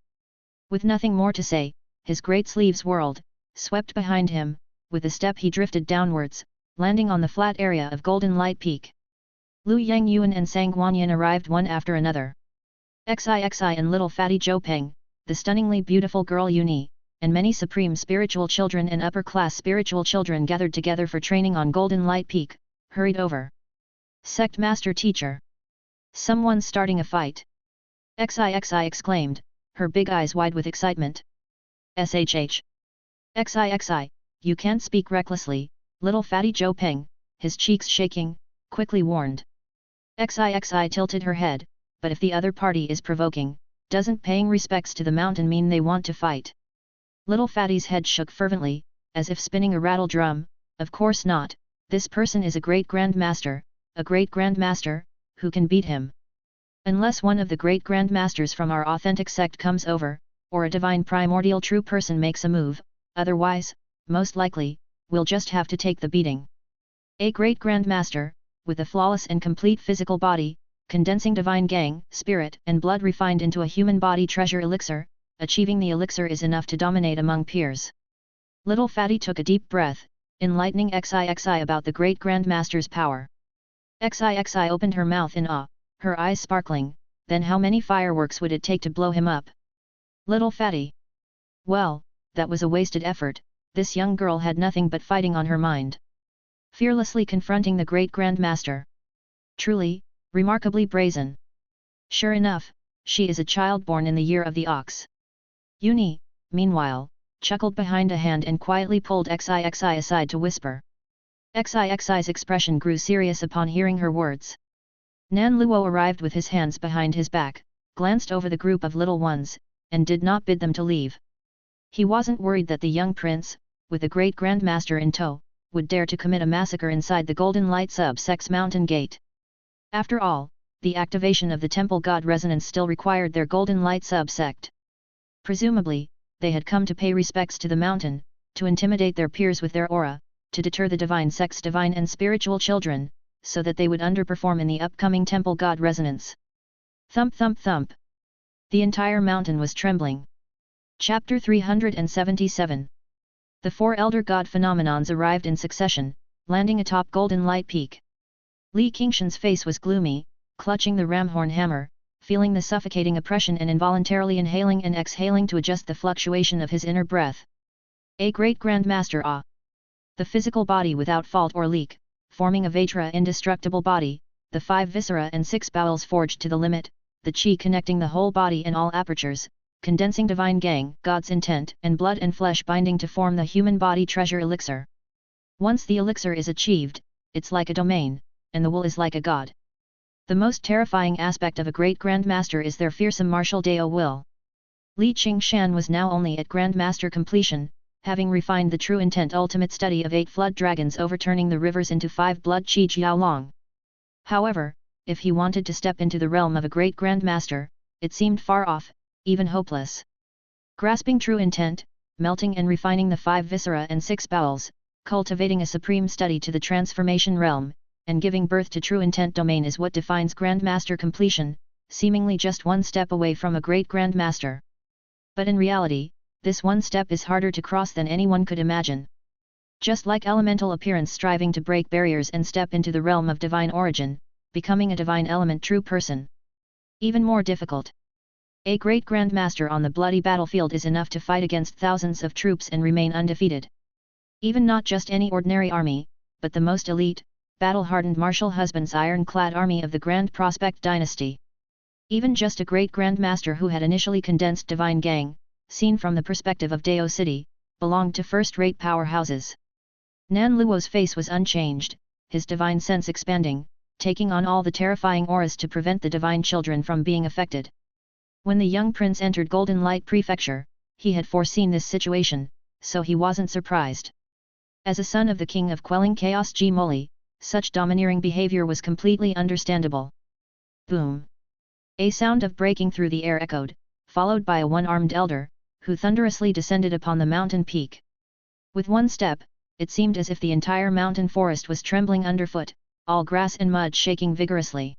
Speaker 1: With nothing more to say, his great sleeves whirled, swept behind him, with a step he drifted downwards, landing on the flat area of Golden Light Peak. Lu Yangyuan and Sang Guanyin arrived one after another. Xixi and little fatty Zhou Peng, the stunningly beautiful girl Yuni, and many supreme spiritual children and upper-class spiritual children gathered together for training on Golden Light Peak, hurried over. Sect Master Teacher! Someone's starting a fight! Xixi exclaimed, her big eyes wide with excitement. Shh! Xixi, you can't speak recklessly, little fatty Zhou Peng, his cheeks shaking, quickly warned. Xixi tilted her head, but if the other party is provoking, doesn't paying respects to the mountain mean they want to fight? Little fatty's head shook fervently, as if spinning a rattle drum. Of course not, this person is a great Grand Master, who can beat him? Unless one of the great Grand Masters from our authentic sect comes over, or a divine primordial true person makes a move, otherwise, most likely, we'll just have to take the beating. A great Grand Master, with a flawless and complete physical body, condensing divine gang, spirit and blood refined into a human body treasure elixir, achieving the elixir is enough to dominate among peers. Little fatty took a deep breath, enlightening Xixi about the great Grand Master's power. Xixi opened her mouth in awe, her eyes sparkling, then how many fireworks would it take to blow him up? Little fatty! Well, that was a wasted effort, this young girl had nothing but fighting on her mind. Fearlessly confronting the great Grand Master. Truly, remarkably brazen. Sure enough, she is a child born in the year of the ox. Yuni, meanwhile, chuckled behind a hand and quietly pulled Xixi aside to whisper. Xixi's expression grew serious upon hearing her words. Nan Luo arrived with his hands behind his back, glanced over the group of little ones, and did not bid them to leave. He wasn't worried that the young prince, with the great Grand Master in tow, would dare to commit a massacre inside the Golden Light sub-sect's mountain gate. After all, the activation of the temple god resonance still required their Golden Light sub-sect. Presumably, they had come to pay respects to the mountain, to intimidate their peers with their aura, to deter the divine sect's divine and spiritual children, so that they would underperform in the upcoming temple god resonance. Thump thump thump! The entire mountain was trembling. Chapter 377. The four elder god phenomenons arrived in succession, landing atop Golden Light Peak. Li Qingshan's face was gloomy, clutching the ramhorn hammer, feeling the suffocating oppression and involuntarily inhaling and exhaling to adjust the fluctuation of his inner breath. A great Grand Master Ah! The physical body without fault or leak, forming a Vajra indestructible body, the 5 viscera and 6 bowels forged to the limit, the chi connecting the whole body in all apertures, condensing divine gang, God's intent and blood and flesh binding to form the human body treasure elixir. Once the elixir is achieved, it's like a domain, and the will is like a god. The most terrifying aspect of a great Grand Master is their fearsome martial Dao will. Li Qingshan was now only at Grand Master completion, having refined the true intent ultimate study of 8 flood dragons overturning the rivers into 5 blood chi jiaolong. However, if he wanted to step into the realm of a great Grand Master, it seemed far off, even hopeless. Grasping true intent, melting and refining the 5 viscera and 6 bowels, cultivating a supreme study to the transformation realm, and giving birth to true intent domain is what defines Grand Master completion, seemingly just one step away from a great Grand Master. But in reality, this one step is harder to cross than anyone could imagine. Just like elemental appearance striving to break barriers and step into the realm of divine origin, becoming a divine element true person. Even more difficult. A great Grand Master on the bloody battlefield is enough to fight against thousands of troops and remain undefeated. Even not just any ordinary army, but the most elite, battle-hardened martial husband's ironclad army of the Grand Prospect dynasty. Even just a great Grand Master who had initially condensed divine gang, seen from the perspective of Dao City, belonged to first-rate powerhouses. Nan Luo's face was unchanged, his divine sense expanding, taking on all the terrifying auras to prevent the divine children from being affected. When the young prince entered Golden Light Prefecture, he had foreseen this situation, so he wasn't surprised. As a son of the king of quelling chaos G Moli, such domineering behavior was completely understandable. Boom! A sound of breaking through the air echoed, followed by a one-armed elder, who thunderously descended upon the mountain peak. With one step, it seemed as if the entire mountain forest was trembling underfoot, all grass and mud shaking vigorously.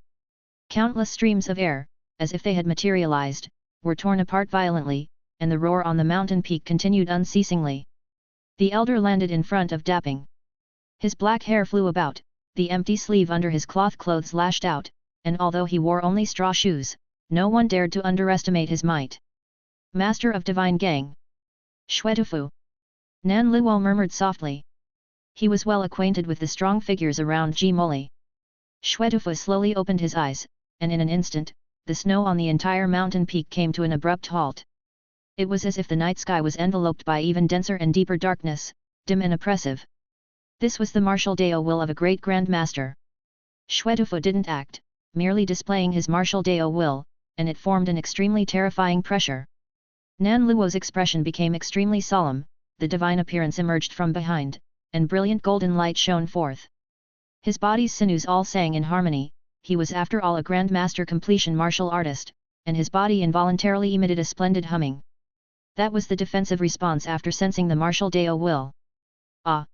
Speaker 1: Countless streams of air, as if they had materialized, were torn apart violently, and the roar on the mountain peak continued unceasingly. The elder landed in front of Dapping. His black hair flew about, the empty sleeve under his cloth clothes lashed out, and although he wore only straw shoes, no one dared to underestimate his might. Master of Divine Gang. Xuetufu. Nan Luo murmured softly. He was well acquainted with the strong figures around Ji Moli. Xuetufu slowly opened his eyes, and in an instant, the snow on the entire mountain peak came to an abrupt halt. It was as if the night sky was enveloped by even denser and deeper darkness, dim and oppressive. This was the martial Dao will of a great Grand Master. Xuetufu didn't act, merely displaying his martial Dao will, and it formed an extremely terrifying pressure. Nan Luo's expression became extremely solemn, the divine appearance emerged from behind, and brilliant golden light shone forth. His body's sinews all sang in harmony, he was after all a Grand Master completion martial artist, and his body involuntarily emitted a splendid humming. That was the defensive response after sensing the martial Dao will. Ah!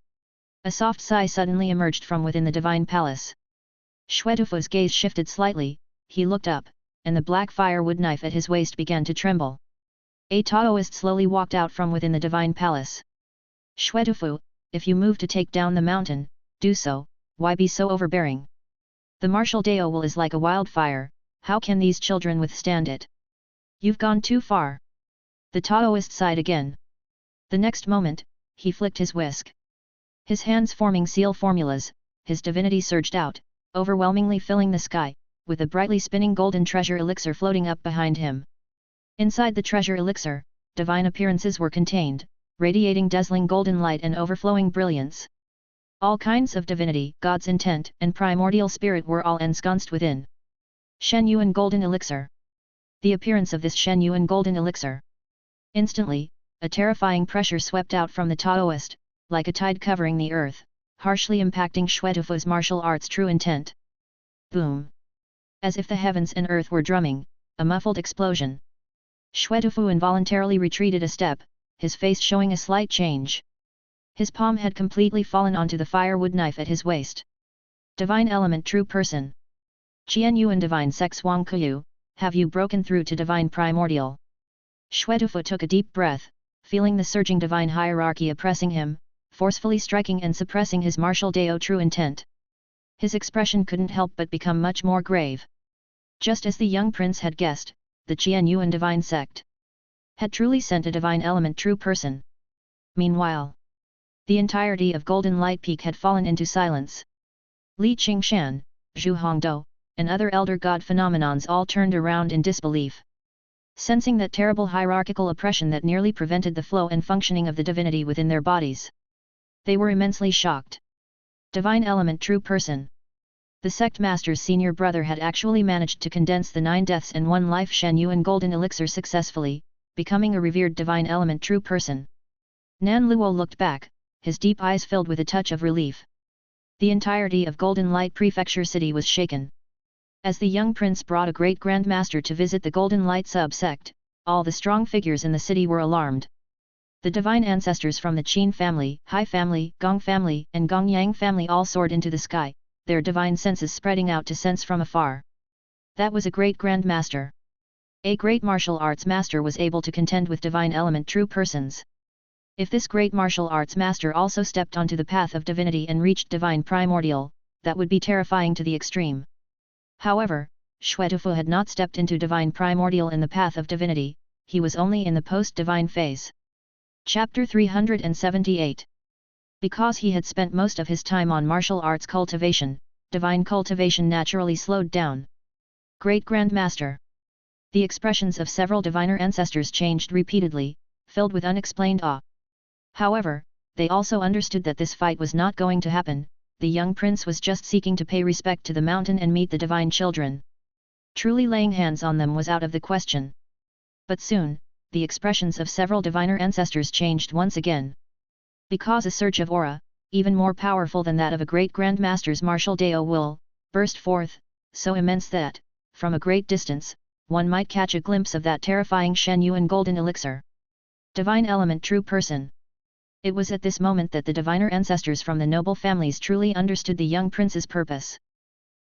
Speaker 1: A soft sigh suddenly emerged from within the divine palace. Xuetufu's gaze shifted slightly, he looked up, and the black firewood knife at his waist began to tremble. A Taoist slowly walked out from within the divine palace. Xuetufu, if you move to take down the mountain, do so, why be so overbearing? The martial Dao will is like a wildfire, how can these children withstand it? You've gone too far. The Taoist sighed again. The next moment, he flicked his whisk. His hands forming seal formulas, his divinity surged out, overwhelmingly filling the sky, with a brightly spinning golden treasure elixir floating up behind him. Inside the treasure elixir, divine appearances were contained, radiating dazzling golden light and overflowing brilliance. All kinds of divinity, God's intent, and primordial spirit were all ensconced within. Shen Yuan Golden Elixir. The appearance of this Shen Yuan Golden Elixir. Instantly, a terrifying pressure swept out from the Taoist, like a tide covering the earth, harshly impacting Xuetufu's martial arts' true intent. Boom! As if the heavens and earth were drumming, a muffled explosion. Xuetufu involuntarily retreated a step, his face showing a slight change. His palm had completely fallen onto the firewood knife at his waist. Divine Element True Person. Qian Yuan Divine Sex Wang Kuyu, have you broken through to Divine Primordial? Xuetufu took a deep breath, feeling the surging divine hierarchy oppressing him, forcefully striking and suppressing his martial Dao true intent. His expression couldn't help but become much more grave. Just as the young prince had guessed, the Qian Yuan divine sect had truly sent a divine element true person. Meanwhile, the entirety of Golden Light Peak had fallen into silence. Li Qingshan, Zhu Hongdou, and other elder god phenomenons all turned around in disbelief. Sensing that terrible hierarchical oppression that nearly prevented the flow and functioning of the divinity within their bodies, they were immensely shocked. Divine Element True Person. The sect master's senior brother had actually managed to condense the 9 deaths and 1 life Shen Yuan Golden Elixir successfully, becoming a revered Divine Element True Person. Nan Luo looked back, his deep eyes filled with a touch of relief. The entirety of Golden Light Prefecture City was shaken. As the young prince brought a great Grand Master to visit the Golden Light sub-sect, all the strong figures in the city were alarmed. The divine ancestors from the Qin family, Hai family, Gong family, and Gong Yang family all soared into the sky, their divine senses spreading out to sense from afar. That was a great Grand Master. A great martial arts master was able to contend with divine element true persons. If this great martial arts master also stepped onto the path of divinity and reached divine primordial, that would be terrifying to the extreme. However, Xuetufu had not stepped into divine primordial in the path of divinity, he was only in the post-divine phase. Chapter 378. Because he had spent most of his time on martial arts cultivation, divine cultivation naturally slowed down. Great Grand Master. The expressions of several diviner ancestors changed repeatedly, filled with unexplained awe. However, they also understood that this fight was not going to happen. The young prince was just seeking to pay respect to the mountain and meet the divine children. Truly laying hands on them was out of the question. But soon, the expressions of several diviner ancestors changed once again. Because a surge of aura, even more powerful than that of a great Grand Master's martial Dao will, burst forth, so immense that, from a great distance, one might catch a glimpse of that terrifying Shen Yuan golden elixir. Divine element true person. It was at this moment that the diviner ancestors from the noble families truly understood the young prince's purpose.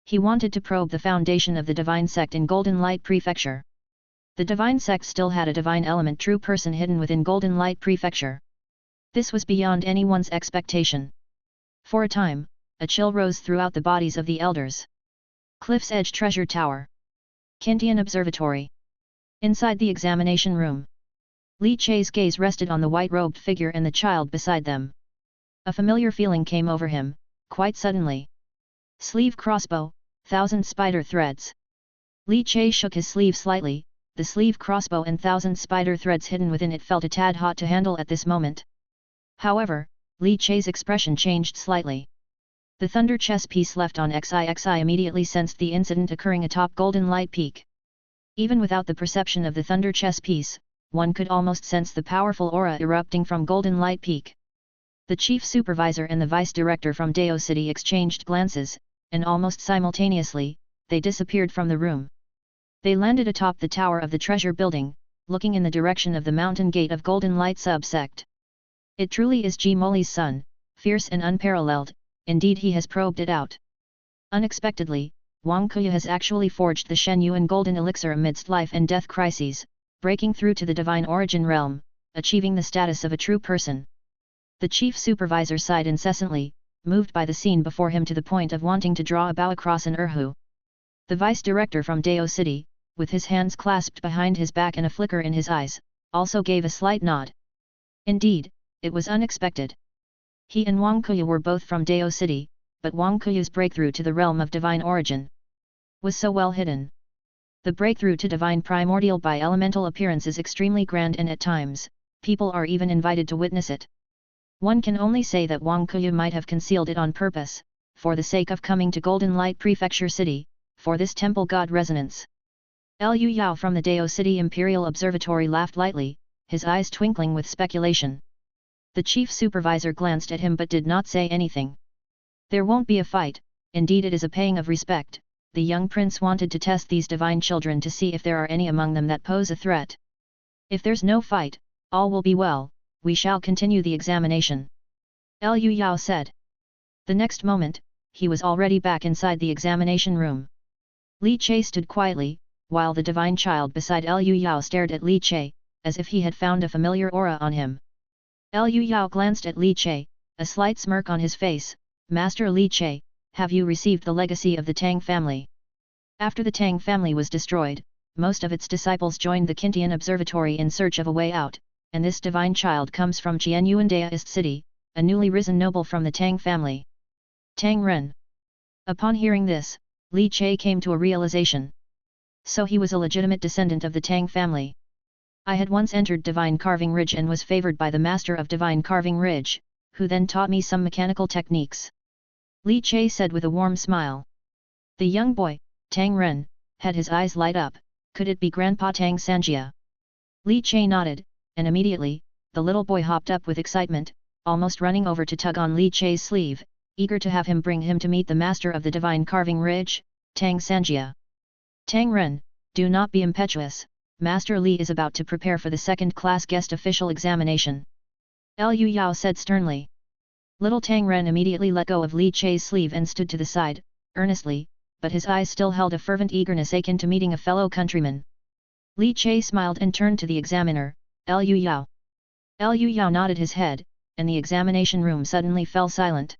Speaker 1: He wanted to probe the foundation of the divine sect in Golden Light Prefecture. The divine sect still had a divine element true person hidden within Golden Light Prefecture. This was beyond anyone's expectation. For a time, a chill rose throughout the bodies of the elders. Cliff's Edge Treasure Tower. Kintian Observatory. Inside the examination room, Li Chei's gaze rested on the white-robed figure and the child beside them. A familiar feeling came over him, quite suddenly. Sleeve crossbow, 1,000 spider threads. Li Chei shook his sleeve slightly. The sleeve crossbow and 1,000 spider threads hidden within it felt a tad hot to handle at this moment. However, Li Chei's expression changed slightly. The thunder chess piece left on XIXI immediately sensed the incident occurring atop Golden Light Peak. Even without the perception of the thunder chess piece, one could almost sense the powerful aura erupting from Golden Light Peak. The chief supervisor and the vice director from Dao City exchanged glances, and almost simultaneously, they disappeared from the room. They landed atop the tower of the treasure building, looking in the direction of the mountain gate of Golden Light subsect. It truly is Ji Moli's son, fierce and unparalleled, indeed he has probed it out. Unexpectedly, Wang Kuya has actually forged the Shen Yuan golden elixir amidst life and death crises, breaking through to the divine origin realm, achieving the status of a true person. The chief supervisor sighed incessantly, moved by the scene before him to the point of wanting to draw a bow across an erhu. The vice director from Dao City, with his hands clasped behind his back and a flicker in his eyes, also gave a slight nod. Indeed, it was unexpected. He and Wang Kuya were both from Dao City, but Wang Kuya's breakthrough to the realm of divine origin was so well hidden. The breakthrough to divine primordial by elemental appearance is extremely grand, and at times, people are even invited to witness it. One can only say that Wang Kuya might have concealed it on purpose, for the sake of coming to Golden Light Prefecture City, for this temple god resonance. Liu Yao from the Dao City Imperial Observatory laughed lightly, his eyes twinkling with speculation. The chief supervisor glanced at him but did not say anything. There won't be a fight, indeed it is a paying of respect. The young prince wanted to test these divine children to see if there are any among them that pose a threat. If there's no fight, all will be well, we shall continue the examination. Liu Yao said. The next moment, he was already back inside the examination room. Li Chei stood quietly, while the divine child beside Liu Yao stared at Li Chei, as if he had found a familiar aura on him. Liu Yao glanced at Li Chei, a slight smirk on his face. Master Li Chei, have you received the legacy of the Tang family? After the Tang family was destroyed, most of its disciples joined the Kintian Observatory in search of a way out, and this divine child comes from Qianyuan Daoist City, a newly risen noble from the Tang family. Tang Ren. Upon hearing this, Li Chei came to a realization. So he was a legitimate descendant of the Tang family. I had once entered Divine Carving Ridge and was favored by the master of Divine Carving Ridge, who then taught me some mechanical techniques. Li Chei said with a warm smile. The young boy, Tang Ren, had his eyes light up. Could it be Grandpa Tang Sanjia? Li Chei nodded, and immediately, the little boy hopped up with excitement, almost running over to tug on Li Chei's sleeve, eager to have him bring him to meet the master of the Divine Carving Ridge, Tang Sanjia. Tang Ren, do not be impetuous, Master Li is about to prepare for the second-class guest official examination. Liu Yao said sternly. Little Tang Ren immediately let go of Li Chei's sleeve and stood to the side, earnestly, but his eyes still held a fervent eagerness akin to meeting a fellow countryman. Li Chei smiled and turned to the examiner, Liu Yao. Liu Yao nodded his head, and the examination room suddenly fell silent.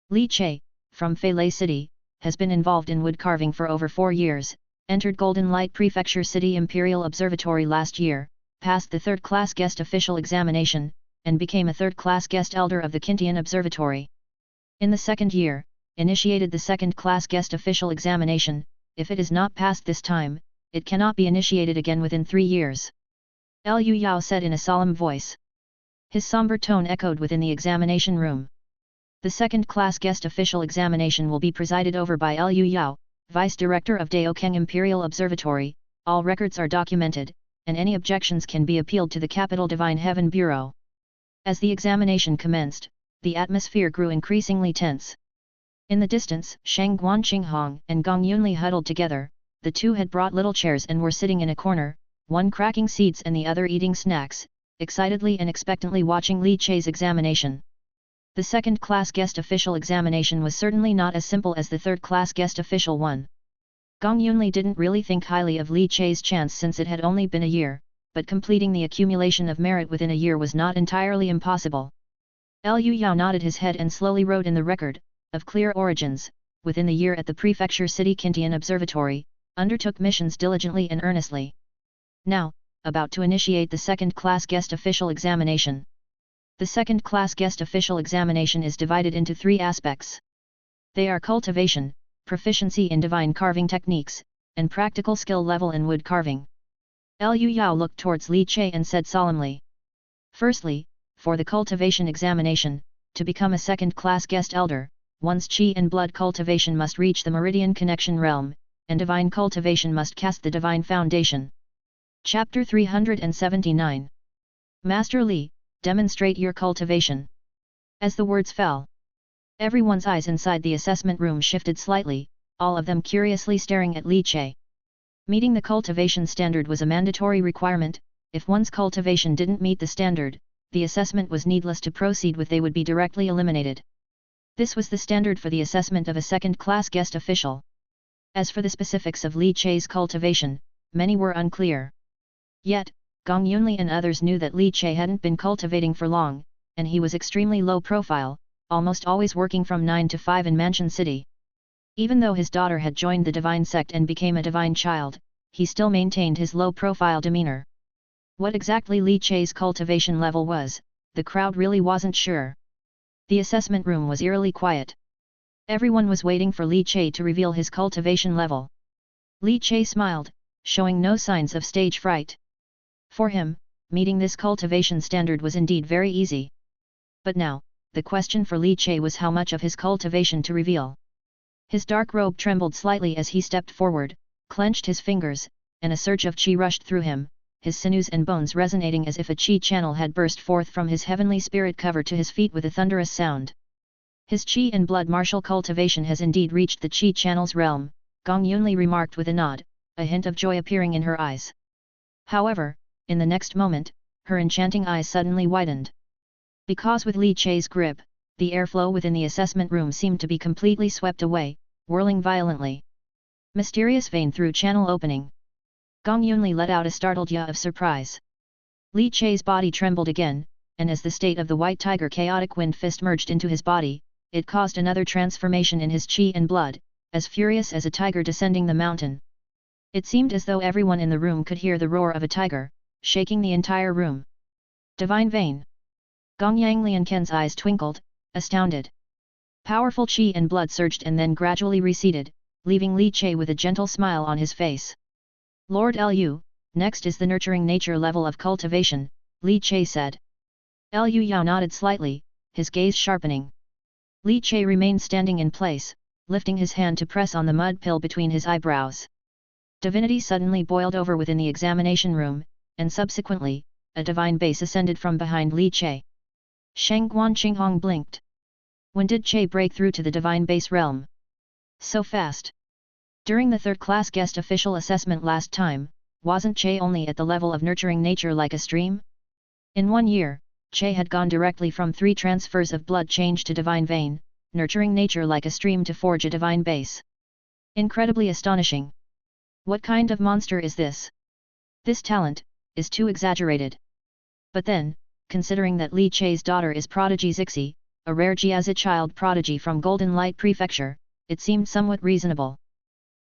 Speaker 1: Li Chei, from Feilei City, has been involved in wood carving for over 4 years, entered Golden Light Prefecture City Imperial Observatory last year, passed the third-class guest official examination, and became a third-class guest elder of the Kintian Observatory. In the second year, initiated the second-class guest official examination. If it is not passed this time, it cannot be initiated again within 3 years. Liu Yao said in a solemn voice. His somber tone echoed within the examination room. The second-class guest official examination will be presided over by Liu Yao, Vice Director of Daokeng Imperial Observatory. All records are documented, and any objections can be appealed to the Capital Divine Heaven Bureau. As the examination commenced, the atmosphere grew increasingly tense. In the distance, Shang Guanqinghong and Gong Yunli huddled together. The two had brought little chairs and were sitting in a corner, one cracking seeds and the other eating snacks, excitedly and expectantly watching Li Chai's examination. The second-class guest official examination was certainly not as simple as the third-class guest official one. Gong Yunli didn't really think highly of Li Chai's chance since it had only been a year, but completing the accumulation of merit within a year was not entirely impossible. Liu Yao nodded his head and slowly wrote in the record, of clear origins, within the year at the Prefecture City Kintian Observatory, undertook missions diligently and earnestly. Now, about to initiate the second-class guest official examination. The second-class guest official examination is divided into three aspects. They are cultivation, proficiency in divine carving techniques, and practical skill level in wood carving. Liu Yao looked towards Li Chai and said solemnly. Firstly, for the cultivation examination, to become a second-class guest elder, one's qi and blood cultivation must reach the meridian connection realm, and divine cultivation must cast the divine foundation. Chapter 379. Master Li, demonstrate your cultivation. As the words fell, everyone's eyes inside the assessment room shifted slightly, all of them curiously staring at Li Chai. Meeting the cultivation standard was a mandatory requirement. If one's cultivation didn't meet the standard, the assessment was needless to proceed with, they would be directly eliminated. This was the standard for the assessment of a second-class guest official. As for the specifics of Li Chai's cultivation, many were unclear. Yet, Gong Yunli and others knew that Li Chai hadn't been cultivating for long, and he was extremely low profile, almost always working from 9 to 5 in Mansion City. Even though his daughter had joined the divine sect and became a divine child, he still maintained his low-profile demeanor. What exactly Li Chai's cultivation level was, the crowd really wasn't sure. The assessment room was eerily quiet. Everyone was waiting for Li Chai to reveal his cultivation level. Li Chai smiled, showing no signs of stage fright. For him, meeting this cultivation standard was indeed very easy. But now, the question for Li Chai was how much of his cultivation to reveal. His dark robe trembled slightly as he stepped forward, clenched his fingers, and a surge of qi rushed through him, his sinews and bones resonating as if a qi channel had burst forth from his heavenly spirit cover to his feet with a thunderous sound. His qi and blood martial cultivation has indeed reached the qi channel's realm, Gong Yunli remarked with a nod, a hint of joy appearing in her eyes. However, in the next moment, her enchanting eyes suddenly widened. Because with Li Chai's grip, the airflow within the assessment room seemed to be completely swept away, whirling violently. Mysterious vein through channel opening. Gong Yunli let out a startled yah of surprise. Li Chai's body trembled again, and as the state of the white tiger chaotic wind fist merged into his body, it caused another transformation in his qi and blood, as furious as a tiger descending the mountain. It seemed as though everyone in the room could hear the roar of a tiger, shaking the entire room. Divine vein. Gong Yanglianken's eyes twinkled, astounded. Powerful qi and blood surged and then gradually receded, leaving Li Chai with a gentle smile on his face. Lord Lu, next is the nurturing nature level of cultivation, Li Chai said. Liu Yao nodded slightly, his gaze sharpening. Li Chai remained standing in place, lifting his hand to press on the mud pill between his eyebrows. Divinity suddenly boiled over within the examination room, and subsequently, a divine base ascended from behind Li Chai. Shang Guanqinghong blinked. When did Chai break through to the divine base realm? So fast. During the third-class guest official assessment last time, wasn't Chai only at the level of nurturing nature like a stream? In 1 year, Chai had gone directly from 3 transfers of blood change to divine vein, nurturing nature like a stream to forge a divine base. Incredibly astonishing. What kind of monster is this? This talent is too exaggerated. But then, considering that Li Chai's daughter is Prodigy Zixi, a rare Jiazi child prodigy from Golden Light Prefecture, it seemed somewhat reasonable.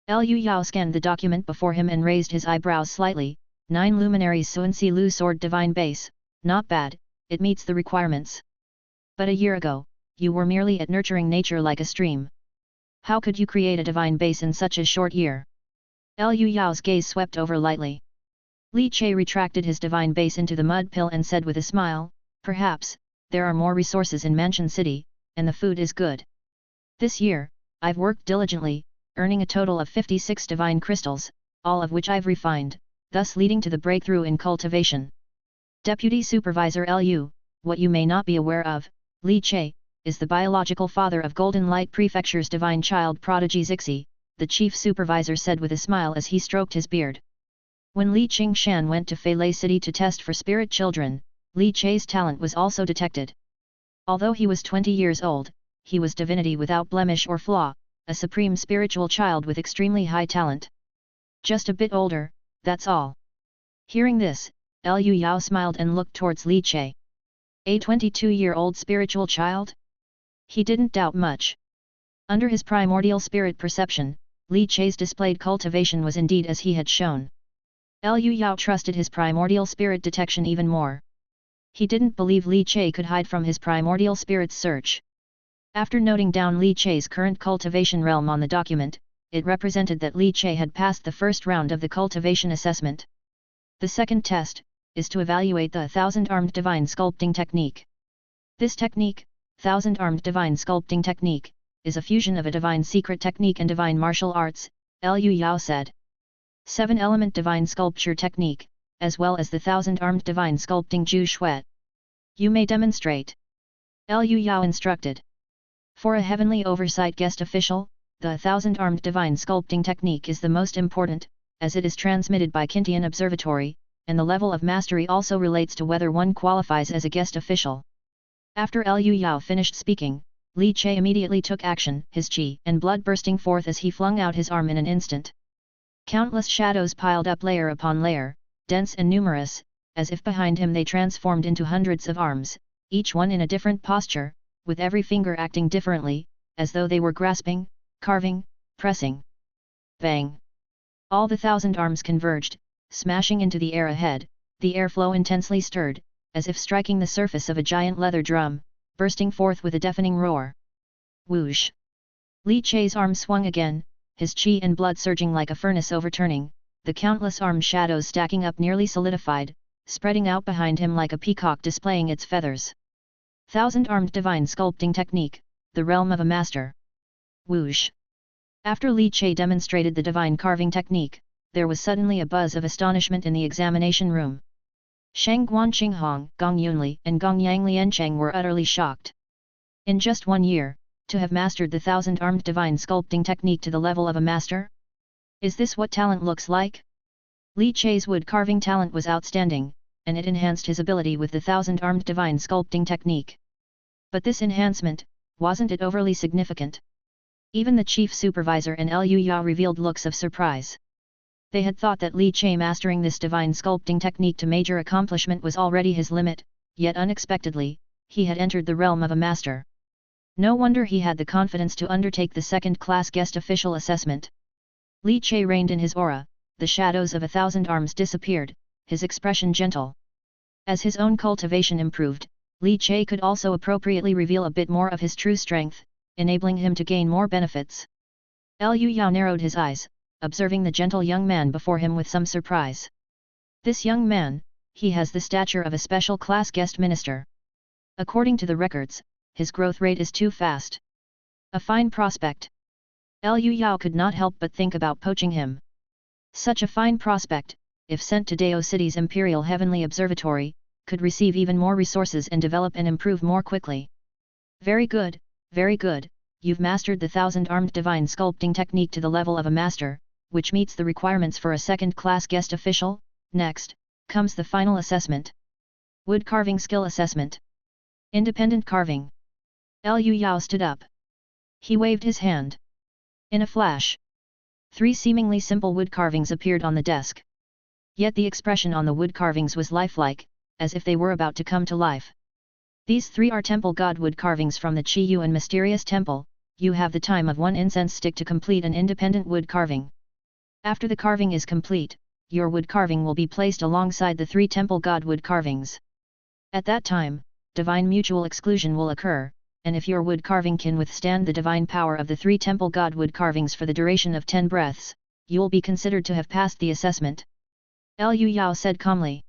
Speaker 1: Liu Yao scanned the document before him and raised his eyebrows slightly. 9 luminaries Suansi Lu Sword Divine Base, not bad, it meets the requirements. But a year ago, you were merely at nurturing nature like a stream. How could you create a divine base in such a short year? Liu Yao's gaze swept over lightly. Li Chai retracted his divine base into the mud pill and said with a smile, Perhaps, there are more resources in Mansion City, and the food is good. This year, I've worked diligently, earning a total of 56 divine crystals, all of which I've refined, thus leading to the breakthrough in cultivation. Deputy Supervisor Lu, what you may not be aware of, Li Che, is the biological father of Golden Light Prefecture's divine child prodigy Zixi, the chief supervisor said with a smile as he stroked his beard. When Li Qingshan went to Feilei City to test for spirit children, Li Che's talent was also detected. Although he was 20 years old, he was divinity without blemish or flaw, a supreme spiritual child with extremely high talent. Just a bit older, that's all. Hearing this, Lu Yao smiled and looked towards Li Che. A 22-year-old spiritual child? He didn't doubt much. Under his primordial spirit perception, Li Che's displayed cultivation was indeed as he had shown. Lu Yao trusted his primordial spirit detection even more. He didn't believe Li Che could hide from his primordial spirit's search. After noting down Li Che's current cultivation realm on the document, it represented that Li Che had passed the first round of the cultivation assessment. The second test is to evaluate the 1,000-armed divine sculpting technique. This technique, 1,000-armed divine sculpting technique, is a fusion of a divine secret technique and divine martial arts, Lu Yao said. 7-element divine sculpture technique, as well as the 1,000-armed divine sculpting Ju Shuet. You may demonstrate. Lu Yao instructed. For a heavenly oversight guest official, the 1,000-armed divine sculpting technique is the most important, as it is transmitted by Kintian Observatory, and the level of mastery also relates to whether one qualifies as a guest official. After Lu Yao finished speaking, Li Che immediately took action, his qi and blood bursting forth as he flung out his arm in an instant. Countless shadows piled up layer upon layer, dense and numerous, as if behind him they transformed into hundreds of arms, each one in a different posture, with every finger acting differently, as though they were grasping, carving, pressing. Bang! All the 1,000 arms converged, smashing into the air ahead, the airflow intensely stirred, as if striking the surface of a giant leather drum, bursting forth with a deafening roar. Whoosh! Li Che's arm swung again, his qi and blood surging like a furnace overturning, the countless arm shadows stacking up nearly solidified, spreading out behind him like a peacock displaying its feathers. 1,000-armed divine sculpting technique, the realm of a master. Whoosh! After Li Che demonstrated the divine carving technique, there was suddenly a buzz of astonishment in the examination room. Shang Guanqinghong, Gong Yunli and Gong Yang Liancheng were utterly shocked. In just 1 year, to have mastered the 1,000-armed divine sculpting technique to the level of a master? Is this what talent looks like? Li Che's wood carving talent was outstanding, and it enhanced his ability with the 1,000-armed divine sculpting technique. But this enhancement, wasn't it overly significant? Even the chief supervisor and Lu Yao revealed looks of surprise. They had thought that Li Che mastering this divine sculpting technique to major accomplishment was already his limit, yet unexpectedly, he had entered the realm of a master. No wonder he had the confidence to undertake the second-class guest official assessment. Li Che reigned in his aura, the shadows of 1,000 arms disappeared, his expression gentle. As his own cultivation improved, Li Che could also appropriately reveal a bit more of his true strength, enabling him to gain more benefits. Lu Yao narrowed his eyes, observing the gentle young man before him with some surprise. This young man, he has the stature of a special class guest minister. According to the records, his growth rate is too fast. A fine prospect. Lu Yao could not help but think about poaching him. Such a fine prospect, if sent to Dao City's Imperial Heavenly Observatory, could receive even more resources and develop and improve more quickly. Very good, you've mastered the 1,000-armed divine sculpting technique to the level of a master, which meets the requirements for a second-class guest official. Next, comes the final assessment. Wood carving skill assessment. Independent carving. Lu Yao stood up. He waved his hand. In a flash, 3 seemingly simple wood carvings appeared on the desk. Yet the expression on the wood carvings was lifelike, as if they were about to come to life. These 3 are temple god wood carvings from the Chi Yuan mysterious temple. You have the time of 1 incense stick to complete an independent wood carving. After the carving is complete, your wood carving will be placed alongside the 3 temple god wood carvings. At that time, divine mutual exclusion will occur, and if your wood carving can withstand the divine power of the 3 temple god wood carvings for the duration of 10 breaths, you will be considered to have passed the assessment. Lu Yao said calmly.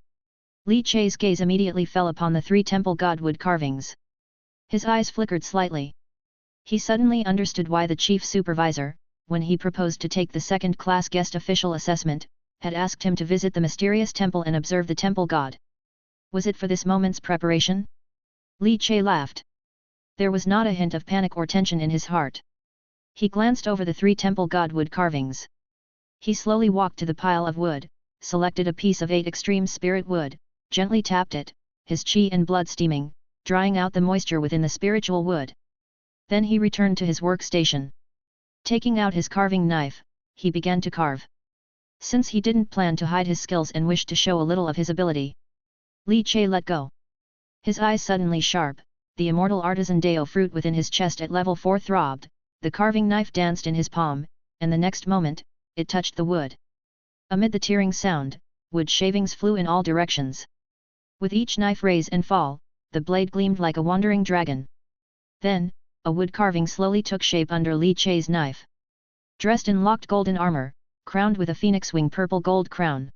Speaker 1: Li Che's gaze immediately fell upon the 3 temple god wood carvings. His eyes flickered slightly. He suddenly understood why the chief supervisor, when he proposed to take the second-class guest official assessment, had asked him to visit the mysterious temple and observe the temple god. Was it for this moment's preparation? Li Che laughed. There was not a hint of panic or tension in his heart. He glanced over the 3 temple god wood carvings. He slowly walked to the pile of wood, selected a piece of 8 extreme spirit wood, gently tapped it, his chi and blood steaming, drying out the moisture within the spiritual wood. Then he returned to his workstation. Taking out his carving knife, he began to carve. Since he didn't plan to hide his skills and wished to show a little of his ability, Li Che let go. His eyes suddenly sharp, the immortal artisan Dao fruit within his chest at level 4 throbbed, the carving knife danced in his palm, and the next moment, it touched the wood. Amid the tearing sound, wood shavings flew in all directions. With each knife raise and fall, the blade gleamed like a wandering dragon. Then, a wood carving slowly took shape under Li Che's knife. Dressed in locked golden armor, crowned with a phoenix wing purple gold crown.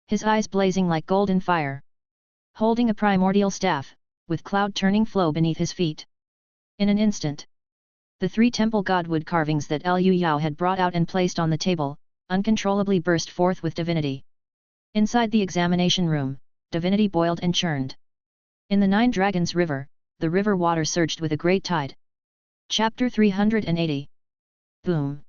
Speaker 1: His eyes blazing like golden fire. Holding a primordial staff, with cloud-turning flow beneath his feet. In an instant, the 3 temple god wood carvings that Liu Yao had brought out and placed on the table, uncontrollably burst forth with divinity. Inside the examination room, divinity boiled and churned. In the 9 Dragons River, the river water surged with a great tide. Chapter 380. Boom!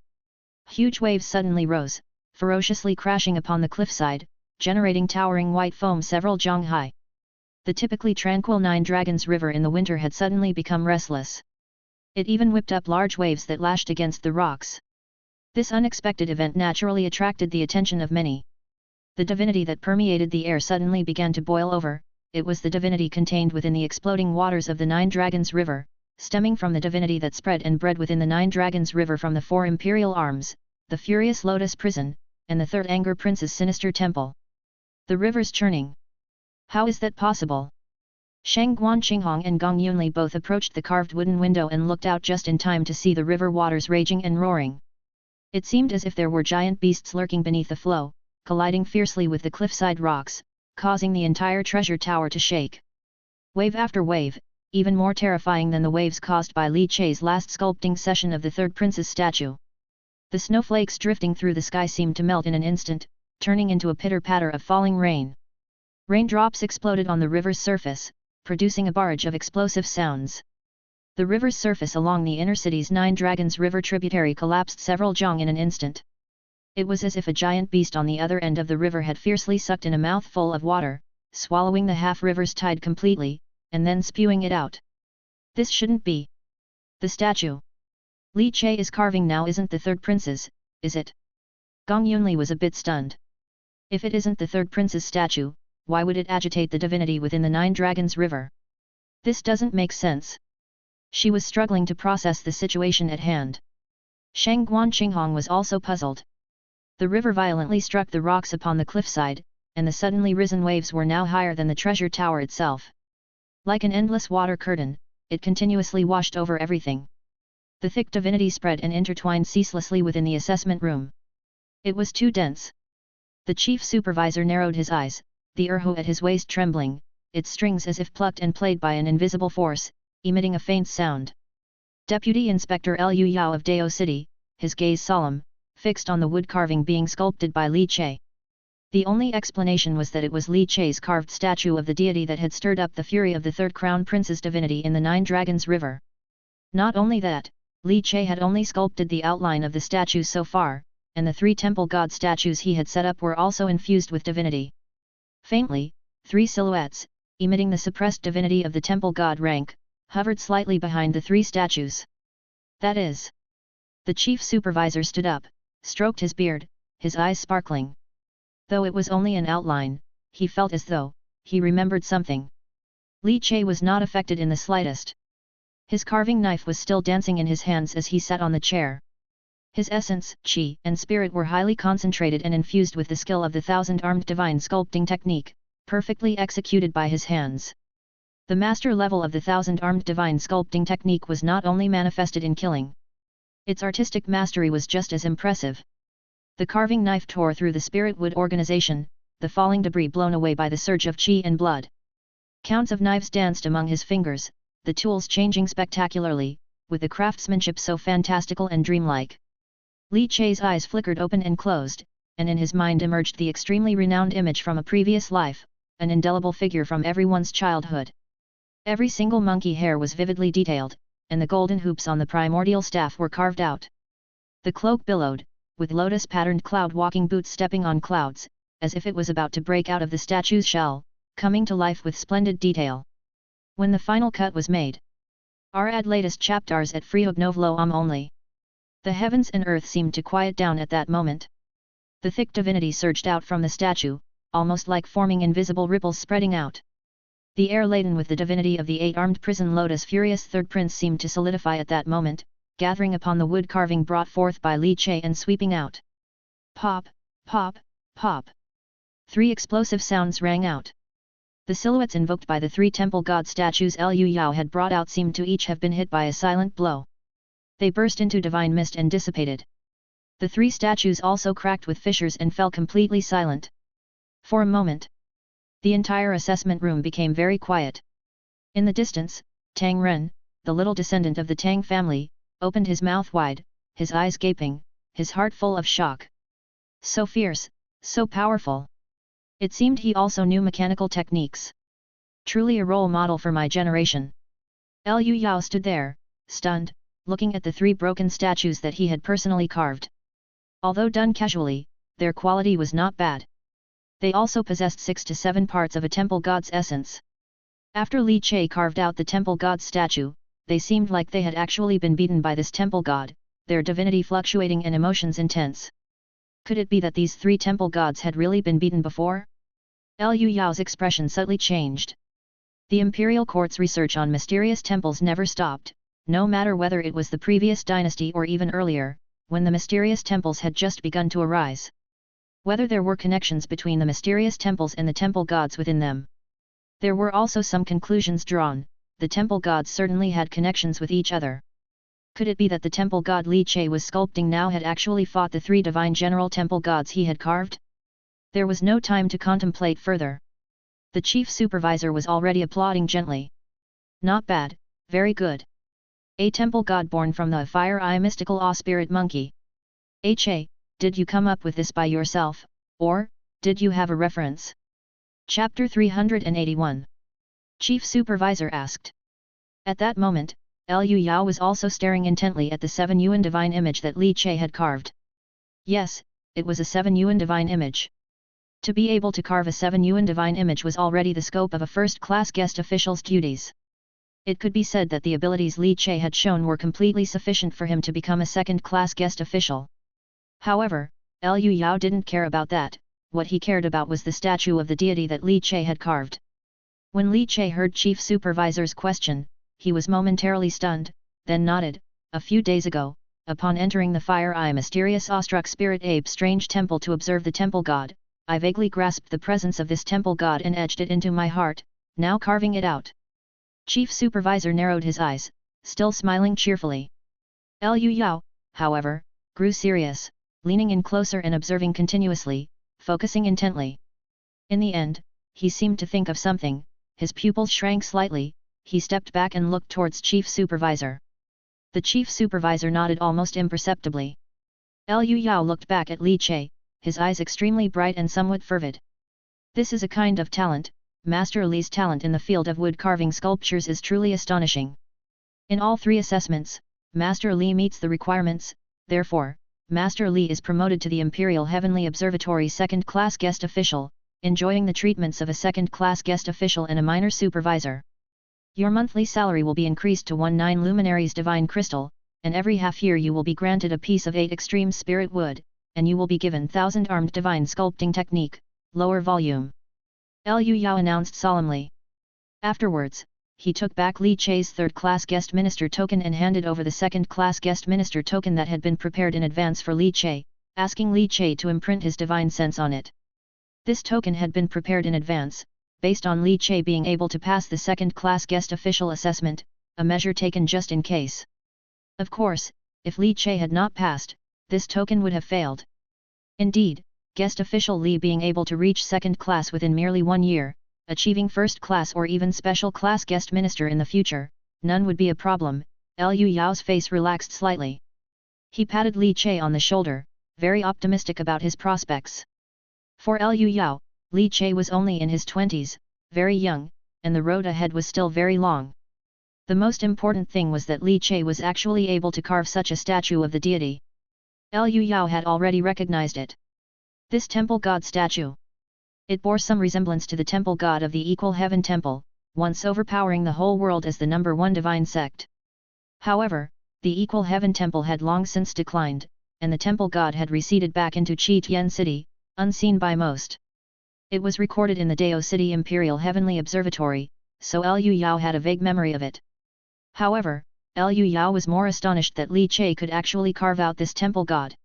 Speaker 1: Huge waves suddenly rose, ferociously crashing upon the cliffside, generating towering white foam several jong high. The typically tranquil 9 Dragons River in the winter had suddenly become restless. It even whipped up large waves that lashed against the rocks. This unexpected event naturally attracted the attention of many. The divinity that permeated the air suddenly began to boil over. It was the divinity contained within the exploding waters of the 9 Dragons River, stemming from the divinity that spread and bred within the 9 Dragons River from the 4 imperial arms, the furious Lotus Prison, and the 3rd Anger Prince's sinister temple. The river's churning. How is that possible? Shang Guan Qinghong and Gong Yunli both approached the carved wooden window and looked out just in time to see the river waters raging and roaring. It seemed as if there were giant beasts lurking beneath the flow, colliding fiercely with the cliffside rocks, causing the entire treasure tower to shake. Wave after wave, even more terrifying than the waves caused by Li Che's last sculpting session of the 3rd prince's statue. The snowflakes drifting through the sky seemed to melt in an instant, turning into a pitter-patter of falling rain. Raindrops exploded on the river's surface, producing a barrage of explosive sounds. The river's surface along the inner city's 9 Dragons River tributary collapsed several jong in an instant. It was as if a giant beast on the other end of the river had fiercely sucked in a mouthful of water, swallowing the half-river's tide completely, and then spewing it out. This shouldn't be. The statue Li Che is carving now isn't the 3rd prince's, is it? Gong Yunli was a bit stunned. If it isn't the 3rd prince's statue, why would it agitate the divinity within the 9 Dragons River? This doesn't make sense. She was struggling to process the situation at hand. Shang Guan Qinghong was also puzzled. The river violently struck the rocks upon the cliffside, and the suddenly risen waves were now higher than the treasure tower itself. Like an endless water curtain, it continuously washed over everything. The thick divinity spread and intertwined ceaselessly within the assessment room. It was too dense. The chief supervisor narrowed his eyes, the erhu at his waist trembling, its strings as if plucked and played by an invisible force, emitting a faint sound. Deputy Inspector Liu Yao of Dao City, his gaze solemn, fixed on the wood carving being sculpted by Li Che. The only explanation was that it was Li Che's carved statue of the deity that had stirred up the fury of the 3rd Crown Prince's divinity in the 9 Dragons River. Not only that, Li Che had only sculpted the outline of the statue so far, and the 3 temple god statues he had set up were also infused with divinity. Faintly, 3 silhouettes, emitting the suppressed divinity of the temple god rank, hovered slightly behind the 3 statues. That is. The chief supervisor stood up, stroked his beard, his eyes sparkling. Though it was only an outline, he felt as though he remembered something. Li Che was not affected in the slightest. His carving knife was still dancing in his hands as he sat on the chair. His essence, chi, and spirit were highly concentrated and infused with the skill of the 1,000-armed divine sculpting technique, perfectly executed by his hands. The master level of the 1,000-armed divine sculpting technique was not only manifested in killing. Its artistic mastery was just as impressive. The carving knife tore through the spirit wood organization, the falling debris blown away by the surge of chi and blood. Counts of knives danced among his fingers, the tools changing spectacularly, with the craftsmanship so fantastical and dreamlike. Li Che's eyes flickered open and closed, and in his mind emerged the extremely renowned image from a previous life, an indelible figure from everyone's childhood. Every single monkey hair was vividly detailed, and the golden hoops on the primordial staff were carved out. The cloak billowed, with lotus-patterned cloud-walking boots stepping on clouds, as if it was about to break out of the statue's shell, coming to life with splendid detail. When the final cut was made. Add latest chapters at Audiobooks only. The heavens and earth seemed to quiet down at that moment. The thick divinity surged out from the statue, almost like forming invisible ripples spreading out. The air laden with the divinity of the eight-armed prison lotus furious third prince seemed to solidify at that moment, gathering upon the wood carving brought forth by Li Che and sweeping out. Pop, pop, pop. 3 explosive sounds rang out. The silhouettes invoked by the 3 temple god statues Liu Yao had brought out seemed to each have been hit by a silent blow. They burst into divine mist and dissipated. The 3 statues also cracked with fissures and fell completely silent. For a moment, the entire assessment room became very quiet. In the distance, Tang Ren, the little descendant of the Tang family, opened his mouth wide, his eyes gaping, his heart full of shock. So fierce, so powerful. It seemed he also knew mechanical techniques. Truly a role model for my generation. Liu Yao stood there, stunned, looking at the 3 broken statues that he had personally carved. Although done casually, their quality was not bad. They also possessed 6 to 7 parts of a temple god's essence. After Li Che carved out the temple god's statue, they seemed like they had actually been beaten by this temple god, their divinity fluctuating and emotions intense. Could it be that these 3 temple gods had really been beaten before? Liu Yao's expression subtly changed. The imperial court's research on mysterious temples never stopped, no matter whether it was the previous dynasty or even earlier, when the mysterious temples had just begun to arise. Whether there were connections between the mysterious temples and the temple gods within them. There were also some conclusions drawn. The temple gods certainly had connections with each other. Could it be that the temple god Li Che was sculpting now had actually fought the 3 divine general temple gods he had carved? There was no time to contemplate further. The chief supervisor was already applauding gently. Not bad, very good. A temple god born from the Fire Eye mystical awe spirit monkey. Che, did you come up with this by yourself, or did you have a reference? Chapter 381. Chief Supervisor asked. At that moment, Liu Yao was also staring intently at the 7 Yuan divine image that Li Che had carved. Yes, it was a 7 Yuan divine image. To be able to carve a 7 Yuan divine image was already the scope of a first-class guest official's duties. It could be said that the abilities Li Che had shown were completely sufficient for him to become a second-class guest official. However, Liu Yao didn't care about that. What he cared about was the statue of the deity that Li Che had carved. When Li Che heard Chief Supervisor's question, he was momentarily stunned, then nodded. A few days ago, upon entering the Fire Eye mysterious awestruck spirit ape strange temple to observe the temple god, I vaguely grasped the presence of this temple god and etched it into my heart, now carving it out. Chief Supervisor narrowed his eyes, still smiling cheerfully. Liu Yao, however, grew serious, leaning in closer and observing continuously, focusing intently. In the end, he seemed to think of something, his pupils shrank slightly, he stepped back and looked towards Chief Supervisor. The Chief Supervisor nodded almost imperceptibly. Liu Yao looked back at Li Che, his eyes extremely bright and somewhat fervid. This is a kind of talent. Master Li's talent in the field of wood carving sculptures is truly astonishing. In all 3 assessments, Master Li meets the requirements, therefore, Master Li is promoted to the Imperial Heavenly Observatory second-class guest official, enjoying the treatments of a second-class guest official and a minor supervisor. Your monthly salary will be increased to 19 luminaries divine crystal, and every half year you will be granted a piece of 8 extreme spirit wood, and you will be given 1000 armed divine sculpting technique, lower volume. Liu Yao announced solemnly. Afterwards, he took back Li Che's third-class guest minister token and handed over the second-class guest minister token that had been prepared in advance for Li Che, asking Li Che to imprint his divine sense on it. This token had been prepared in advance, based on Li Che being able to pass the second-class guest official assessment, a measure taken just in case. Of course, if Li Che had not passed, this token would have failed. Indeed, guest official Li being able to reach second class within merely 1 year, achieving first class or even special class guest minister in the future, none would be a problem. Liu Yao's face relaxed slightly. He patted Li Che on the shoulder, very optimistic about his prospects. For Liu Yao, Li Che was only in his 20s, very young, and the road ahead was still very long. The most important thing was that Li Che was actually able to carve such a statue of the deity. Liu Yao had already recognized it. This temple god statue. It bore some resemblance to the temple god of the Equal Heaven Temple, once overpowering the whole world as the #1 divine sect. However, the Equal Heaven Temple had long since declined, and the temple god had receded back into Qitian City, unseen by most. It was recorded in the Dao City Imperial Heavenly Observatory, so Liu Yao had a vague memory of it. However, Liu Yao was more astonished that Li Che could actually carve out this temple god.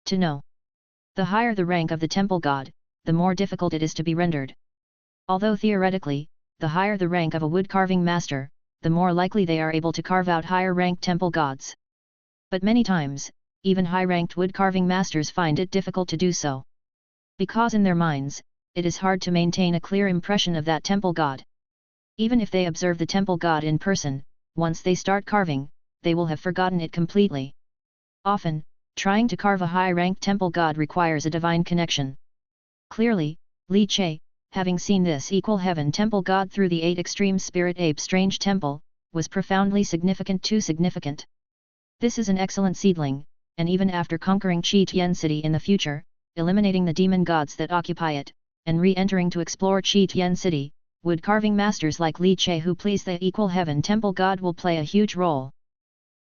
Speaker 1: To know. The higher the rank of the temple god, the more difficult it is to be rendered. Although theoretically, the higher the rank of a wood-carving master, the more likely they are able to carve out higher-ranked temple gods. But many times, even high-ranked wood-carving masters find it difficult to do so. Because in their minds, it is hard to maintain a clear impression of that temple god. Even if they observe the temple god in person, once they start carving, they will have forgotten it completely. Often, trying to carve a high-ranked temple god requires a divine connection. Clearly, Li Che, having seen this Equal Heaven Temple god through the 8 Extreme Spirit Ape Strange Temple, was profoundly significant. Too significant. This is an excellent seedling, and even after conquering Qitian City in the future, eliminating the demon gods that occupy it, and re-entering to explore Qitian City, wood-carving masters like Li Che who please the Equal Heaven Temple god will play a huge role.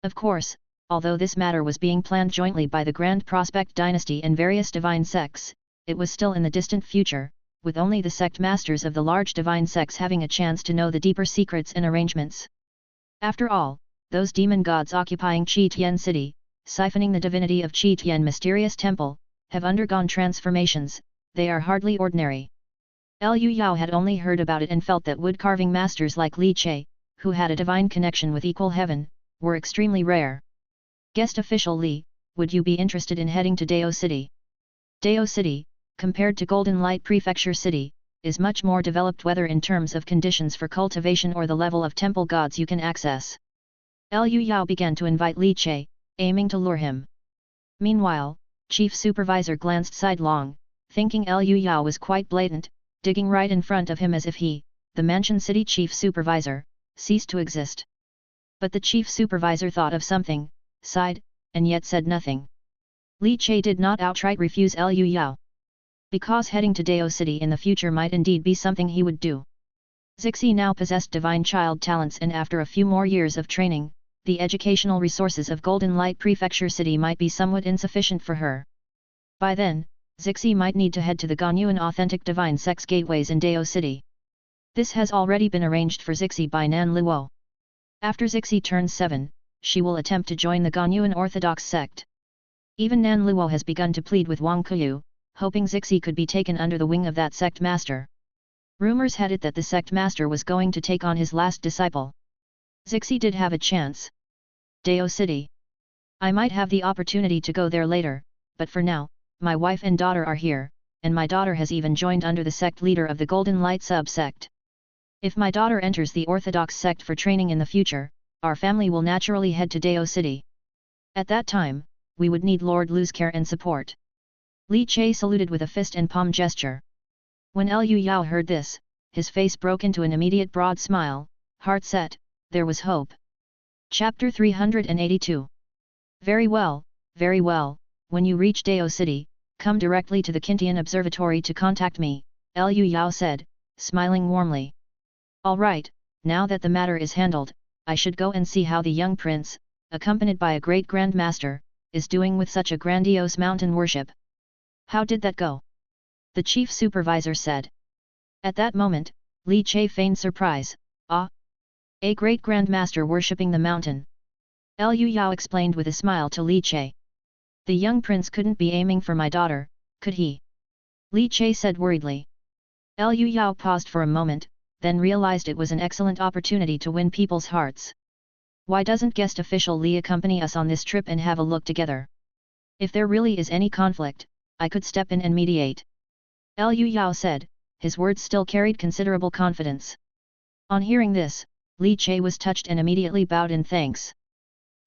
Speaker 1: Of course, although this matter was being planned jointly by the Grand Prospect dynasty and various divine sects, it was still in the distant future, with only the sect masters of the large divine sects having a chance to know the deeper secrets and arrangements. After all, those demon gods occupying Qitian City, siphoning the divinity of Qitian mysterious temple, have undergone transformations, they are hardly ordinary. Liu Yao had only heard about it and felt that wood-carving masters like Li Che, who had a divine connection with Equal Heaven, were extremely rare. Guest official Li, would you be interested in heading to Dao City? Dao City, compared to Golden Light Prefecture City, is much more developed whether in terms of conditions for cultivation or the level of temple gods you can access. Liu Yao began to invite Li Che, aiming to lure him. Meanwhile, Chief Supervisor glanced sidelong, thinking Liu Yao was quite blatant, digging right in front of him as if he, the Mansion City Chief Supervisor, ceased to exist. But the Chief Supervisor thought of something, sighed, and yet said nothing. Li Che did not outright refuse Liu Yao. Because heading to Dao City in the future might indeed be something he would do. Zixi now possessed divine child talents, and after a few more years of training, the educational resources of Golden Light Prefecture City might be somewhat insufficient for her. By then, Zixi might need to head to the Ganyuan authentic divine sex gateways in Dao City. This has already been arranged for Zixi by Nan Luo. After Zixi turns 7, she will attempt to join the Ganyuan Orthodox sect. Even Nan Luo has begun to plead with Wang Kuyu, hoping Zixi could be taken under the wing of that sect master. Rumors had it that the sect master was going to take on his last disciple. Zixi did have a chance. Dao City. I might have the opportunity to go there later, but for now, my wife and daughter are here, and my daughter has even joined under the sect leader of the Golden Light sub-sect. If my daughter enters the Orthodox sect for training in the future, our family will naturally head to Dao City. At that time, we would need Lord Lu's care and support. Li Che saluted with a fist and palm gesture. When Liu Yao heard this, his face broke into an immediate broad smile, heart set, there was hope. Chapter 382. Very well, when you reach Dao City, come directly to the Qintian Observatory to contact me, Liu Yao said, smiling warmly. All right, now that the matter is handled, I should go and see how the young prince, accompanied by a great Grand Master, is doing with such a grandiose mountain worship. How did that go? The chief supervisor said. At that moment, Li Che feigned surprise. Ah! A great Grand Master worshipping the mountain. Liu Yao explained with a smile to Li Che. The young prince couldn't be aiming for my daughter, could he? Li Che said worriedly. Liu Yao paused for a moment, then realized it was an excellent opportunity to win people's hearts. Why doesn't guest official Li accompany us on this trip and have a look together? If there really is any conflict, I could step in and mediate. Liu Yao said, his words still carried considerable confidence. On hearing this, Li Che was touched and immediately bowed in thanks.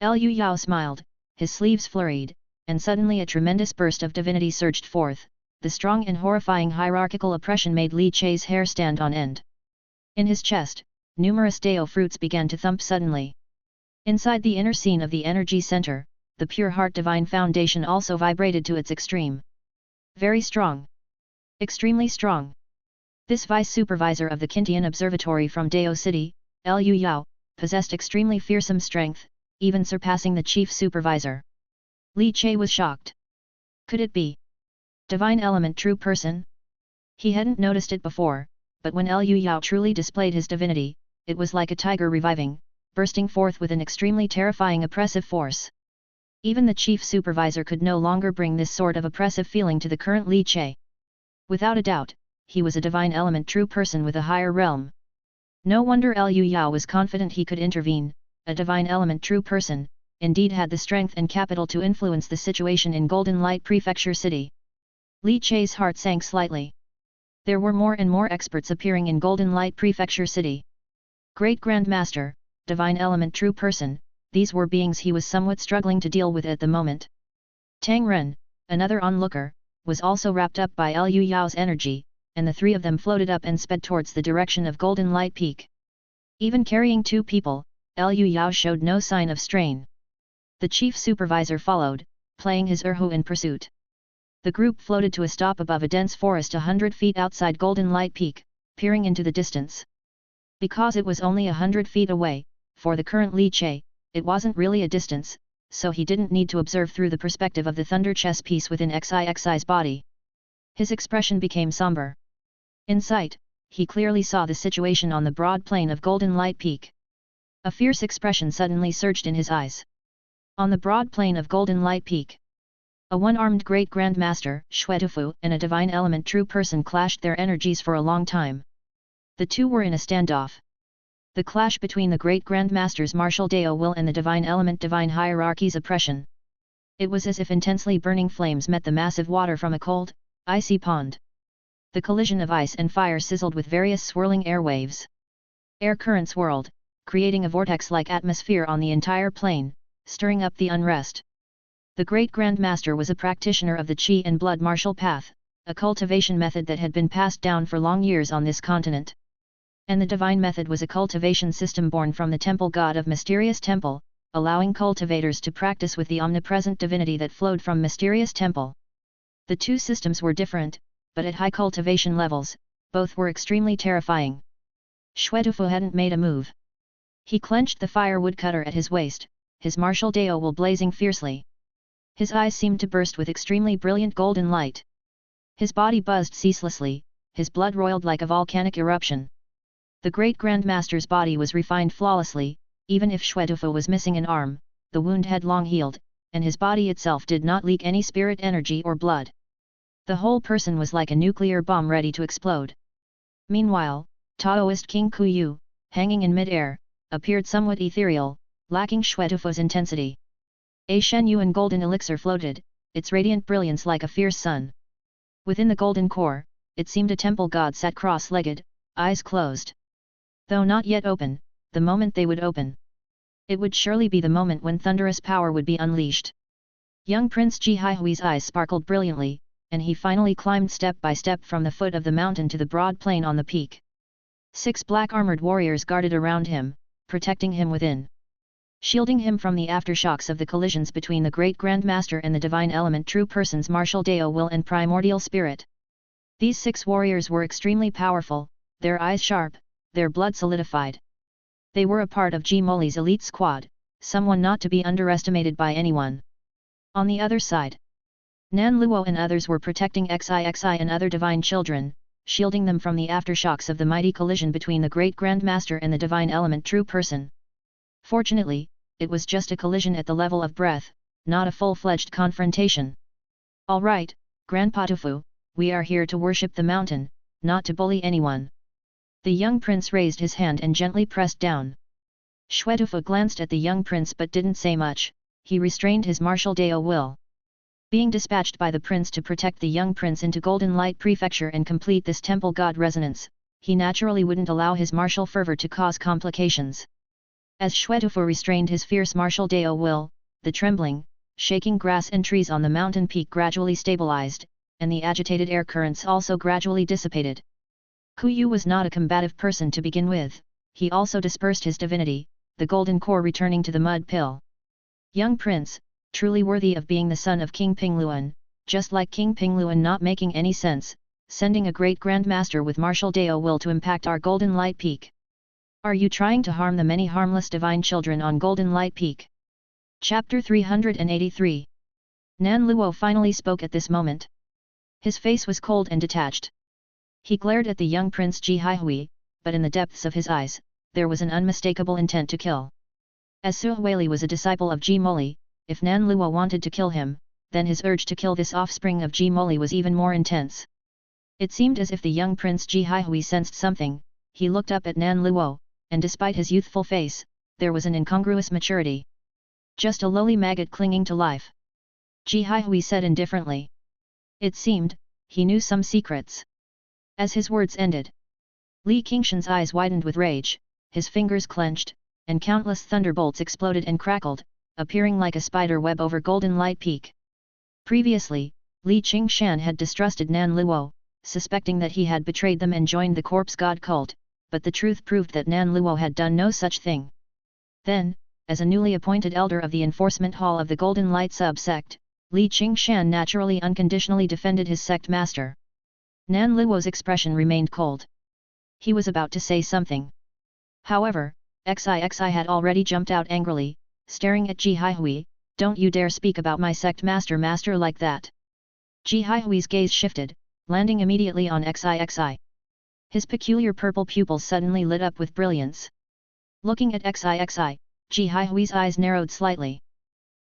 Speaker 1: Liu Yao smiled, his sleeves flurried, and suddenly a tremendous burst of divinity surged forth. The strong and horrifying hierarchical oppression made Li Che's hair stand on end. In his chest, numerous Dao fruits began to thump suddenly. Inside the inner scene of the energy center, the pure heart divine foundation also vibrated to its extreme. Very strong. Extremely strong. This vice supervisor of the Kintian Observatory from Dao City, Liu Yao, possessed extremely fearsome strength, even surpassing the chief supervisor. Li Che was shocked. Could it be divine element true person? He hadn't noticed it before, but when Liu Yao truly displayed his divinity, it was like a tiger reviving, bursting forth with an extremely terrifying oppressive force. Even the chief supervisor could no longer bring this sort of oppressive feeling to the current Li Che. Without a doubt, he was a divine element true person with a higher realm. No wonder Liu Yao was confident he could intervene. A divine element true person, indeed had the strength and capital to influence the situation in Golden Light Prefecture City. Li Che's heart sank slightly. There were more and more experts appearing in Golden Light Prefecture City. Great Grand Master, divine element true person, these were beings he was somewhat struggling to deal with at the moment. Tang Ren, another onlooker, was also wrapped up by Liu Yao's energy, and the three of them floated up and sped towards the direction of Golden Light Peak. Even carrying two people, Liu Yao showed no sign of strain. The chief supervisor followed, playing his erhu in pursuit. The group floated to a stop above a dense forest 100 feet outside Golden Light Peak, peering into the distance. Because it was only 100 feet away, for the current Li Che, it wasn't really a distance, so he didn't need to observe through the perspective of the thunder chess piece within Xi's body. His expression became somber. In sight, he clearly saw the situation on the broad plain of Golden Light Peak. A fierce expression suddenly surged in his eyes. On the broad plain of Golden Light Peak, a one-armed great Grand Master, Xuetufu, and a divine element true person clashed their energies for a long time. The two were in a standoff. The clash between the great Grand Master's martial Dao will and the divine element divine hierarchy's oppression. It was as if intensely burning flames met the massive water from a cold, icy pond. The collision of ice and fire sizzled with various swirling air waves. Air currents whirled, creating a vortex-like atmosphere on the entire plain, stirring up the unrest. The great Grand Master was a practitioner of the Qi and Blood martial path, a cultivation method that had been passed down for long years on this continent. And the divine method was a cultivation system born from the temple god of Mysterious Temple, allowing cultivators to practice with the omnipresent divinity that flowed from Mysterious Temple. The two systems were different, but at high cultivation levels, both were extremely terrifying. Xuetufu hadn't made a move. He clenched the fire woodcutter at his waist, his martial Dao will blazing fiercely. His eyes seemed to burst with extremely brilliant golden light. His body buzzed ceaselessly, his blood roiled like a volcanic eruption. The great Grand Master's body was refined flawlessly, even if Xuetufu was missing an arm, the wound had long healed, and his body itself did not leak any spirit energy or blood. The whole person was like a nuclear bomb ready to explode. Meanwhile, Taoist King Kuyu, hanging in mid-air, appeared somewhat ethereal, lacking Xuetufu's intensity. A Shen Yuan golden elixir floated, its radiant brilliance like a fierce sun. Within the golden core, it seemed a temple god sat cross-legged, eyes closed. Though not yet open, the moment they would open, it would surely be the moment when thunderous power would be unleashed. Young Prince Ji Haihui's eyes sparkled brilliantly, and he finally climbed step by step from the foot of the mountain to the broad plain on the peak. 6 black-armored warriors guarded around him, protecting him within, shielding him from the aftershocks of the collisions between the great Grand Master and the divine element true person's martial Dao will and primordial spirit. These 6 warriors were extremely powerful, their eyes sharp, their blood solidified. They were a part of Ji Moli's elite squad, someone not to be underestimated by anyone. On the other side, Nan Luo and others were protecting Xixi and other divine children, shielding them from the aftershocks of the mighty collision between the great Grand Master and the divine element true person. Fortunately, it was just a collision at the level of breath, not a full-fledged confrontation. All right, Grandpa Tufu, we are here to worship the mountain, not to bully anyone. The young prince raised his hand and gently pressed down. Xuetufu glanced at the young prince but didn't say much, he restrained his martial Dao will. being dispatched by the prince to protect the young prince into Golden Light Prefecture and complete this temple god resonance, he naturally wouldn't allow his martial fervor to cause complications. As Shwetufu restrained his fierce martial Dao will, the trembling, shaking grass and trees on the mountain peak gradually stabilized, and the agitated air currents also gradually dissipated. Kuyu was not a combative person to begin with, he also dispersed his divinity, the golden core returning to the mud pill. Young prince, truly worthy of being the son of King Pingluan, just like King Pingluan not making any sense, sending a great grandmaster with martial Dao will to impact our Golden Light Peak. Are you trying to harm the many harmless divine children on Golden Light Peak? Chapter 383. Nan Luo finally spoke at this moment. His face was cold and detached. He glared at the young prince Ji Haihui, but in the depths of his eyes, there was an unmistakable intent to kill. As Su Weili was a disciple of Ji Moli, if Nan Luo wanted to kill him, then his urge to kill this offspring of Ji Moli was even more intense. It seemed as if the young prince Ji Haihui sensed something, he looked up at Nan Luo, and despite his youthful face, there was an incongruous maturity. Just a lowly maggot clinging to life. Ji Haihui said indifferently. It seemed, he knew some secrets. As his words ended, Li Qingshan's eyes widened with rage, his fingers clenched, and countless thunderbolts exploded and crackled, appearing like a spider web over Golden Light Peak. Previously, Li Qingshan had distrusted Nan Luo, suspecting that he had betrayed them and joined the corpse god cult, but the truth proved that Nan Luo had done no such thing. Then, as a newly appointed elder of the Enforcement Hall of the Golden Light sub-sect, Li Qingshan naturally unconditionally defended his sect master. Nan Luo's expression remained cold. He was about to say something. However, Xixi had already jumped out angrily, staring at Ji Haihui, "Don't you dare speak about my sect master like that." Ji Haihui's gaze shifted, landing immediately on Xixi. His peculiar purple pupils suddenly lit up with brilliance. Looking at Xixi, Ji Haihui's eyes narrowed slightly.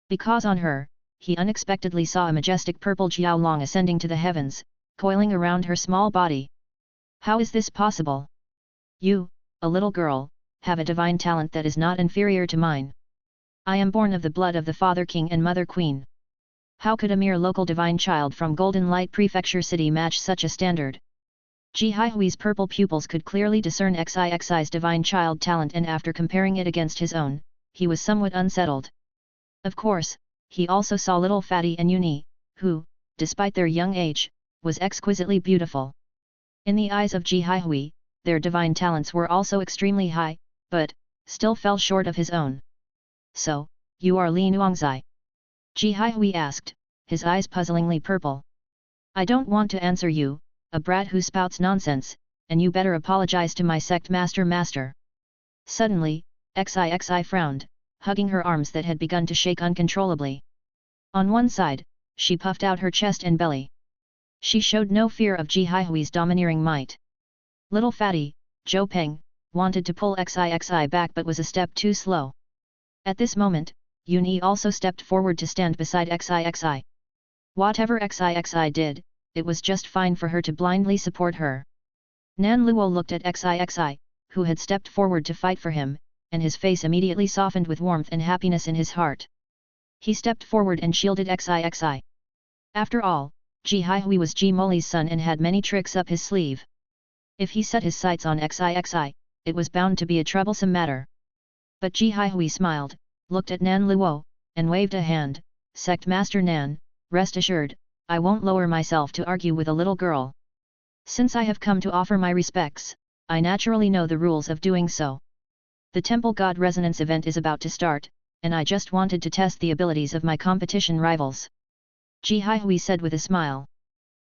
Speaker 1: Because on her, he unexpectedly saw a majestic purple Jiaolong ascending to the heavens, coiling around her small body. How is this possible? You, a little girl, have a divine talent that is not inferior to mine. I am born of the blood of the Father King and Mother Queen. How could a mere local divine child from Golden Light Prefecture City match such a standard? Ji Haihui's purple pupils could clearly discern Xixi's divine child talent, and after comparing it against his own, he was somewhat unsettled. Of course, he also saw little Fatty and Uni, who, despite their young age, was exquisitely beautiful. In the eyes of Ji Haihui, their divine talents were also extremely high, but still fell short of his own. So, you are Li Nuangzai? Ji Haihui asked, his eyes puzzlingly purple. I don't want to answer you, a brat who spouts nonsense, and you better apologize to my sect master. Suddenly, Xixi frowned, hugging her arms that had begun to shake uncontrollably. On one side, she puffed out her chest and belly. She showed no fear of Ji Haihui's domineering might. Little Fatty, Zhou Peng, wanted to pull Xixi back but was a step too slow. At this moment, Yuni also stepped forward to stand beside Xixi. Whatever Xixi did, it was just fine for her to blindly support her. Nan Luo looked at Xixi, who had stepped forward to fight for him, and his face immediately softened with warmth and happiness in his heart. He stepped forward and shielded Xixi. After all, Ji Haihui was Ji Moli's son and had many tricks up his sleeve. If he set his sights on Xixi, it was bound to be a troublesome matter. But Ji Haihui smiled, looked at Nan Luo, and waved a hand. Sect Master Nan, rest assured, I won't lower myself to argue with a little girl. Since I have come to offer my respects, I naturally know the rules of doing so. The Temple God Resonance event is about to start, and I just wanted to test the abilities of my competition rivals. Ji Haihui said with a smile.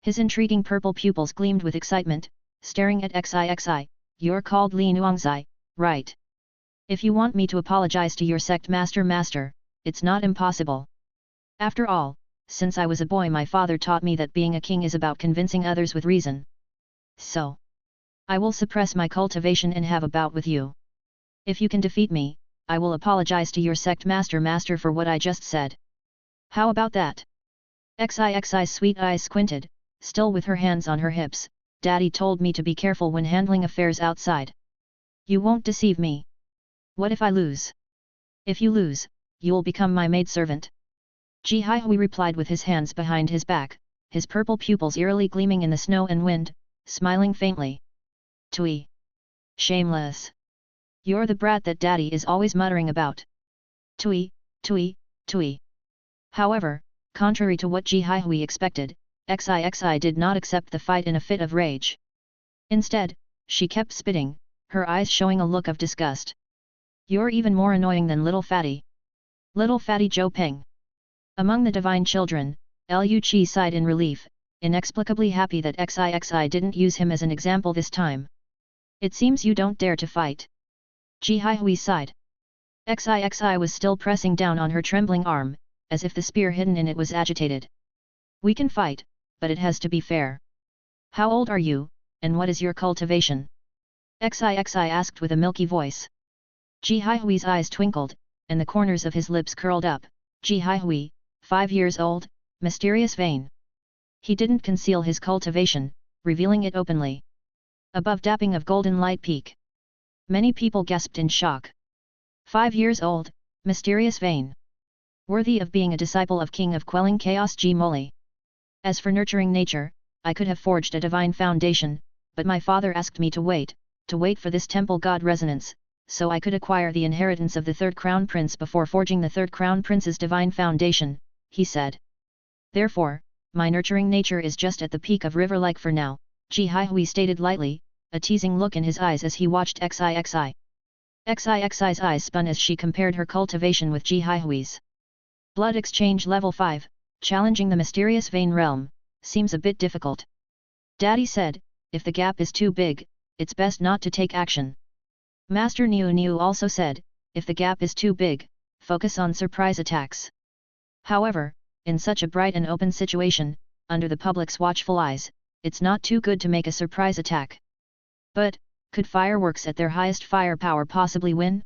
Speaker 1: His intriguing purple pupils gleamed with excitement, staring at Xixi, you're called Li Nuangzai, right? If you want me to apologize to your sect master, it's not impossible. After all, since I was a boy my father taught me that being a king is about convincing others with reason. So, I will suppress my cultivation and have a bout with you. If you can defeat me, I will apologize to your sect master for what I just said. How about that? Xixi's sweet eyes squinted, still with her hands on her hips. Daddy told me to be careful when handling affairs outside. You won't deceive me. What if I lose? If you lose, you'll become my maidservant. Ji Haihui replied with his hands behind his back, his purple pupils eerily gleaming in the snow and wind, smiling faintly. Tui. Shameless. You're the brat that daddy is always muttering about. Tui, tui, tui. However, contrary to what Ji Haihui expected, Xixi did not accept the fight in a fit of rage. Instead, she kept spitting, her eyes showing a look of disgust. You're even more annoying than little fatty. Little fatty Zhou Peng. Among the divine children, Lu Qi sighed in relief, inexplicably happy that Xixi didn't use him as an example this time. It seems you don't dare to fight. Ji Haihui sighed. Xixi was still pressing down on her trembling arm, as if the spear hidden in it was agitated. We can fight, but it has to be fair. How old are you, and what is your cultivation? Xixi asked with a milky voice. Ji Haihui's eyes twinkled, and the corners of his lips curled up. Ji Haihui, 5 years old, mysterious vein. He didn't conceal his cultivation, revealing it openly. Above dapping of golden light peak. Many people gasped in shock. 5 years old, mysterious vein. Worthy of being a disciple of King of Quelling Chaos Ji Moli. As for nurturing nature, I could have forged a divine foundation, but my father asked me to wait for this temple god resonance, so I could acquire the inheritance of the third crown prince before forging the third crown prince's divine foundation, he said. Therefore, my nurturing nature is just at the peak of river-like for now, Ji Haihui stated lightly, a teasing look in his eyes as he watched Xixi. Xixi's eyes spun as she compared her cultivation with Ji Haihui's. Blood exchange level 5, challenging the mysterious vein realm, seems a bit difficult. Daddy said, if the gap is too big, it's best not to take action. Master Niu also said, if the gap is too big, focus on surprise attacks. However, in such a bright and open situation, under the public's watchful eyes, it's not too good to make a surprise attack. But, could fireworks at their highest firepower possibly win?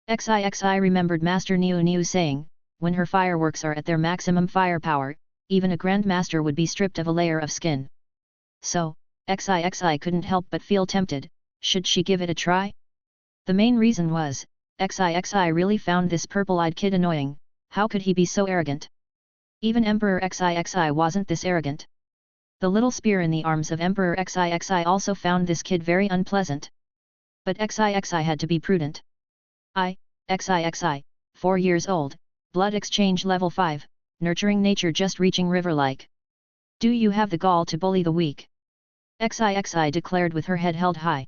Speaker 1: Xixi remembered Master Niu saying, when her fireworks are at their maximum firepower, even a grandmaster would be stripped of a layer of skin. So, Xixi couldn't help but feel tempted. Should she give it a try? The main reason was, Xixi really found this purple-eyed kid annoying. How could he be so arrogant? Even Emperor Xixi wasn't this arrogant. The little spear in the arms of Emperor Xixi also found this kid very unpleasant. But Xixi had to be prudent. Xixi, 4 years old, blood exchange level 5, nurturing nature just reaching river-like. Do you have the gall to bully the weak? Xixi declared with her head held high.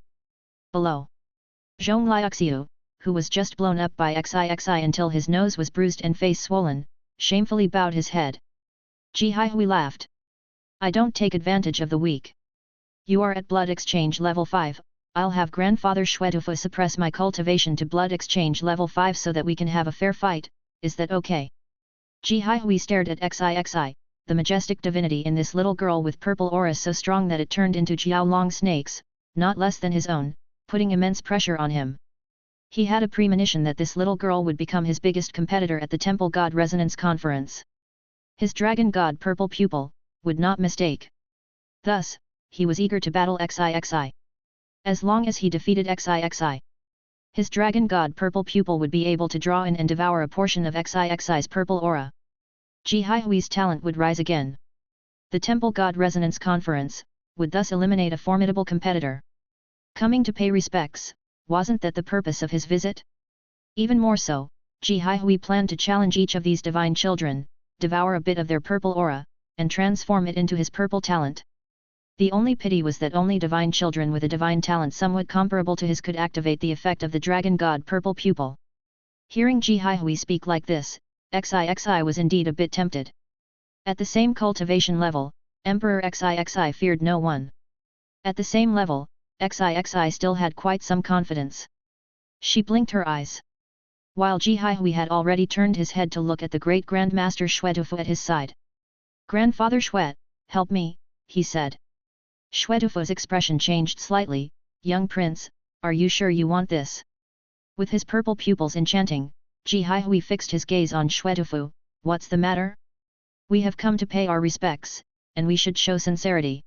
Speaker 1: Below. Zhong Liuxiu, who was just blown up by Xixi until his nose was bruised and face swollen, shamefully bowed his head. Ji Haihui laughed. I don't take advantage of the weak. You are at blood exchange level 5, I'll have grandfather Xuetufu suppress my cultivation to blood exchange level 5 so that we can have a fair fight, is that okay? Ji Haihui stared at Xixi, the majestic divinity in this little girl with purple aura so strong that it turned into Jiaolong snakes, not less than his own, putting immense pressure on him. He had a premonition that this little girl would become his biggest competitor at the Temple God Resonance Conference. His dragon god purple pupil, would not mistake. Thus, he was eager to battle Xixi. As long as he defeated Xixi, his dragon god purple pupil would be able to draw in and devour a portion of Xixi's purple aura. Ji Haihui's talent would rise again. The Temple God Resonance Conference would thus eliminate a formidable competitor. Coming to pay respects, wasn't that the purpose of his visit? Even more so, Ji Haihui planned to challenge each of these divine children, devour a bit of their purple aura, and transform it into his purple talent. The only pity was that only divine children with a divine talent somewhat comparable to his could activate the effect of the dragon god purple pupil. Hearing Ji Haihui speak like this, Xixi was indeed a bit tempted. At the same cultivation level, Emperor Xixi feared no one. At the same level, Xixi still had quite some confidence. She blinked her eyes. While Ji Haihui had already turned his head to look at the great Grandmaster Xuetufu at his side. Grandfather Xuet, help me, he said. Xuetufu's expression changed slightly. Young prince, are you sure you want this? With his purple pupils enchanting, Ji Haihui fixed his gaze on Xuetufu. What's the matter? We have come to pay our respects, and we should show sincerity.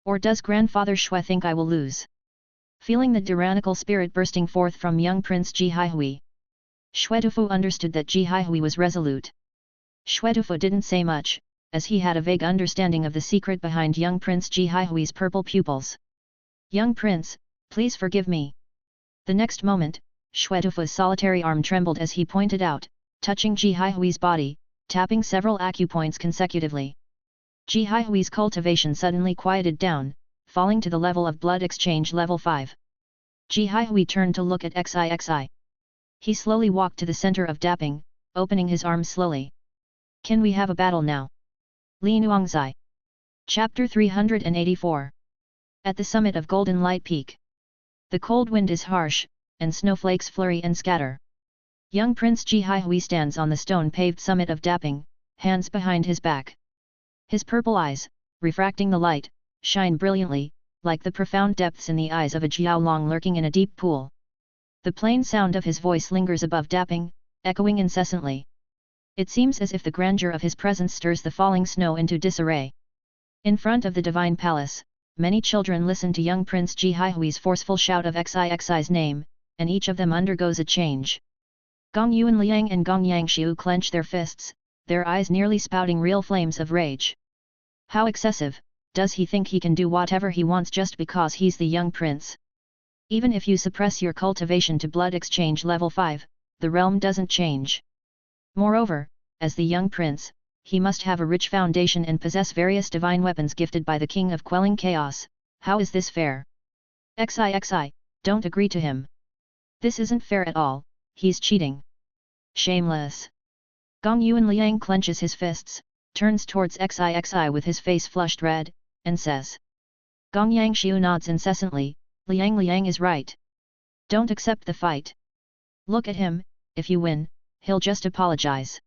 Speaker 1: Or does Grandfather Xue think I will lose? Feeling the tyrannical spirit bursting forth from young Prince Ji Haihui, Xuetufu understood that Ji Haihui was resolute. Shwetufa didn't say much, as he had a vague understanding of the secret behind young Prince Ji Haihui's purple pupils. Young Prince, please forgive me. The next moment, Shwetufa's solitary arm trembled as he pointed out, touching Ji Haihui's body, tapping several acupoints consecutively. Ji Haihui's cultivation suddenly quieted down, falling to the level of blood exchange level 5. Ji Haihui turned to look at Xixi. He slowly walked to the center of dapping, opening his arms slowly. Can we have a battle now? Li Nuangzai. Chapter 384. At the summit of Golden Light Peak. The cold wind is harsh, and snowflakes flurry and scatter. Young Prince Ji Haihui stands on the stone-paved summit of dapping, hands behind his back. His purple eyes, refracting the light, shine brilliantly, like the profound depths in the eyes of a jiaolong lurking in a deep pool. The plain sound of his voice lingers above dapping, echoing incessantly. It seems as if the grandeur of his presence stirs the falling snow into disarray. In front of the divine palace, many children listen to young Prince Ji Haihui's forceful shout of Xixi's name, and each of them undergoes a change. Gong Yuan Liang and Gong Yangshiu clench their fists, their eyes nearly spouting real flames of rage. How excessive! Does he think he can do whatever he wants just because he's the young prince? Even if you suppress your cultivation to blood exchange level 5, the realm doesn't change. Moreover, as the young prince, he must have a rich foundation and possess various divine weapons gifted by the king of quelling chaos. How is this fair? Xixi, don't agree to him. This isn't fair at all, he's cheating. Shameless. Gong Yuan Liang clenches his fists, turns towards Xixi with his face flushed red, and says. Gong Yangshiu nods incessantly, Liang is right. Don't accept the fight. Look at him, if you win, he'll just apologize.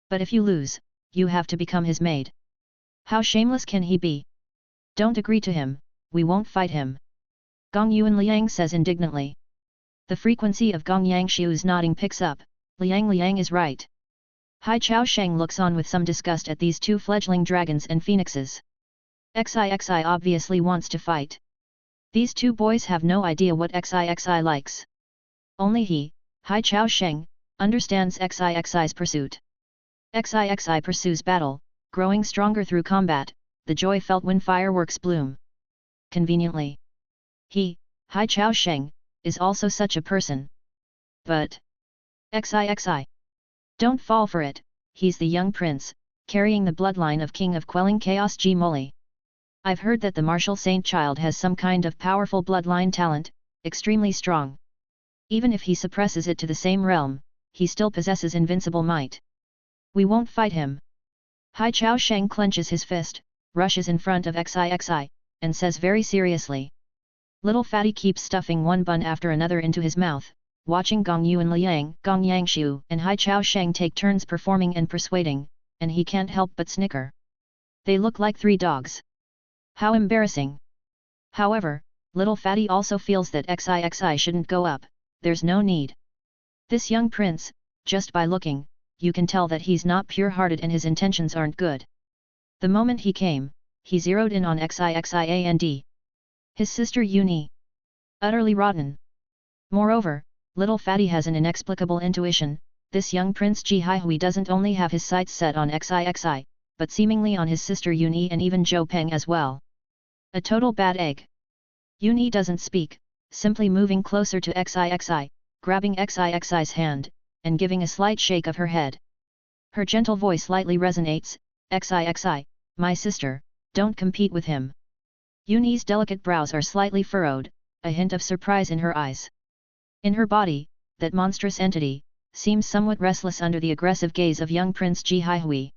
Speaker 1: But if you lose, you have to become his maid. How shameless can he be? Don't agree to him, we won't fight him. Gong Yuan Liang says indignantly. The frequency of Gong Yangshiu's nodding picks up, Liang is right. Hai Chao Sheng looks on with some disgust at these two fledgling dragons and phoenixes. Xixi obviously wants to fight. These two boys have no idea what Xixi likes. Only he, Hai Chao Sheng, understands Xixi's pursuit. Xixi pursues battle, growing stronger through combat, the joy felt when fireworks bloom. Conveniently. He, Hai Chao Sheng, is also such a person. But Xixi. Don't fall for it, he's the young prince, carrying the bloodline of King of Quelling Chaos Ji Moli. I've heard that the martial saint child has some kind of powerful bloodline talent, extremely strong. Even if he suppresses it to the same realm, he still possesses invincible might. We won't fight him. Hai Chao Sheng clenches his fist, rushes in front of Xixi, and says very seriously. Little Fatty keeps stuffing one bun after another into his mouth, watching Gong Yuan Liang, Gong Yangshiu and Hai Chao Sheng take turns performing and persuading, and he can't help but snicker. They look like three dogs. How embarrassing! However, Little Fatty also feels that Xixi shouldn't go up, there's no need. This young prince, just by looking, you can tell that he's not pure-hearted and his intentions aren't good. The moment he came, he zeroed in on Xixi and his sister Uni. Utterly rotten. Moreover, Little Fatty has an inexplicable intuition, this young Prince Ji Haihui doesn't only have his sights set on Xixi, but seemingly on his sister Uni and even Zhou Peng as well. A total bad egg. Uni doesn't speak, simply moving closer to Xixi, grabbing Xixi's hand, and giving a slight shake of her head. Her gentle voice lightly resonates, Xixi, my sister, don't compete with him. Uni's delicate brows are slightly furrowed, a hint of surprise in her eyes. In her body, that monstrous entity, seems somewhat restless under the aggressive gaze of young Prince Ji Haihui.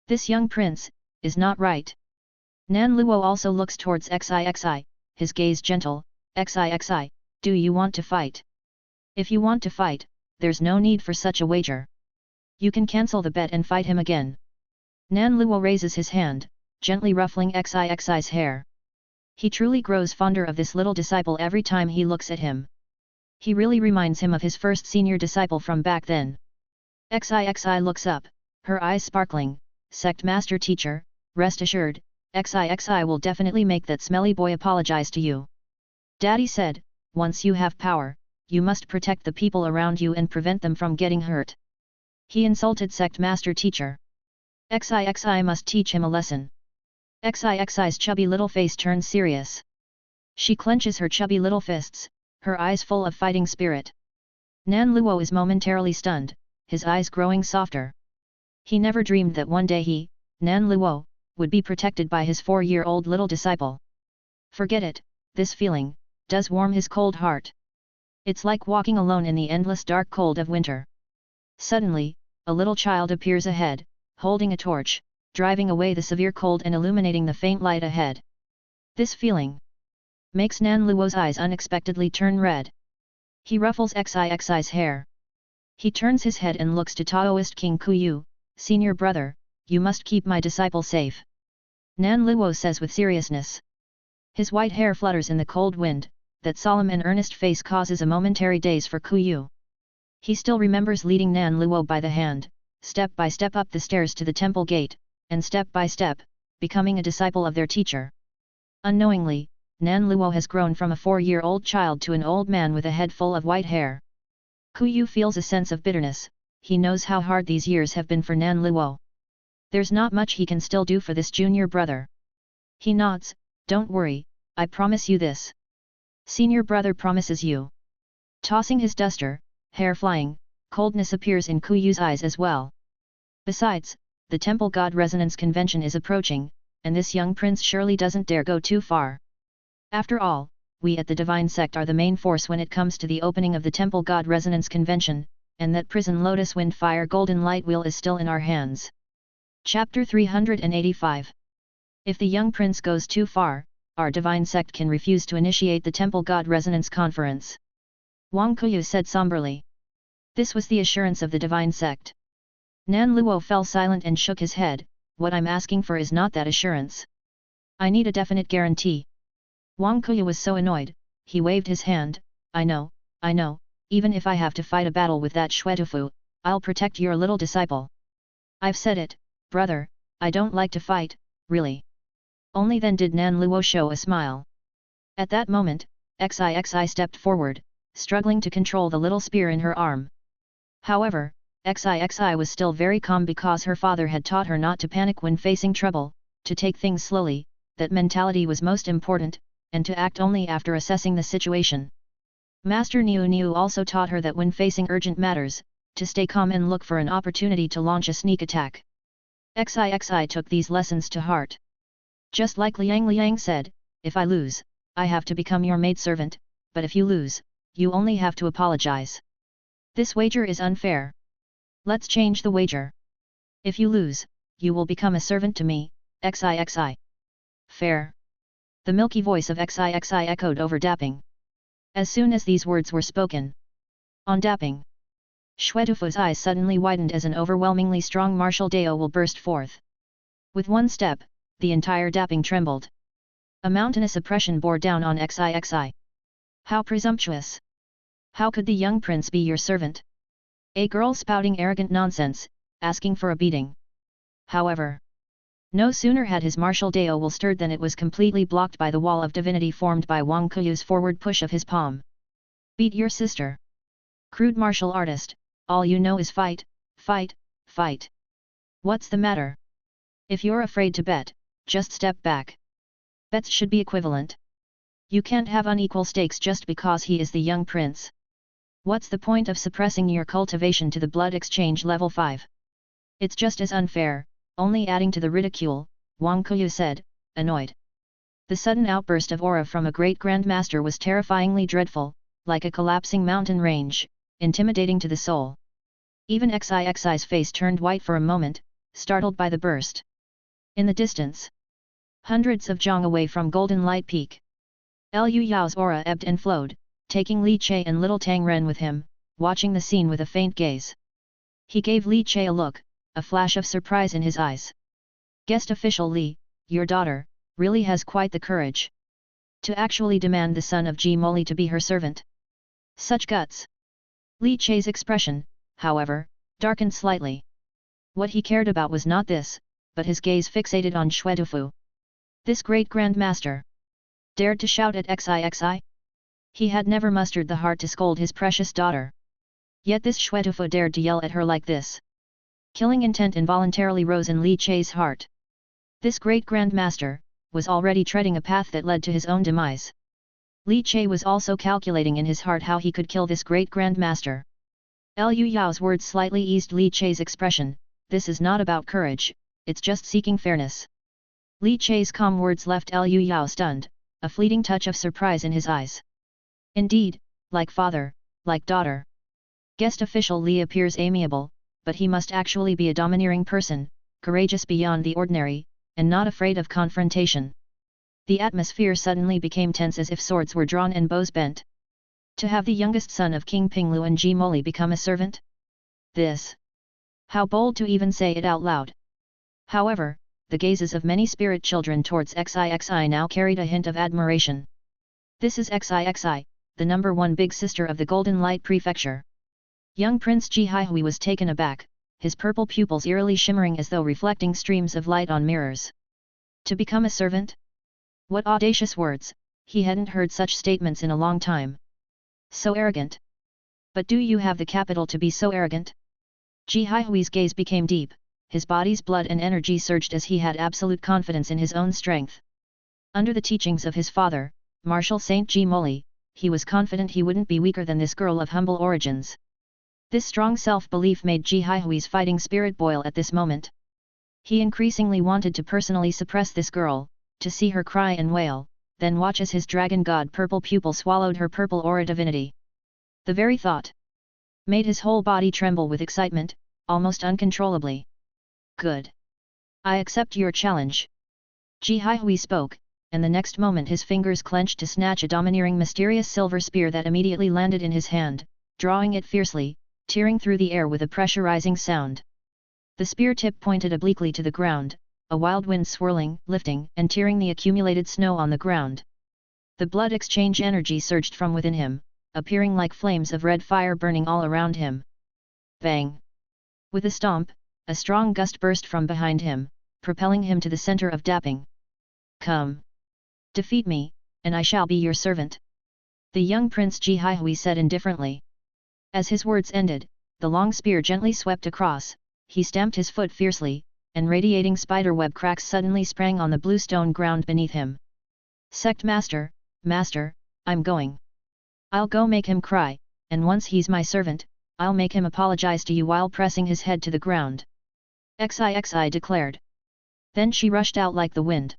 Speaker 1: This young prince, is not right. Nan Luo also looks towards Xixi, his gaze gentle, Xixi, do you want to fight? If you want to fight, there's no need for such a wager. You can cancel the bet and fight him again. Nan Luo raises his hand, gently ruffling Xixi's hair. He truly grows fonder of this little disciple every time he looks at him. He really reminds him of his first senior disciple from back then. Xixi looks up, her eyes sparkling, Sect Master Teacher, rest assured, Xixi will definitely make that smelly boy apologize to you. Daddy said, once you have power, you must protect the people around you and prevent them from getting hurt. He insulted Sect Master Teacher. XIXI must teach him a lesson. XIXI's chubby little face turns serious. She clenches her chubby little fists, her eyes full of fighting spirit. Nan Luo is momentarily stunned, his eyes growing softer. He never dreamed that one day he, Nan Luo, would be protected by his 4-year-old little disciple. Forget it, this feeling does warm his cold heart. It's like walking alone in the endless dark cold of winter. Suddenly, a little child appears ahead, holding a torch, driving away the severe cold and illuminating the faint light ahead. This feeling makes Nan Luo's eyes unexpectedly turn red. He ruffles XIXI's hair. He turns his head and looks to Taoist King Kuyu, "Senior brother, you must keep my disciple safe," Nan Luo says with seriousness. His white hair flutters in the cold wind, that solemn and earnest face causes a momentary daze for Kuyu. He still remembers leading Nan Luo by the hand, step by step up the stairs to the temple gate, and step by step, becoming a disciple of their teacher. Unknowingly, Nan Luo has grown from a 4-year-old child to an old man with a head full of white hair. Kuyu feels a sense of bitterness, he knows how hard these years have been for Nan Luo. There's not much he can still do for this junior brother. He nods, "Don't worry, I promise you this." Senior brother promises you. Tossing his duster, hair flying, coldness appears in Kuyu's eyes as well. Besides, the Temple God Resonance Convention is approaching, and this young prince surely doesn't dare go too far. After all, we at the Divine Sect are the main force when it comes to the opening of the Temple God Resonance Convention, and that prison Lotus Wind Fire Golden Light Wheel is still in our hands. Chapter 385. If the young prince goes too far, our Divine Sect can refuse to initiate the Temple God Resonance Conference. Wang Kuyu said somberly. This was the assurance of the Divine Sect. Nan Luo fell silent and shook his head, "What I'm asking for is not that assurance. I need a definite guarantee." Wang Kuyu was so annoyed, he waved his hand, I know, even if I have to fight a battle with that Xuetufu, I'll protect your little disciple. I've said it, brother, I don't like to fight, really." Only then did Nan Luo show a smile. At that moment, XIXI stepped forward, struggling to control the little spear in her arm. However, XIXI was still very calm because her father had taught her not to panic when facing trouble, to take things slowly, that mentality was most important, and to act only after assessing the situation. Master Niu Niu also taught her that when facing urgent matters, to stay calm and look for an opportunity to launch a sneak attack. XIXI took these lessons to heart. Just like Liang said, "If I lose, I have to become your maidservant, but if you lose, you only have to apologize. This wager is unfair. Let's change the wager. If you lose, you will become a servant to me, XIXI. Fair." The milky voice of XIXI echoed over Dapping. As soon as these words were spoken on Dapping, Xuetufu's eyes suddenly widened as an overwhelmingly strong martial Dao will burst forth. With one step, the entire Dapping trembled. A mountainous oppression bore down on XIXI. How presumptuous! How could the young prince be your servant? A girl spouting arrogant nonsense, asking for a beating. However, no sooner had his martial Dao will stirred than it was completely blocked by the wall of divinity formed by Wang Kuyu's forward push of his palm. "Beat your sister. Crude martial artist, all you know is fight, fight, fight. What's the matter? If you're afraid to bet, just step back. Bets should be equivalent. You can't have unequal stakes just because he is the young prince. What's the point of suppressing your cultivation to the blood exchange level 5? It's just as unfair, only adding to the ridicule," Wang Kuyu said, annoyed. The sudden outburst of aura from a great grandmaster was terrifyingly dreadful, like a collapsing mountain range, intimidating to the soul. Even XIXI's face turned white for a moment, startled by the burst. In the distance, hundreds of zhang away from Golden Light Peak, Liu Yao's aura ebbed and flowed, taking Li Che and little Tang Ren with him, watching the scene with a faint gaze. He gave Li Che a look, a flash of surprise in his eyes. "Guest official Li, your daughter, really has quite the courage to actually demand the son of Ji Moli to be her servant. Such guts." Li Che's expression, however, darkened slightly. What he cared about was not this, but his gaze fixated on Xuetufu. This great grandmaster dared to shout at XIXI? He had never mustered the heart to scold his precious daughter. Yet this Xuetufu dared to yell at her like this. Killing intent involuntarily rose in Li Chie's heart. This great Grand Master was already treading a path that led to his own demise. Li Chie was also calculating in his heart how he could kill this great Grand Master. Liu Yao's words slightly eased Li Chie's expression. This is not about courage, it's just seeking fairness. Li Chie's calm words left Liu Yao stunned, a fleeting touch of surprise in his eyes. Indeed, like father, like daughter. Guest official Li appears amiable, but he must actually be a domineering person, courageous beyond the ordinary, and not afraid of confrontation. The atmosphere suddenly became tense as if swords were drawn and bows bent. To have the youngest son of King Pinglu and Ji Moli become a servant? This! How bold to even say it out loud! However, the gazes of many spirit children towards Xixi now carried a hint of admiration. This is Xixi, the number one big sister of the Golden Light Prefecture. Young Prince Ji Haihui was taken aback, his purple pupils eerily shimmering as though reflecting streams of light on mirrors. To become a servant? What audacious words, he hadn't heard such statements in a long time. So arrogant. But do you have the capital to be so arrogant? Ji Haihui's gaze became deep, his body's blood and energy surged as he had absolute confidence in his own strength. Under the teachings of his father, Marshal Saint Ji Moli, he was confident he wouldn't be weaker than this girl of humble origins. This strong self-belief made Ji Haihui's fighting spirit boil at this moment. He increasingly wanted to personally suppress this girl, to see her cry and wail, then watch as his dragon god purple pupil swallowed her purple aura divinity. The very thought made his whole body tremble with excitement, almost uncontrollably. Good. I accept your challenge. Ji Haihui spoke, and the next moment his fingers clenched to snatch a domineering mysterious silver spear that immediately landed in his hand, drawing it fiercely, tearing through the air with a pressurizing sound. The spear tip pointed obliquely to the ground, a wild wind swirling, lifting, and tearing the accumulated snow on the ground. The blood exchange energy surged from within him, appearing like flames of red fire burning all around him. Bang! With a stomp, a strong gust burst from behind him, propelling him to the center of Dapping. Come! Defeat me, and I shall be your servant. The young Prince Ji Haihui said indifferently. As his words ended, the long spear gently swept across, he stamped his foot fiercely, and radiating spiderweb cracks suddenly sprang on the blue stone ground beneath him. Sect Master, Master, I'm going. I'll go make him cry, and once he's my servant, I'll make him apologize to you while pressing his head to the ground. Xixi declared. Then she rushed out like the wind.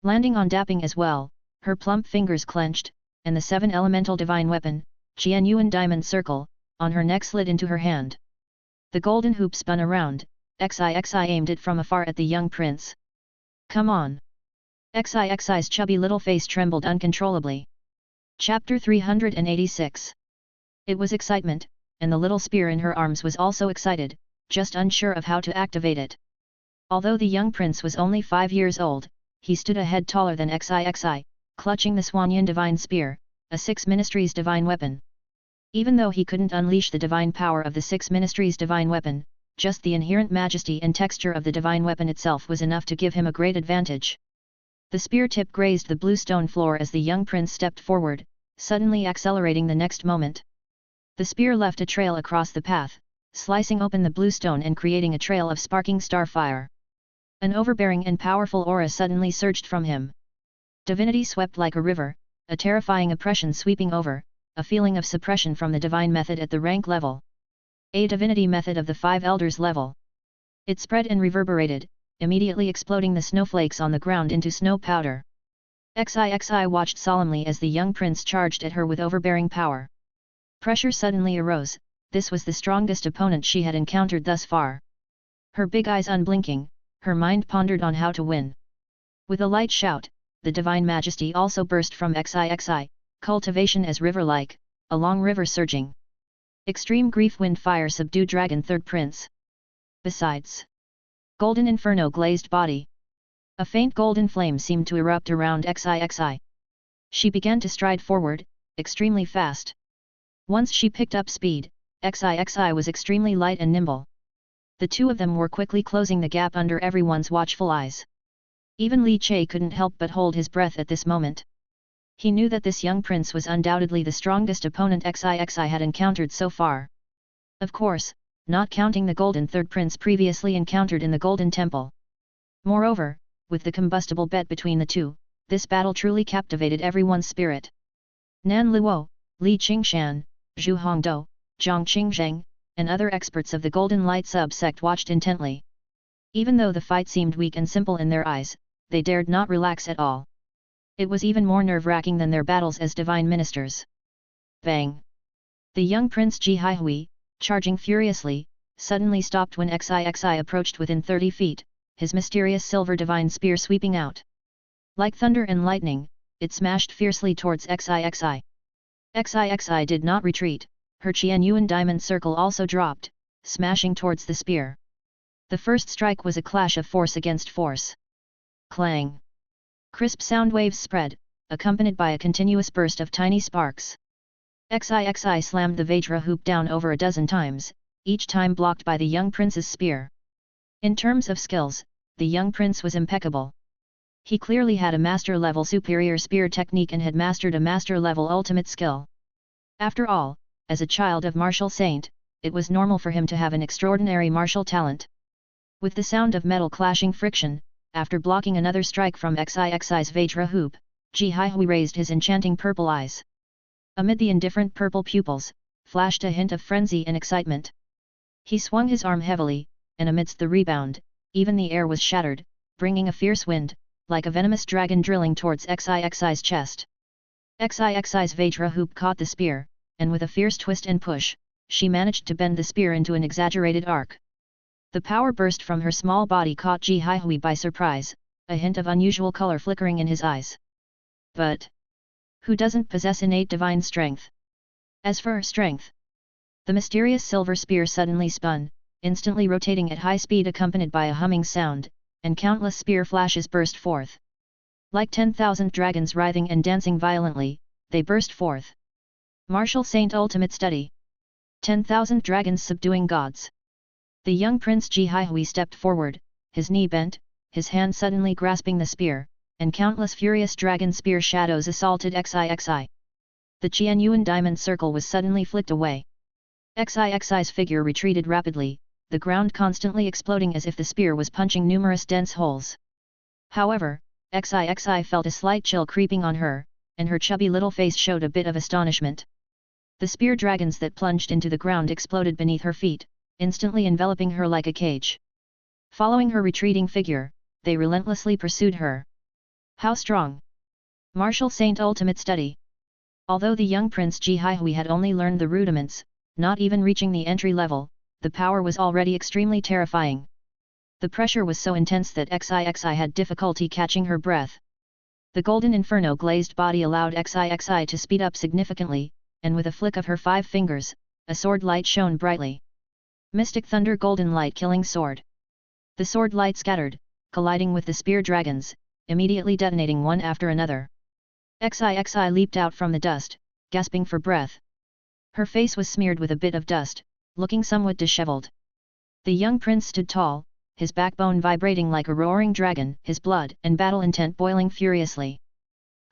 Speaker 1: Landing on Dapping as well, her plump fingers clenched, and the 7 elemental divine weapon, Qianyuan Diamond Circle, on her neck slid into her hand. The golden hoop spun around, Xixi aimed it from afar at the young prince. Come on! Xixi's chubby little face trembled uncontrollably. Chapter 386. It was excitement, and the little spear in her arms was also excited, just unsure of how to activate it. Although the young prince was only 5 years old, he stood a head taller than Xixi, clutching the Xuanyan Divine Spear, a 6 Ministries divine weapon. Even though he couldn't unleash the divine power of the 6 Ministries divine weapon, just the inherent majesty and texture of the divine weapon itself was enough to give him a great advantage. The spear tip grazed the blue stone floor as the young prince stepped forward, suddenly accelerating the next moment. The spear left a trail across the path, slicing open the blue stone and creating a trail of sparking starfire. An overbearing and powerful aura suddenly surged from him. Divinity swept like a river, a terrifying oppression sweeping over, a feeling of suppression from the divine method at the rank level. A divinity method of the 5 elders level. It spread and reverberated, immediately exploding the snowflakes on the ground into snow powder. Xixi watched solemnly as the young prince charged at her with overbearing power. Pressure suddenly arose, this was the strongest opponent she had encountered thus far. Her big eyes unblinking, her mind pondered on how to win. With a light shout, the divine majesty also burst from Xixi, cultivation as river-like, a long river surging. Extreme grief wind fire subdued dragon third prince. Besides, golden inferno glazed body. A faint golden flame seemed to erupt around Xixi. She began to stride forward, extremely fast. Once she picked up speed, Xixi was extremely light and nimble. The two of them were quickly closing the gap under everyone's watchful eyes. Even Li Chie couldn't help but hold his breath at this moment. He knew that this young prince was undoubtedly the strongest opponent Xixi had encountered so far. Of course, not counting the golden third prince previously encountered in the Golden Temple. Moreover, with the combustible bet between the two, this battle truly captivated everyone's spirit. Nan Luo, Li Qingshan, Zhu Hongdou, Zhang Qingzheng, and other experts of the Golden Light sub-sect watched intently. Even though the fight seemed weak and simple in their eyes, they dared not relax at all. It was even more nerve-wracking than their battles as divine ministers. Bang! The young prince Ji Haihui, charging furiously, suddenly stopped when Xixi approached within 30 feet, his mysterious silver divine spear sweeping out. Like thunder and lightning, it smashed fiercely towards Xixi. Xixi did not retreat, her Qianyuan diamond circle also dropped, smashing towards the spear. The first strike was a clash of force against force. Clang! Crisp sound waves spread, accompanied by a continuous burst of tiny sparks. Xixi slammed the Vajra hoop down over a dozen times, each time blocked by the young prince's spear. In terms of skills, the young prince was impeccable. He clearly had a master-level superior spear technique and had mastered a master-level ultimate skill. After all, as a child of martial saint, it was normal for him to have an extraordinary martial talent. With the sound of metal clashing friction, after blocking another strike from Xixi's Vajra hoop, Ji Haihui raised his enchanting purple eyes. Amid the indifferent purple pupils, flashed a hint of frenzy and excitement. He swung his arm heavily, and amidst the rebound, even the air was shattered, bringing a fierce wind, like a venomous dragon drilling towards Xixi's chest. Xixi's Vajra hoop caught the spear, and with a fierce twist and push, she managed to bend the spear into an exaggerated arc. The power burst from her small body caught Ji Haihui by surprise, a hint of unusual color flickering in his eyes. But who doesn't possess innate divine strength? As for strength, the mysterious silver spear suddenly spun, instantly rotating at high speed accompanied by a humming sound, and countless spear flashes burst forth. Like 10,000 dragons writhing and dancing violently, they burst forth. Martial Saint Ultimate Study. 10,000 dragons subduing gods. The young prince Ji Haihui stepped forward, his knee bent, his hand suddenly grasping the spear, and countless furious dragon spear shadows assaulted Xixi. The Qianyuan diamond circle was suddenly flicked away. Xixi's figure retreated rapidly, the ground constantly exploding as if the spear was punching numerous dense holes. However, Xixi felt a slight chill creeping on her, and her chubby little face showed a bit of astonishment. The spear dragons that plunged into the ground exploded beneath her feet, instantly enveloping her like a cage. Following her retreating figure, they relentlessly pursued her. How strong! Martial Saint Ultimate Study. Although the young prince Ji Haihui had only learned the rudiments, not even reaching the entry level, the power was already extremely terrifying. The pressure was so intense that Xixi had difficulty catching her breath. The golden inferno glazed body allowed Xixi to speed up significantly, and with a flick of her 5 fingers, a sword light shone brightly. Mystic Thunder Golden Light Killing Sword. The sword light scattered, colliding with the spear dragons, immediately detonating one after another. Xixi leaped out from the dust, gasping for breath. Her face was smeared with a bit of dust, looking somewhat disheveled. The young prince stood tall, his backbone vibrating like a roaring dragon, his blood and battle intent boiling furiously.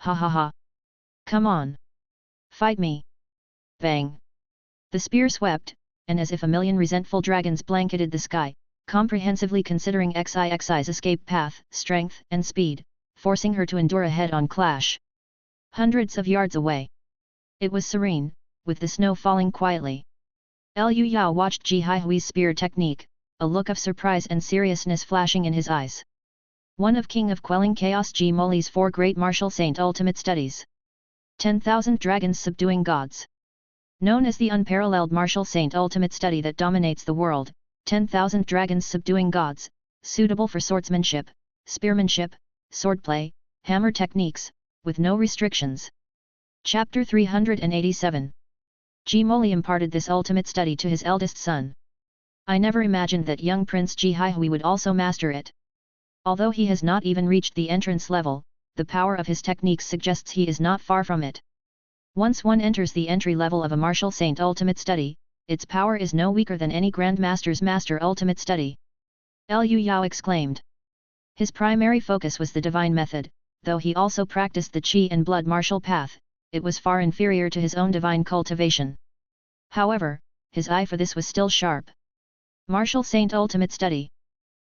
Speaker 1: Ha ha ha! Come on! Fight me! Bang! The spear swept, and as if a million resentful dragons blanketed the sky, comprehensively considering Xixi's escape path, strength and speed, forcing her to endure a head-on clash. Hundreds of yards away. It was serene, with the snow falling quietly. Liu Yao watched Ji Haihui's spear technique, a look of surprise and seriousness flashing in his eyes. One of King of Quelling Chaos Ji Moli's 4 great martial saint ultimate studies. 10,000 dragons subduing gods. Known as the unparalleled martial saint ultimate study that dominates the world, 10,000 dragons subduing gods, suitable for swordsmanship, spearmanship, swordplay, hammer techniques, with no restrictions. Chapter 387. Ji Moli imparted this ultimate study to his eldest son. I never imagined that young Prince Ji Haihui would also master it. Although he has not even reached the entrance level, the power of his techniques suggests he is not far from it. Once one enters the entry level of a martial saint ultimate study, its power is no weaker than any grandmaster's master ultimate study. Liu Yao exclaimed. His primary focus was the divine method, though he also practiced the qi and blood martial path, it was far inferior to his own divine cultivation. However, his eye for this was still sharp. Martial Saint Ultimate Study.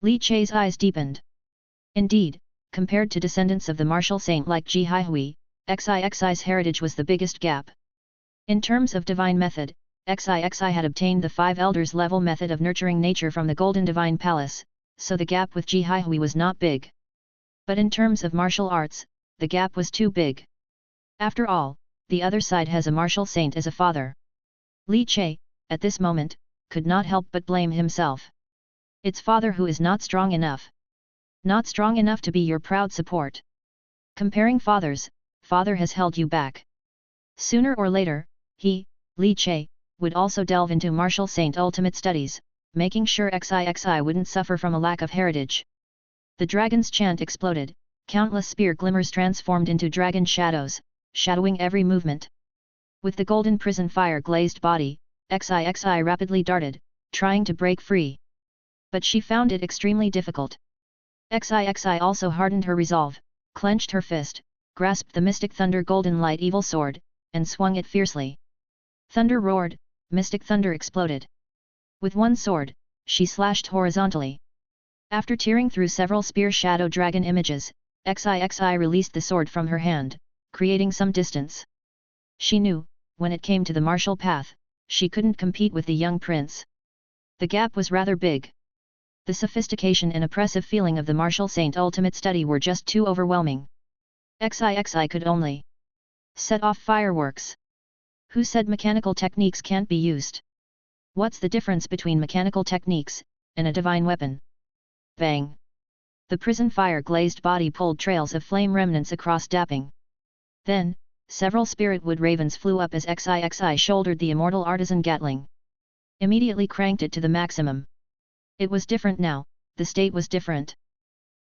Speaker 1: Li Che's eyes deepened. Indeed, compared to descendants of the martial saint like Ji Haihui, Xixi's heritage was the biggest gap. In terms of divine method, Xixi had obtained the 5 elders level method of nurturing nature from the Golden Divine Palace, so the gap with Ji Haihui was not big. But in terms of martial arts, the gap was too big. After all, the other side has a martial saint as a father. Li Che, at this moment, could not help but blame himself. Its father who is not strong enough. Not strong enough to be your proud support. Comparing fathers, father has held you back. Sooner or later, he, Li Che, would also delve into martial saint ultimate studies, making sure Xixi wouldn't suffer from a lack of heritage. The dragon's chant exploded, countless spear glimmers transformed into dragon shadows, shadowing every movement. With the golden prison fire glazed body, Xixi rapidly darted, trying to break free. But she found it extremely difficult. Xixi also hardened her resolve, clenched her fist, grasped the mystic thunder golden light evil sword, and swung it fiercely. Thunder roared, mystic thunder exploded. With one sword, she slashed horizontally. After tearing through several spear shadow dragon images, Xixi released the sword from her hand, creating some distance. She knew, when it came to the martial path, she couldn't compete with the young prince. The gap was rather big. The sophistication and oppressive feeling of the martial saint ultimate study were just too overwhelming. Xixi could only set off fireworks. Who said mechanical techniques can't be used? What's the difference between mechanical techniques and a divine weapon? Bang! The prison fire glazed body pulled trails of flame remnants across dapping. Then, several spirit wood ravens flew up as Xixi shouldered the immortal artisan Gatling. Immediately cranked it to the maximum. It was different now, the state was different.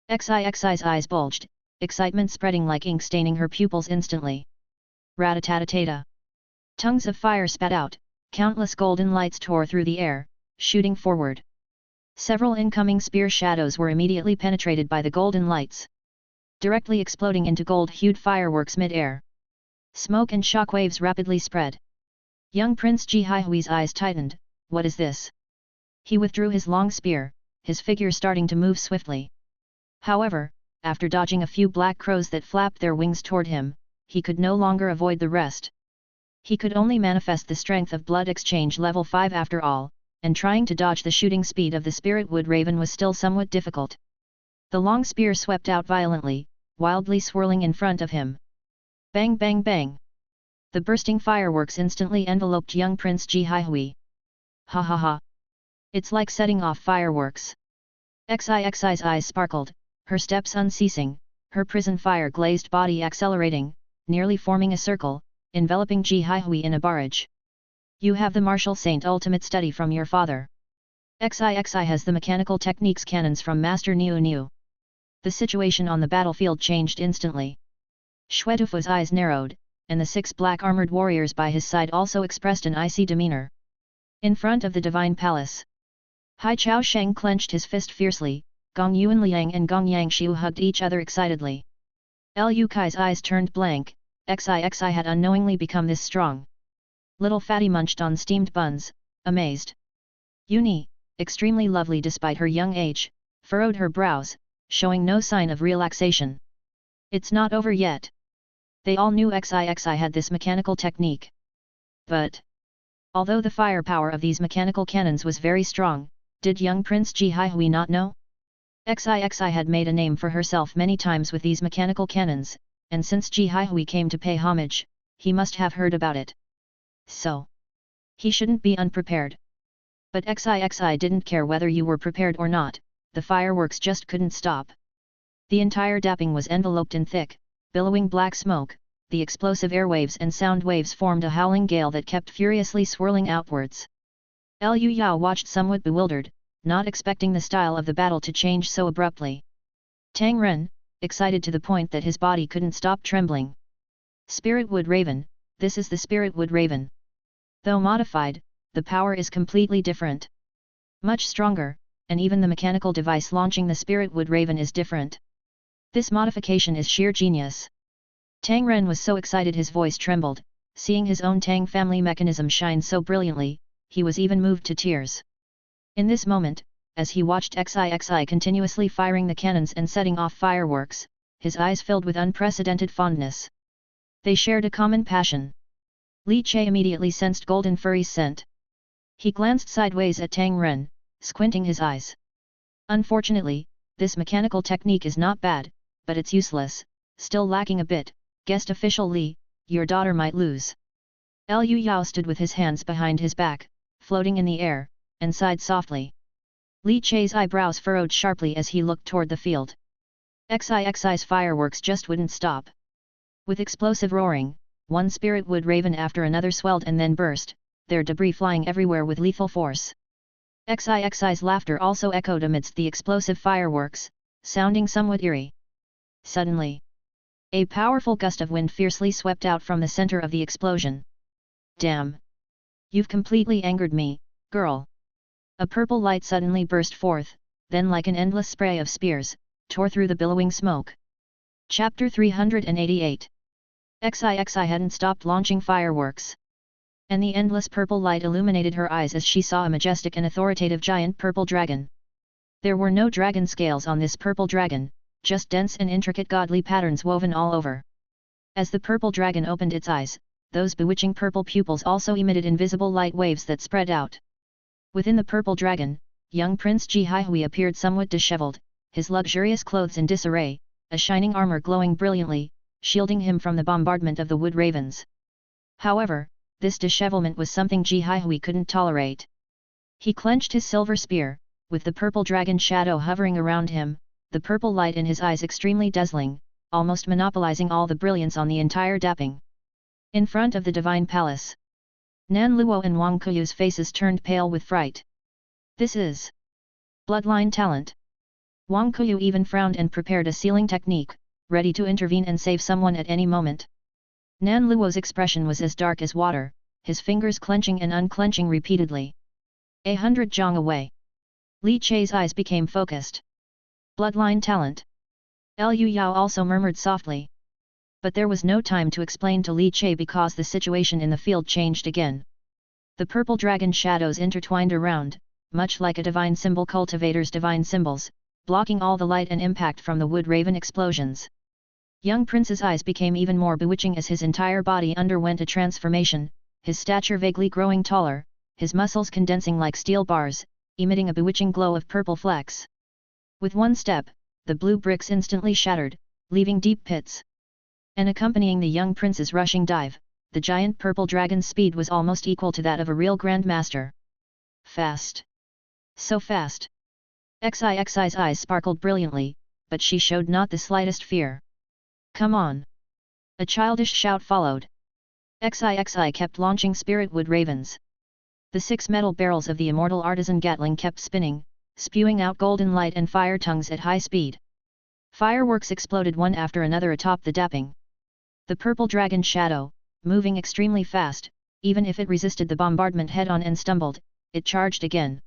Speaker 1: Xixi's eyes bulged, excitement spreading like ink staining her pupils instantly. Rat-a-tat-a-tata. Tongues of fire spat out, countless golden lights tore through the air, shooting forward. Several incoming spear shadows were immediately penetrated by the golden lights, directly exploding into gold-hued fireworks mid-air. Smoke and shockwaves rapidly spread. Young Prince Ji Haihui's eyes tightened. What is this? He withdrew his long spear, his figure starting to move swiftly. However, after dodging a few black crows that flapped their wings toward him, he could no longer avoid the rest. He could only manifest the strength of blood exchange level 5 after all, and trying to dodge the shooting speed of the spirit wood raven was still somewhat difficult. The long spear swept out violently, wildly swirling in front of him. Bang bang bang! The bursting fireworks instantly enveloped young Prince Ji Haihui. Ha ha ha! It's like setting off fireworks. Xixi's eyes sparkled, her steps unceasing, her prison fire glazed body accelerating, nearly forming a circle, enveloping Ji Haihui in a barrage. You have the martial saint ultimate study from your father. Xixi has the mechanical techniques cannons from Master Niu Niu. The situation on the battlefield changed instantly. Xuetufu's eyes narrowed, and the 6 black armored warriors by his side also expressed an icy demeanor. In front of the divine palace, Hai Chao Sheng clenched his fist fiercely, Gong Yuanliang and Gong Yangshiu hugged each other excitedly. Liu Kai's eyes turned blank, Xixi had unknowingly become this strong. Little Fatty munched on steamed buns, amazed. Yuni, extremely lovely despite her young age, furrowed her brows, showing no sign of relaxation. It's not over yet. They all knew Xixi had this mechanical technique. But, although the firepower of these mechanical cannons was very strong, did young Prince Ji Haihui not know? Xixi had made a name for herself many times with these mechanical cannons, and since Ji Haihui came to pay homage, he must have heard about it. So, he shouldn't be unprepared. But Xixi didn't care whether you were prepared or not, the fireworks just couldn't stop. The entire dapping was enveloped in thick, billowing black smoke, the explosive airwaves and sound waves formed a howling gale that kept furiously swirling outwards. Liu Yao watched somewhat bewildered, not expecting the style of the battle to change so abruptly. Tang Ren, excited to the point that his body couldn't stop trembling. Spirit Wood Raven, this is the Spirit Wood Raven. Though modified, the power is completely different. Much stronger, and even the mechanical device launching the Spirit Wood Raven is different. This modification is sheer genius. Tang Ren was so excited his voice trembled, seeing his own Tang family mechanism shine so brilliantly, he was even moved to tears. In this moment, as he watched XIXI continuously firing the cannons and setting off fireworks, his eyes filled with unprecedented fondness. They shared a common passion. Li Che immediately sensed Golden Furry's scent. He glanced sideways at Tang Ren, squinting his eyes. Unfortunately, this mechanical technique is not bad, but it's useless, still lacking a bit. Guest official Li, your daughter might lose. Liu Yao stood with his hands behind his back, floating in the air, and sighed softly. Li Che's eyebrows furrowed sharply as he looked toward the field. XIXI's fireworks just wouldn't stop. With explosive roaring, one spirit wood raven after another swelled and then burst, their debris flying everywhere with lethal force. XIXI's laughter also echoed amidst the explosive fireworks, sounding somewhat eerie. Suddenly, a powerful gust of wind fiercely swept out from the center of the explosion. Damn! You've completely angered me, girl! A purple light suddenly burst forth, then like an endless spray of spears, tore through the billowing smoke. Chapter 388. XIXI hadn't stopped launching fireworks. And the endless purple light illuminated her eyes as she saw a majestic and authoritative giant purple dragon. There were no dragon scales on this purple dragon, just dense and intricate godly patterns woven all over. As the purple dragon opened its eyes, those bewitching purple pupils also emitted invisible light waves that spread out. Within the purple dragon, young Prince Ji Haihui appeared somewhat disheveled, his luxurious clothes in disarray, a shining armor glowing brilliantly, shielding him from the bombardment of the wood ravens. However, this dishevelment was something Ji Haihui couldn't tolerate. He clenched his silver spear, with the purple dragon shadow hovering around him, the purple light in his eyes extremely dazzling, almost monopolizing all the brilliance on the entire dapping. In front of the divine palace, Nan Luo and Wang Kuyu's faces turned pale with fright. This is bloodline talent. Wang Kuyu even frowned and prepared a sealing technique, ready to intervene and save someone at any moment. Nan Luo's expression was as dark as water, his fingers clenching and unclenching repeatedly. 100 zhang away. Li Che's eyes became focused. Bloodline talent. Liu Yao also murmured softly. But there was no time to explain to Li Che because the situation in the field changed again. The purple dragon shadows intertwined around, much like a divine symbol cultivator's divine symbols, blocking all the light and impact from the wood raven explosions. Young Prince's eyes became even more bewitching as his entire body underwent a transformation, his stature vaguely growing taller, his muscles condensing like steel bars, emitting a bewitching glow of purple flecks. With one step, the blue bricks instantly shattered, leaving deep pits. And accompanying the young prince's rushing dive, the giant purple dragon's speed was almost equal to that of a real grandmaster. Fast. So fast. XIXI's eyes sparkled brilliantly, but she showed not the slightest fear. Come on! A childish shout followed. XIXI kept launching spirit wood ravens. The 6 metal barrels of the immortal artisan Gatling kept spinning, spewing out golden light and fire tongues at high speed. Fireworks exploded one after another atop the dapping. The purple dragon shadow, moving extremely fast, even if it resisted the bombardment head-on and stumbled, it charged again.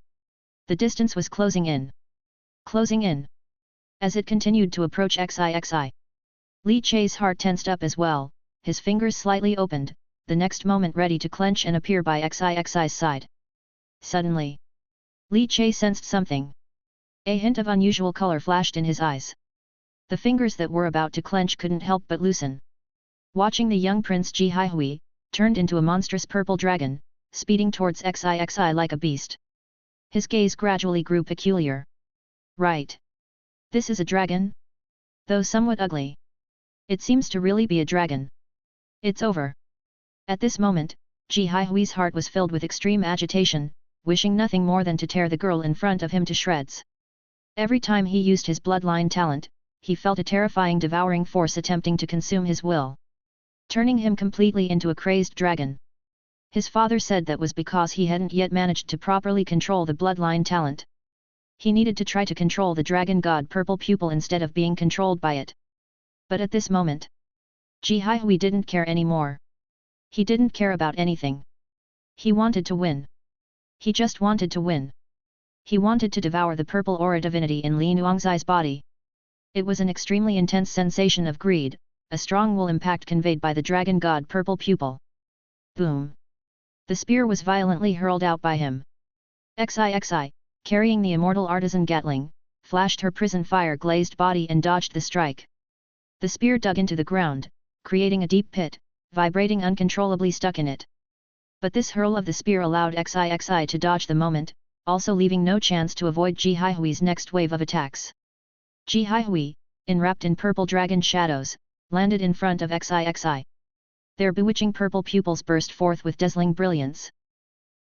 Speaker 1: The distance was closing in. Closing in. As it continued to approach XIXI. Li Che's heart tensed up as well, his fingers slightly opened, the next moment ready to clench and appear by XIXI's side. Suddenly, Li Che sensed something. A hint of unusual color flashed in his eyes. The fingers that were about to clench couldn't help but loosen. Watching the young Prince Ji Haihui, turned into a monstrous purple dragon, speeding towards XIXI like a beast. His gaze gradually grew peculiar. Right. This is a dragon? Though somewhat ugly. It seems to really be a dragon. It's over. At this moment, Ji Haihui's heart was filled with extreme agitation, wishing nothing more than to tear the girl in front of him to shreds. Every time he used his bloodline talent, he felt a terrifying devouring force attempting to consume his will, turning him completely into a crazed dragon. His father said that was because he hadn't yet managed to properly control the bloodline talent. He needed to try to control the dragon god purple pupil instead of being controlled by it. But at this moment, Ji Haihui didn't care anymore. He didn't care about anything. He wanted to win. He just wanted to win. He wanted to devour the purple aura divinity in Li Nuangzai's body. It was an extremely intense sensation of greed, a strong will impact conveyed by the dragon god purple pupil. Boom! The spear was violently hurled out by him. XIXI, carrying the immortal artisan Gatling, flashed her prison fire-glazed body and dodged the strike. The spear dug into the ground, creating a deep pit, vibrating uncontrollably stuck in it. But this hurl of the spear allowed Xixi to dodge the moment, also leaving no chance to avoid Ji Haihui's next wave of attacks. Ji Haihui, enwrapped in purple dragon shadows, landed in front of Xixi. Their bewitching purple pupils burst forth with dazzling brilliance.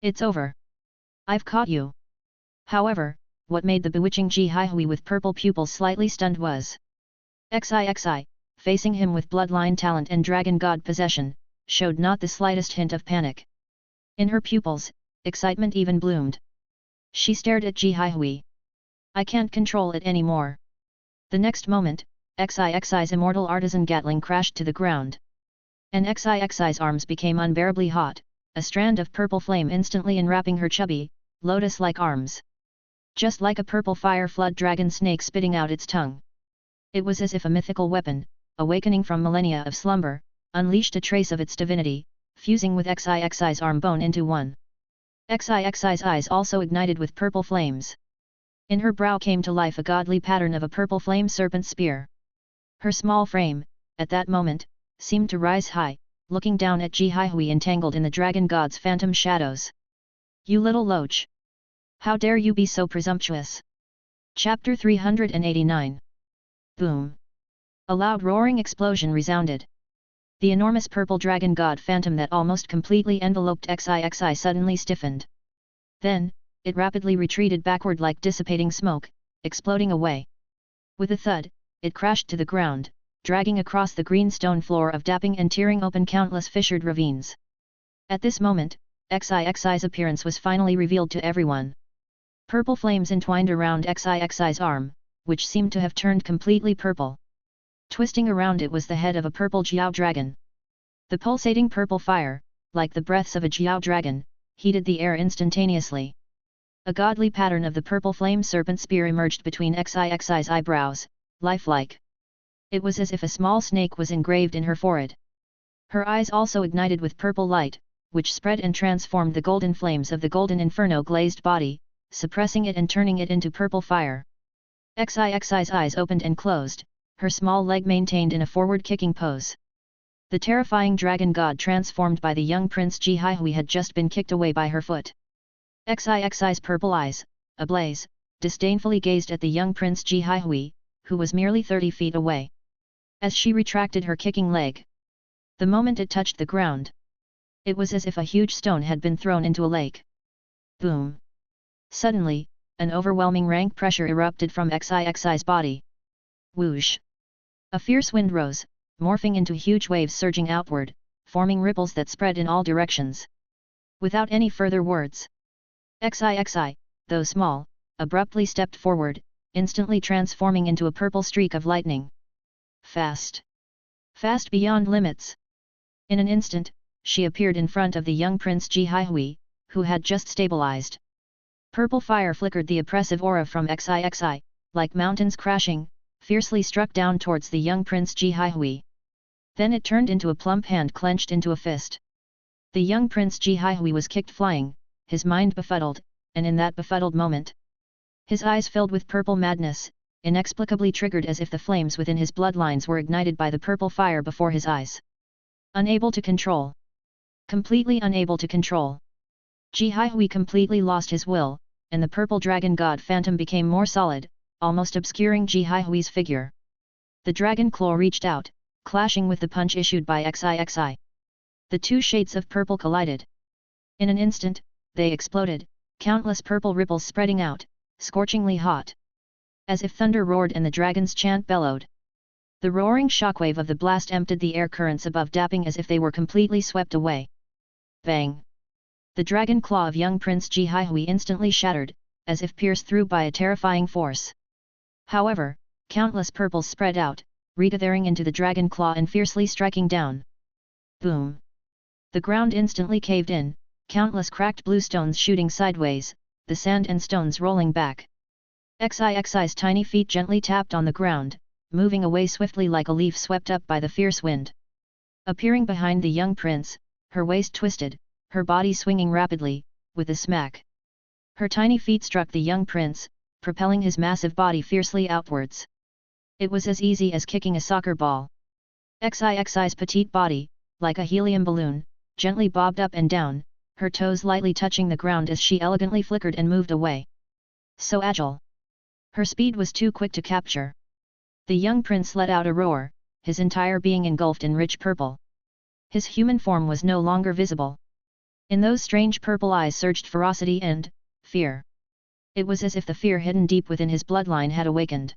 Speaker 1: It's over. I've caught you. However, what made the bewitching Ji Haihui with purple pupils slightly stunned was Xixi, facing him with bloodline talent and dragon god possession, showed not the slightest hint of panic. In her pupils, excitement even bloomed. She stared at Ji Haihui. I can't control it anymore. The next moment, Xixi's immortal artisan Gatling crashed to the ground. And Xixi's arms became unbearably hot, a strand of purple flame instantly enwrapping her chubby, lotus-like arms. Just like a purple fire flood dragon snake spitting out its tongue. It was as if a mythical weapon, awakening from millennia of slumber, unleashed a trace of its divinity, fusing with Xixi's arm bone into one. Xixi's eyes also ignited with purple flames. In her brow came to life a godly pattern of a purple flame serpent spear. Her small frame, at that moment, seemed to rise high, looking down at Ji Haihui entangled in the dragon god's phantom shadows. You little loach! How dare you be so presumptuous? Chapter 389. Boom! A loud roaring explosion resounded. The enormous purple dragon god phantom that almost completely enveloped Xixi suddenly stiffened. Then, it rapidly retreated backward like dissipating smoke, exploding away. With a thud, it crashed to the ground, dragging across the green stone floor of dapping and tearing open countless fissured ravines. At this moment, Xixi's appearance was finally revealed to everyone. Purple flames entwined around Xixi's arm, which seemed to have turned completely purple. Twisting around it was the head of a purple Jiao dragon. The pulsating purple fire, like the breaths of a Jiao dragon, heated the air instantaneously. A godly pattern of the purple flame serpent spear emerged between Xixi's eyebrows, lifelike. It was as if a small snake was engraved in her forehead. Her eyes also ignited with purple light, which spread and transformed the golden flames of the golden inferno glazed body, suppressing it and turning it into purple fire. Xixi's eyes opened and closed, her small leg maintained in a forward-kicking pose. The terrifying dragon god transformed by the young prince Ji Haihui had just been kicked away by her foot. Xixi's purple eyes, ablaze, disdainfully gazed at the young prince Ji Haihui, who was merely 30 feet away. As she retracted her kicking leg. The moment it touched the ground, it was as if a huge stone had been thrown into a lake. Boom! Suddenly, an overwhelming rank pressure erupted from Xixi's body. Whoosh! A fierce wind rose, morphing into huge waves surging outward, forming ripples that spread in all directions. Without any further words, Xixi, though small, abruptly stepped forward, instantly transforming into a purple streak of lightning. Fast! Fast beyond limits! In an instant, she appeared in front of the young prince Ji Haihui, who had just stabilized. Purple fire flickered the oppressive aura from Xixi, like mountains crashing, fiercely struck down towards the young prince Ji Haihui. Then it turned into a plump hand clenched into a fist. The young prince Ji Haihui was kicked flying, his mind befuddled, and in that befuddled moment, his eyes filled with purple madness, inexplicably triggered as if the flames within his bloodlines were ignited by the purple fire before his eyes. Unable to control. Completely unable to control. Ji Haihui completely lost his will, and the purple dragon god phantom became more solid, almost obscuring Ji Haihui's figure. The dragon claw reached out, clashing with the punch issued by Xixi. The two shades of purple collided. In an instant, they exploded, countless purple ripples spreading out, scorchingly hot. As if thunder roared and the dragon's chant bellowed. The roaring shockwave of the blast emptied the air currents above dapping as if they were completely swept away. Bang! The dragon claw of young Prince Ji Haihui instantly shattered, as if pierced through by a terrifying force. However, countless purples spread out, regathering into the dragon claw and fiercely striking down. Boom! The ground instantly caved in, countless cracked blue stones shooting sideways, the sand and stones rolling back. Xixi's tiny feet gently tapped on the ground, moving away swiftly like a leaf swept up by the fierce wind. Appearing behind the young prince, her waist twisted, her body swinging rapidly, with a smack. Her tiny feet struck the young prince, propelling his massive body fiercely outwards. It was as easy as kicking a soccer ball. Xixi's petite body, like a helium balloon, gently bobbed up and down, her toes lightly touching the ground as she elegantly flickered and moved away. So agile. Her speed was too quick to capture. The young prince let out a roar, his entire being engulfed in rich purple. His human form was no longer visible. In those strange purple eyes surged ferocity and fear. It was as if the fear hidden deep within his bloodline had awakened.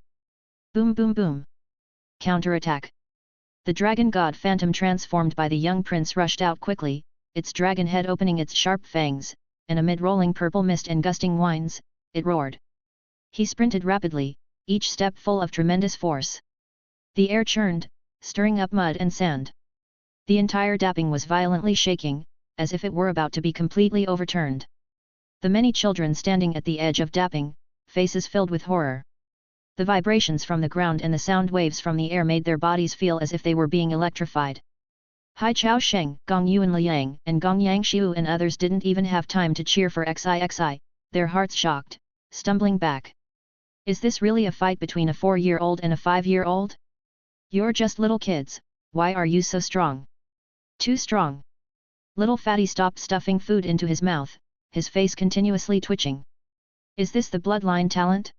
Speaker 1: Boom boom boom. Counterattack. The dragon god phantom transformed by the young prince rushed out quickly, its dragon head opening its sharp fangs, and amid rolling purple mist and gusting winds, it roared. He sprinted rapidly, each step full of tremendous force. The air churned, stirring up mud and sand. The entire dapping was violently shaking, as if it were about to be completely overturned. The many children standing at the edge of dapping, faces filled with horror. The vibrations from the ground and the sound waves from the air made their bodies feel as if they were being electrified. Hai Chao Sheng, Gong Yuan Liang, and Gong Yangshiu and others didn't even have time to cheer for Xixi, their hearts shocked, stumbling back. Is this really a fight between a 4-year-old and a 5-year-old? You're just little kids, why are you so strong? Too strong. Little Fatty stopped stuffing food into his mouth, his face continuously twitching. Is this the bloodline talent?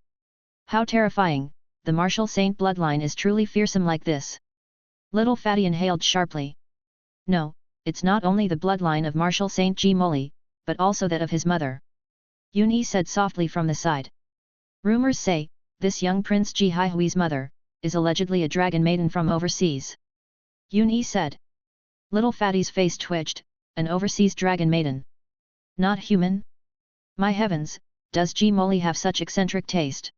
Speaker 1: How terrifying, the martial saint bloodline is truly fearsome like this. Little Fatty inhaled sharply. No, it's not only the bloodline of martial saint Ji Moli, but also that of his mother. Yun Yi said softly from the side. Rumors say, this young prince Ji Haihui's mother, is allegedly a dragon maiden from overseas. Yun Yi said. Little Fatty's face twitched, an overseas dragon maiden. Not human? My heavens, does Ji Moli have such eccentric taste?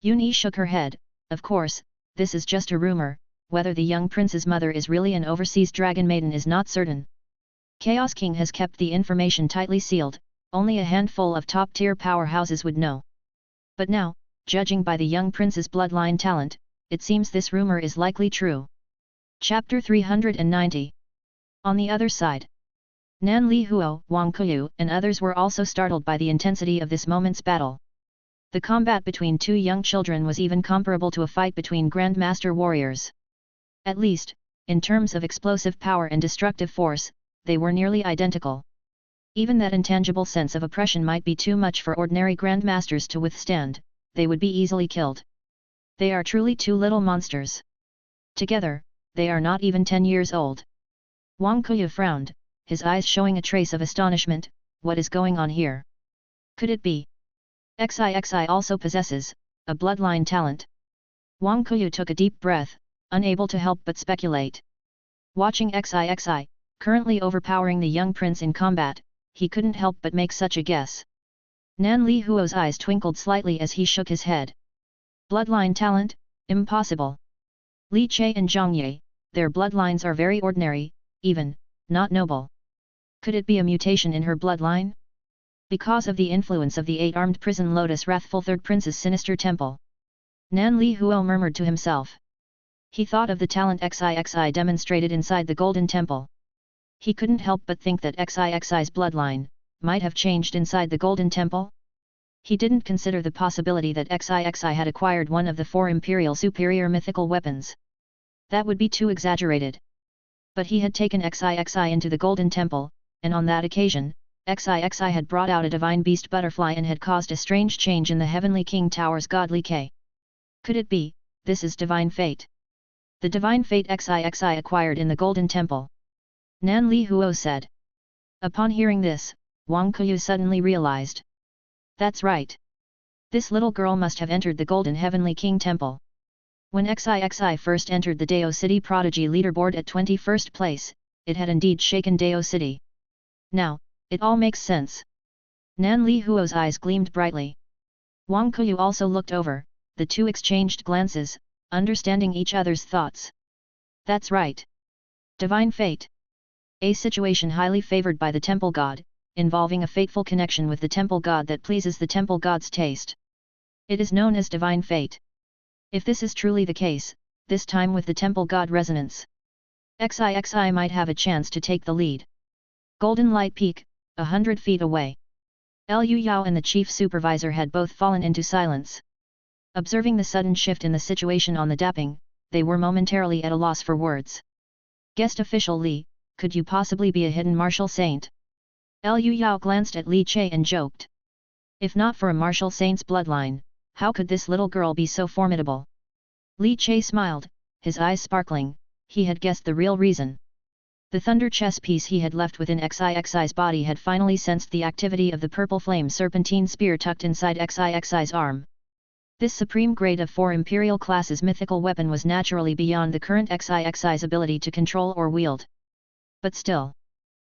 Speaker 1: Yun Yi shook her head. Of course, this is just a rumor, whether the young prince's mother is really an overseas dragon maiden is not certain. Chaos King has kept the information tightly sealed, only a handful of top-tier powerhouses would know. But now, judging by the young prince's bloodline talent, it seems this rumor is likely true. Chapter 390. On the other side, Nan Li Huo, Wang Kuyu, and others were also startled by the intensity of this moment's battle. The combat between two young children was even comparable to a fight between grandmaster warriors. At least, in terms of explosive power and destructive force, they were nearly identical. Even that intangible sense of oppression might be too much for ordinary grandmasters to withstand, they would be easily killed. They are truly two little monsters. Together, they are not even 10 years old. Wang Kuyu frowned, his eyes showing a trace of astonishment. What is going on here? Could it be? Xixi also possesses a bloodline talent. Wang Kuyu took a deep breath, unable to help but speculate. Watching Xixi, currently overpowering the young prince in combat, he couldn't help but make such a guess. Nan Li Huo's eyes twinkled slightly as he shook his head. Bloodline talent? Impossible. Li Che and Zhang Ye, their bloodlines are very ordinary, even, not noble. Could it be a mutation in her bloodline? Because of the influence of the 8-armed prison lotus wrathful third prince's sinister temple. Nan Li Huo murmured to himself. He thought of the talent Xixi demonstrated inside the Golden Temple. He couldn't help but think that Xixi's bloodline might have changed inside the Golden Temple. He didn't consider the possibility that Xixi had acquired one of the 4 imperial superior mythical weapons. That would be too exaggerated. But he had taken Xixi into the Golden Temple, and on that occasion, Xixi had brought out a divine beast butterfly and had caused a strange change in the Heavenly King Tower's godly K. Could it be, this is divine fate? The divine fate Xixi acquired in the Golden Temple. Nan Li Huo said. Upon hearing this, Wang Kuyu suddenly realized. That's right. This little girl must have entered the Golden Heavenly King Temple. When Xixi first entered the Dao City Prodigy leaderboard at 21st place, it had indeed shaken Dao City. Now, it all makes sense. Nan Li Huo's eyes gleamed brightly. Wang Kuyu also looked over, the two exchanged glances, understanding each other's thoughts. That's right. Divine fate. A situation highly favored by the temple god, involving a fateful connection with the temple god that pleases the temple god's taste. It is known as divine fate. If this is truly the case, this time with the temple god resonance, Xixi might have a chance to take the lead. Golden Light Peak, 100 feet away. Liu Yao and the chief supervisor had both fallen into silence. Observing the sudden shift in the situation on the dapping, they were momentarily at a loss for words. Guest official Li, could you possibly be a hidden martial saint? Liu Yao glanced at Li Che and joked. If not for a martial saint's bloodline, how could this little girl be so formidable? Li Che smiled, his eyes sparkling, he had guessed the real reason. The thunder chess piece he had left within Xixi's body had finally sensed the activity of the purple flame serpentine spear tucked inside Xixi's arm. This supreme grade of 4 Imperial class's mythical weapon was naturally beyond the current Xixi's ability to control or wield. But still,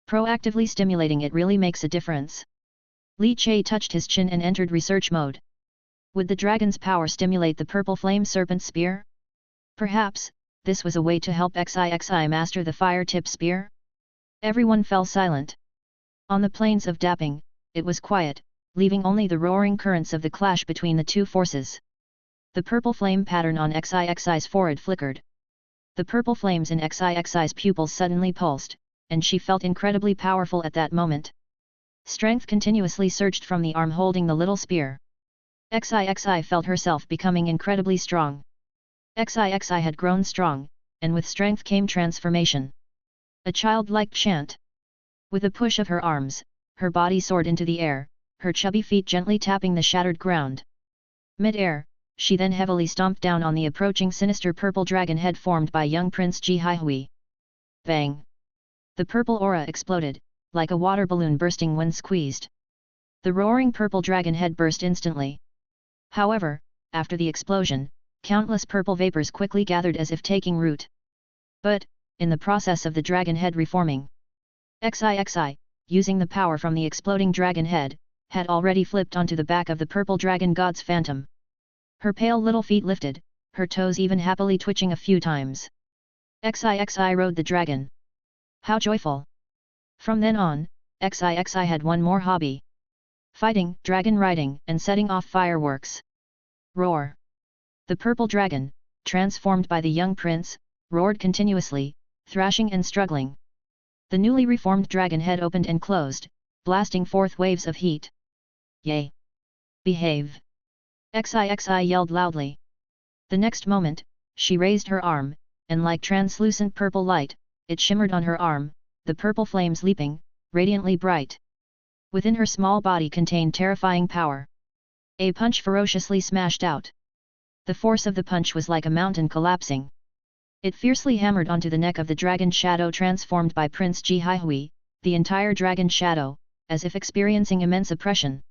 Speaker 1: proactively stimulating it really makes a difference. Li Che touched his chin and entered research mode. Would the dragon's power stimulate the purple flame serpent spear? Perhaps, this was a way to help Xixi master the fire-tip spear? Everyone fell silent. On the plains of Dapping, it was quiet, leaving only the roaring currents of the clash between the two forces. The purple flame pattern on Xixi's forehead flickered. The purple flames in Xixi's pupils suddenly pulsed, and she felt incredibly powerful at that moment. Strength continuously surged from the arm holding the little spear. Xixi felt herself becoming incredibly strong. Xixi had grown strong, and with strength came transformation. A childlike chant. With a push of her arms, her body soared into the air, her chubby feet gently tapping the shattered ground. Mid-air, she then heavily stomped down on the approaching sinister purple dragon head formed by young Prince Ji Haihui. Bang! The purple aura exploded, like a water balloon bursting when squeezed. The roaring purple dragon head burst instantly. However, after the explosion, countless purple vapors quickly gathered as if taking root. But, in the process of the dragon head reforming, Xixi, using the power from the exploding dragon head, had already flipped onto the back of the purple dragon god's phantom. Her pale little feet lifted, her toes even happily twitching a few times. Xixi rode the dragon. How joyful! From then on, Xixi had one more hobby. Fighting, dragon riding, and setting off fireworks. Roar! The purple dragon, transformed by the young prince, roared continuously, thrashing and struggling. The newly reformed dragon head opened and closed, blasting forth waves of heat. Yay! Behave! Xixi yelled loudly. The next moment, she raised her arm, and like translucent purple light, it shimmered on her arm, the purple flames leaping, radiantly bright. Within her small body contained terrifying power. A punch ferociously smashed out. The force of the punch was like a mountain collapsing. It fiercely hammered onto the neck of the dragon shadow transformed by Prince Ji Haihui, the entire dragon shadow, as if experiencing immense oppression.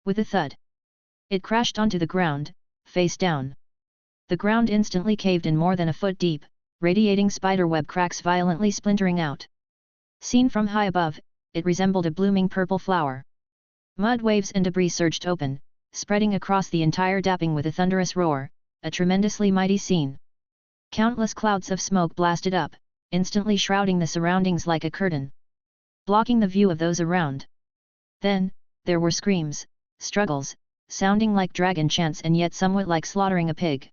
Speaker 1: With a thud, it crashed onto the ground, face down. The ground instantly caved in more than a foot deep, radiating spiderweb cracks violently splintering out. Seen from high above, it resembled a blooming purple flower. Mud waves and debris surged open, spreading across the entire dapping with a thunderous roar, a tremendously mighty scene. Countless clouds of smoke blasted up, instantly shrouding the surroundings like a curtain, blocking the view of those around. Then, there were screams, struggles, sounding like dragon chants and yet somewhat like slaughtering a pig.